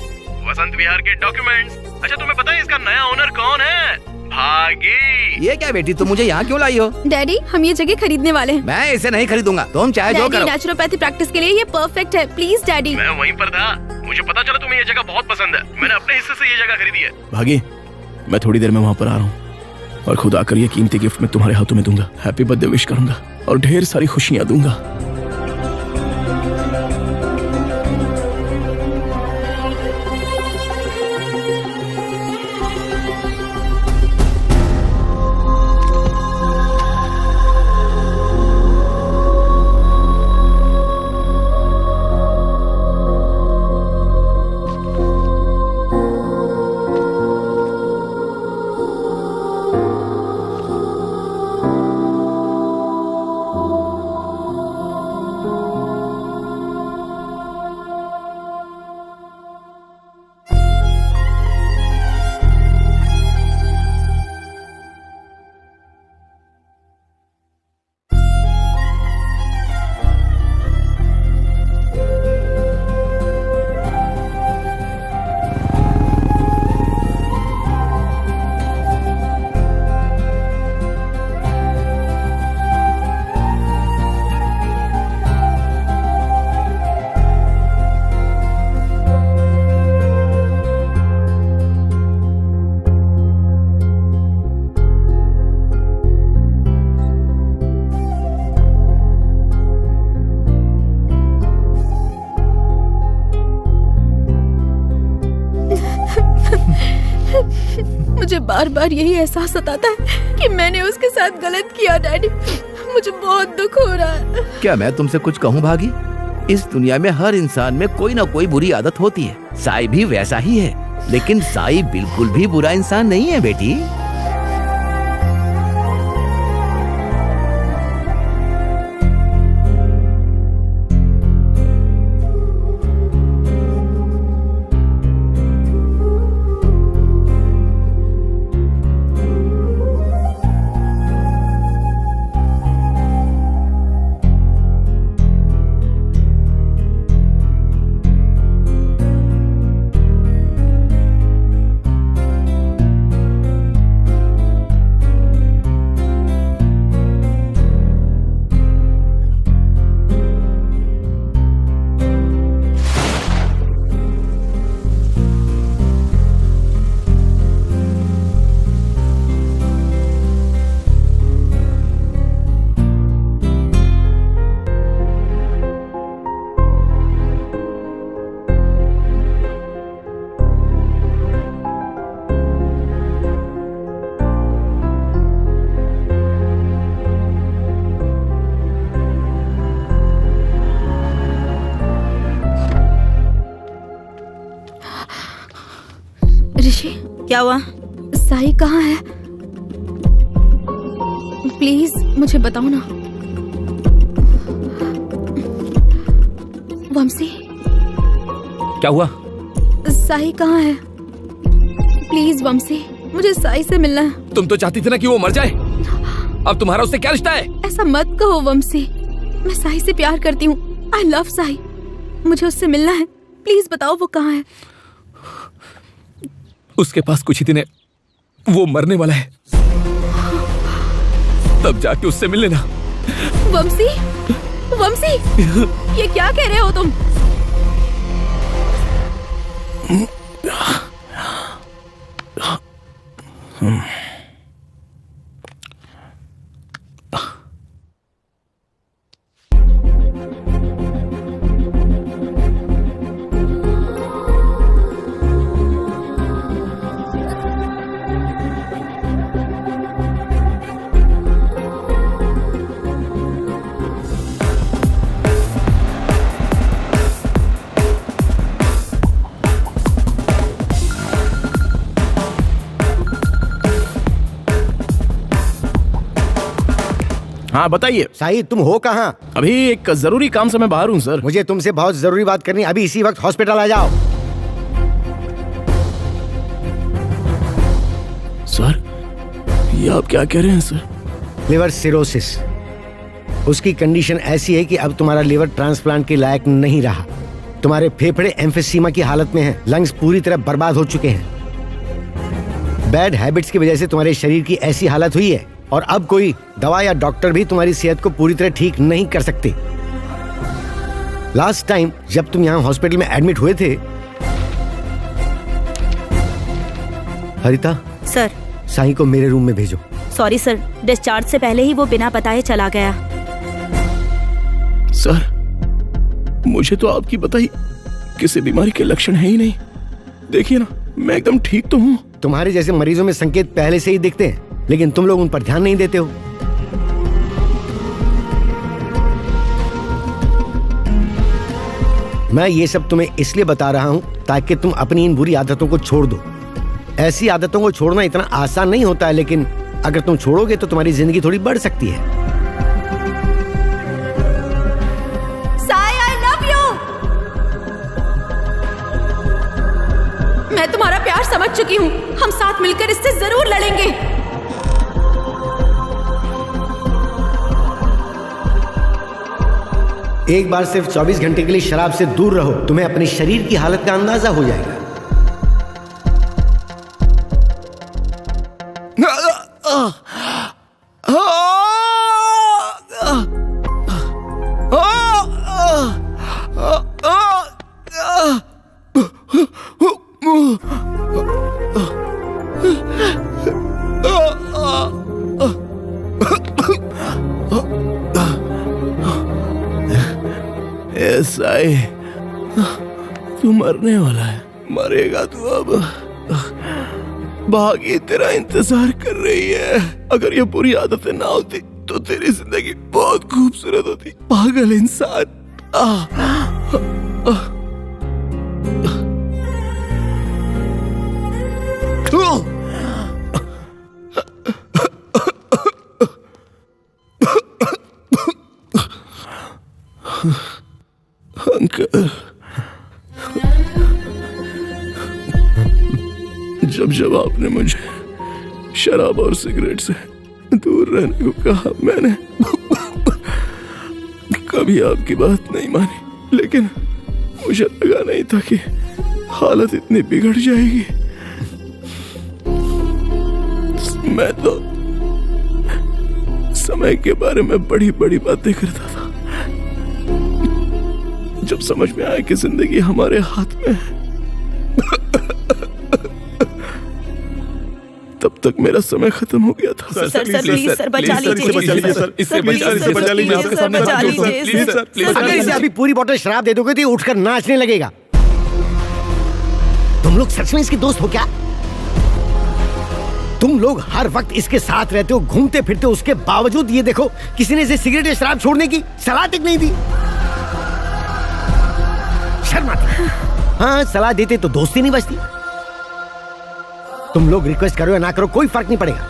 वसंत विहार के डॉक्यूमेंट्स। अच्छा, तुम्हें पता है इसका नया ओनर कौन है? भागी। ये क्या बेटी, तुम मुझे यहाँ क्यों लाई हो? डैडी, हम ये जगह खरीदने वाले हैं। मैं इसे नहीं खरीदूंगा, तुम चाहे जो करो। नेचुरोपैथी प्रैक्टिस के लिए ये परफेक्ट है। Please daddy. मैं वहीं पर था, मुझे पता चला तुम्हें ये जगह बहुत पसंद है। मैंने अपने हिस्से से ये जगह खरीदी है। भागी, मैं थोड़ी देर में वहाँ पर आ रहा हूँ और खुद आकर ये कीमती गिफ्ट मैं तुम्हारे हाथों में दूंगा। हैप्पी बर्थडे विश करूंगा और ढेर सारी खुशियाँ दूंगा। मुझे बार बार यही एहसास सताता है कि मैंने उसके साथ गलत किया। डैडी, मुझे बहुत दुख हो रहा है। क्या मैं तुमसे कुछ कहूँ भागी? इस दुनिया में हर इंसान में कोई ना कोई बुरी आदत होती है। साई भी वैसा ही है, लेकिन साई बिल्कुल भी बुरा इंसान नहीं है बेटी। ऋषि, क्या हुआ? साई कहाँ है? प्लीज मुझे बताओ ना। वंशी, क्या हुआ? साई कहाँ है? प्लीज वंशी, मुझे साई से मिलना है। तुम तो चाहती थी ना कि वो मर जाए। अब तुम्हारा उससे क्या रिश्ता है? ऐसा मत कहो वंशी, मैं साई से प्यार करती हूँ। आई लव साई, मुझे उससे मिलना है। प्लीज बताओ वो कहाँ है। उसके पास कुछ ही दिन है, वो मरने वाला है, तब जाके उससे मिल लेना। वंशी, वंशी, ये क्या कह रहे हो तुम? हाँ बताइए। साई, तुम हो कहाँ? अभी एक जरूरी काम से मैं बाहर हूँ सर। मुझे तुमसे बहुत जरूरी बात करनी, अभी इसी वक्त हॉस्पिटल आ जाओ। सर, ये आप क्या कह रहे हैं सर? लिवर सिरोसिस, उसकी कंडीशन ऐसी है कि अब तुम्हारा लिवर ट्रांसप्लांट के लायक नहीं रहा। तुम्हारे फेफड़े एम्फीसीमा की हालत में हैं, लंग्स पूरी तरह बर्बाद हो चुके हैं। बैड हैबिट्स की वजह से तुम्हारे शरीर की ऐसी हालत हुई है और अब कोई दवा या डॉक्टर भी तुम्हारी सेहत को पूरी तरह ठीक नहीं कर सकते। लास्ट टाइम जब तुम यहाँ हॉस्पिटल में एडमिट हुए थे, हरिता सर, साई को मेरे रूम में भेजो। सॉरी सर, डिस्चार्ज से पहले ही वो बिना बताए चला गया। सर, मुझे तो आपकी बताई किसी बीमारी के लक्षण है ही नहीं। देखिए ना, मैं एकदम ठीक तो हूँ। तुम्हारे जैसे मरीजों में संकेत पहले से ही दिखते हैं, लेकिन तुम लोग उन पर ध्यान नहीं देते हो। मैं ये सब तुम्हें इसलिए बता रहा हूं ताकि तुम अपनी इन बुरी आदतों को छोड़ दो। ऐसी आदतों को छोड़ना इतना आसान नहीं होता है, लेकिन अगर तुम छोड़ोगे तो तुम्हारी जिंदगी थोड़ी बढ़ सकती है। Sai, I love you. मैं तुम्हारा प्यार समझ चुकी हूँ, हम साथ मिलकर इससे जरूर लड़ेंगे। एक बार सिर्फ 24 घंटे के लिए शराब से दूर रहो, तुम्हें अपने शरीर की हालत का अंदाजा हो जाएगा। साई, तू मरने वाला है, मरेगा तू अब। भागी तेरा इंतजार कर रही है। अगर ये बुरी आदतें ना होती तो तेरी जिंदगी बहुत खूबसूरत होती। पागल इंसान। अंकल, जब आपने मुझे शराब और सिगरेट से दूर रहने को कहा, मैंने कभी आपकी बात नहीं मानी, लेकिन मुझे लगा नहीं था कि हालत इतनी बिगड़ जाएगी। मैं तो समय के बारे में बड़ी बड़ी बातें करता था। जब समझ में आया कि जिंदगी हमारे हाथ में है, तब तक मेरा समय खत्म हो गया था। सर प्लीज सर, बचा लीजिए। अगर इसे अभी पूरी बोतल शराब दे दोगे तो ये उठकर नाचने लगेगा। तुम लोग सच में इसके दोस्त हो क्या? तुम लोग हर वक्त इसके साथ रहते हो, घूमते फिरते हो, उसके बावजूद ये देखो किसी ने इसे सिगरेट या शराब छोड़ने की सलाह तक नहीं दी। शर्म आती। हाँ, सलाह देते तो दोस्ती नहीं बचती। तुम लोग रिक्वेस्ट करो या ना करो कोई फर्क नहीं पड़ेगा।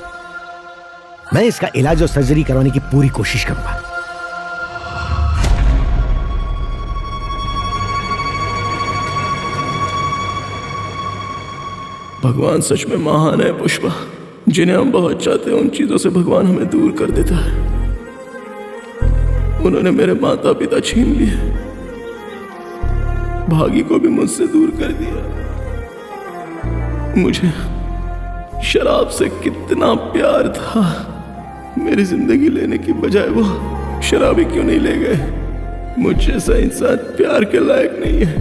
मैं इसका इलाज और सर्जरी करवाने की पूरी कोशिश करूंगा। भगवान सच में महान है पुष्पा। जिन्हें हम बहुत चाहते हैं उन चीजों से भगवान हमें दूर कर देता है। उन्होंने मेरे माता पिता छीन लिए, भागी को भी मुझसे दूर कर दिया। मुझे शराब से कितना प्यार था, मेरी जिंदगी लेने की बजाय वो शराबी क्यों नहीं ले गए? मुझ जैसा इंसान प्यार के लायक नहीं है,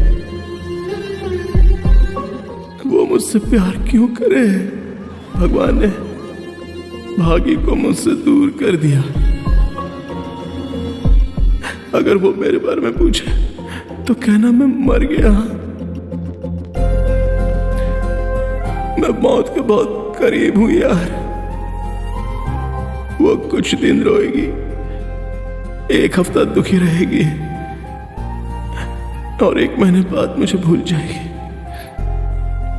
वो मुझसे प्यार क्यों करे? भगवान ने भागी को मुझसे दूर कर दिया। अगर वो मेरे बारे में पूछे तो कहना मैं मर गया। मैं मौत के बहुत करीब हूं यार। वो कुछ दिन रोएगी, एक हफ्ता दुखी रहेगी और 1 महीने बाद मुझे भूल जाएगी।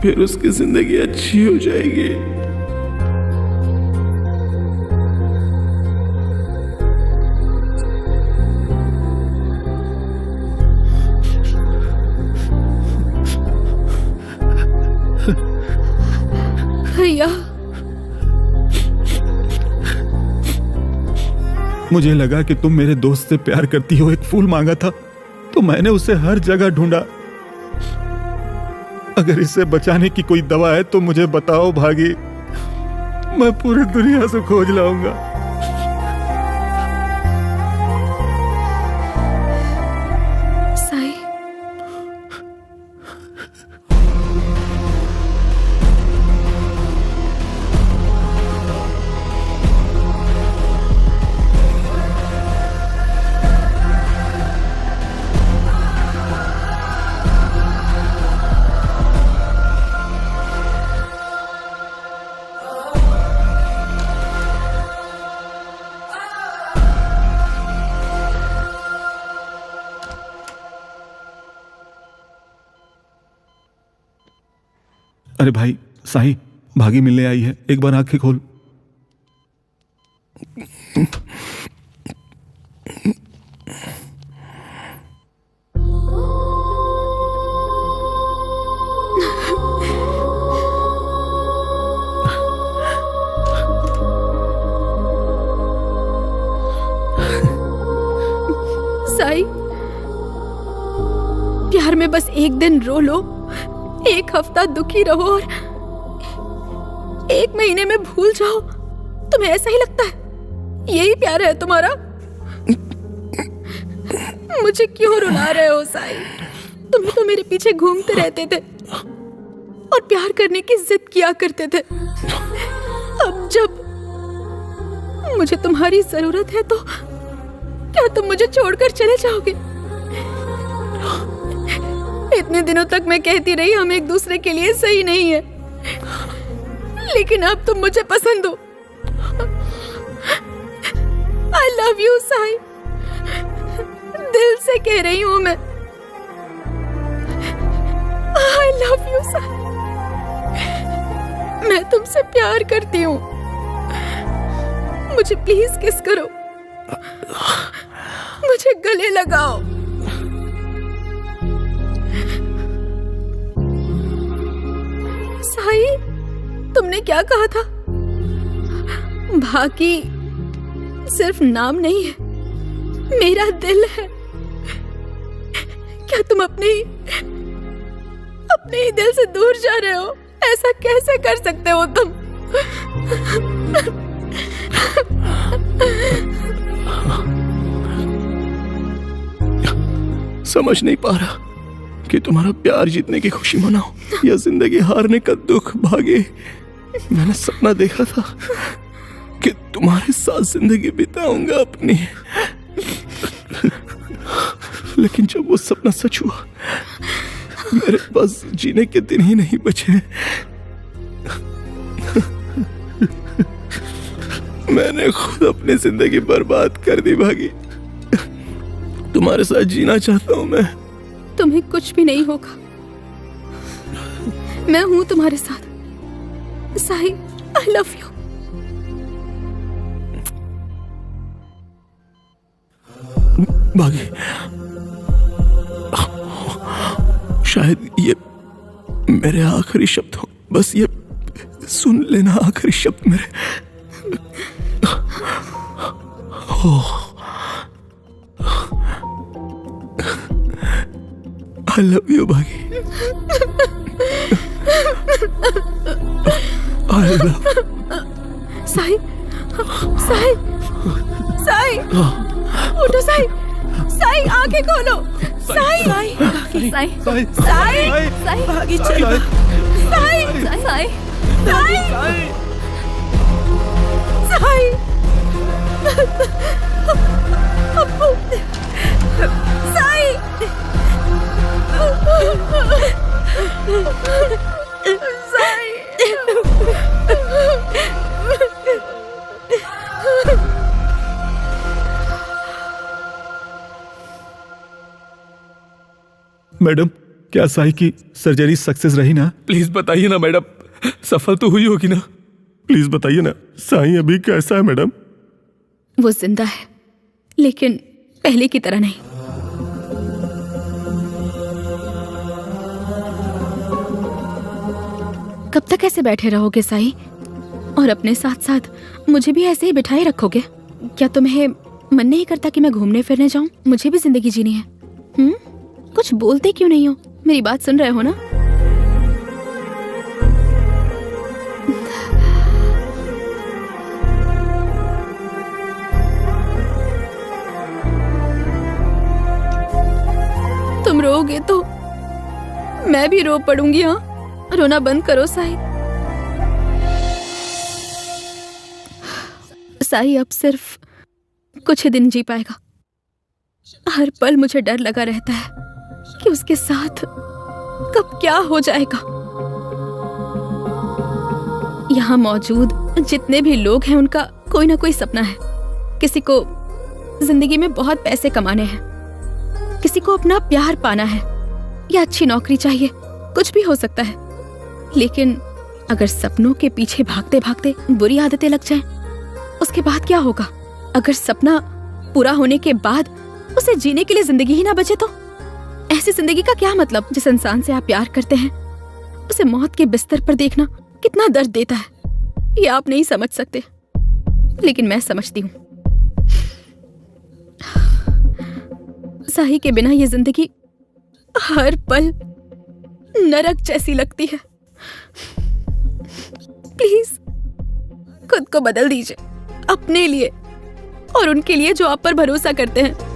फिर उसकी जिंदगी अच्छी हो जाएगी। भैया, मुझे लगा कि तुम मेरे दोस्त से प्यार करती हो। एक फूल मांगा था तो मैंने उसे हर जगह ढूंढा। अगर इसे बचाने की कोई दवा है तो मुझे बताओ भागी, मैं पूरी दुनिया से खोज लाऊंगा। साई, अरे भाई साई, भागी मिलने आई है, एक बार आंखें खोल। साई, प्यार में बस एक दिन रो लो, 1 हफ्ता दुखी रहो और 1 महीने में भूल जाओ। तुम्हें ऐसा ही लगता है? यही प्यार है तुम्हारा? मुझे क्यों रुला रहे हो साई? तुम तो मेरे पीछे घूमते रहते थे और प्यार करने की जिद किया करते थे। अब जब मुझे तुम्हारी जरूरत है तो क्या तुम मुझे छोड़कर चले जाओगे? इतने दिनों तक मैं कहती रही हम एक दूसरे के लिए सही नहीं है, लेकिन अब तुम मुझे पसंद हो। I love you साई, दिल से कह रही हूं मैं। I love you साई, मैं तुमसे प्यार करती हूँ। मुझे प्लीज किस करो, मुझे गले लगाओ। साई, तुमने क्या कहा था? भागी सिर्फ नाम नहीं है, मेरा दिल है। क्या तुम अपने ही दिल से दूर जा रहे हो? ऐसा कैसे कर सकते हो तुम? समझ नहीं पा रहा कि तुम्हारा प्यार जीतने की खुशी मनाऊं या जिंदगी हारने का दुख भागे। मैंने सपना देखा था कि तुम्हारे साथ जिंदगी बिताऊंगा अपनी, लेकिन जब वो सपना सच हुआ मेरे पास जीने के दिन ही नहीं बचे। मैंने खुद अपनी जिंदगी बर्बाद कर दी भागी। तुम्हारे साथ जीना चाहता हूं मैं। तुम्हें कुछ भी नहीं होगा, मैं हूं तुम्हारे साथ। Sai, I love you. भागी, शायद ये मेरे आखिरी शब्द हो, बस ये सुन लेना आखिरी शब्द मेरे। आई लव यू भागी। आई लव साई, साई, साई, उठो साई, साई आंखें खोलो, साई, साई, साई, साई, साई, भागी चलो, साई, साई, साई, साई, अप्पू, साई, मैडम, क्या साई की सर्जरी सक्सेस रही ना? प्लीज बताइए ना मैडम, सफल तो हुई होगी ना? प्लीज बताइए ना, साई अभी कैसा है मैडम? वो जिंदा है, लेकिन पहले की तरह नहीं। कब तक ऐसे बैठे रहोगे साई? और अपने साथ साथ मुझे भी ऐसे ही बिठाए रखोगे? क्या तुम्हें मन नहीं करता कि मैं घूमने फिरने जाऊं? मुझे भी जिंदगी जीनी है। कुछ बोलते क्यों नहीं हो? मेरी बात सुन रहे हो ना? तुम रोओगे तो मैं भी रो पड़ूंगी। हाँ, रोना बंद करो साई। साई अब सिर्फ कुछ ही दिन जी पाएगा। हर पल मुझे डर लगा रहता है कि उसके साथ कब क्या हो जाएगा। यहाँ मौजूद जितने भी लोग हैं उनका कोई ना कोई सपना है। किसी को जिंदगी में बहुत पैसे कमाने हैं, किसी को अपना प्यार पाना है या अच्छी नौकरी चाहिए, कुछ भी हो सकता है। लेकिन अगर सपनों के पीछे भागते भागते बुरी आदतें लग जाएं, उसके बाद क्या होगा? अगर सपना पूरा होने के बाद उसे जीने के लिए जिंदगी ही ना बचे तो ऐसी जिंदगी का क्या मतलब? जिस इंसान से आप प्यार करते हैं उसे मौत के बिस्तर पर देखना कितना दर्द देता है, ये आप नहीं समझ सकते, लेकिन मैं समझती हूँ। साही के बिना ये जिंदगी हर पल नरक जैसी लगती है। प्लीज खुद को बदल दीजिए, अपने लिए और उनके लिए जो आप पर भरोसा करते हैं।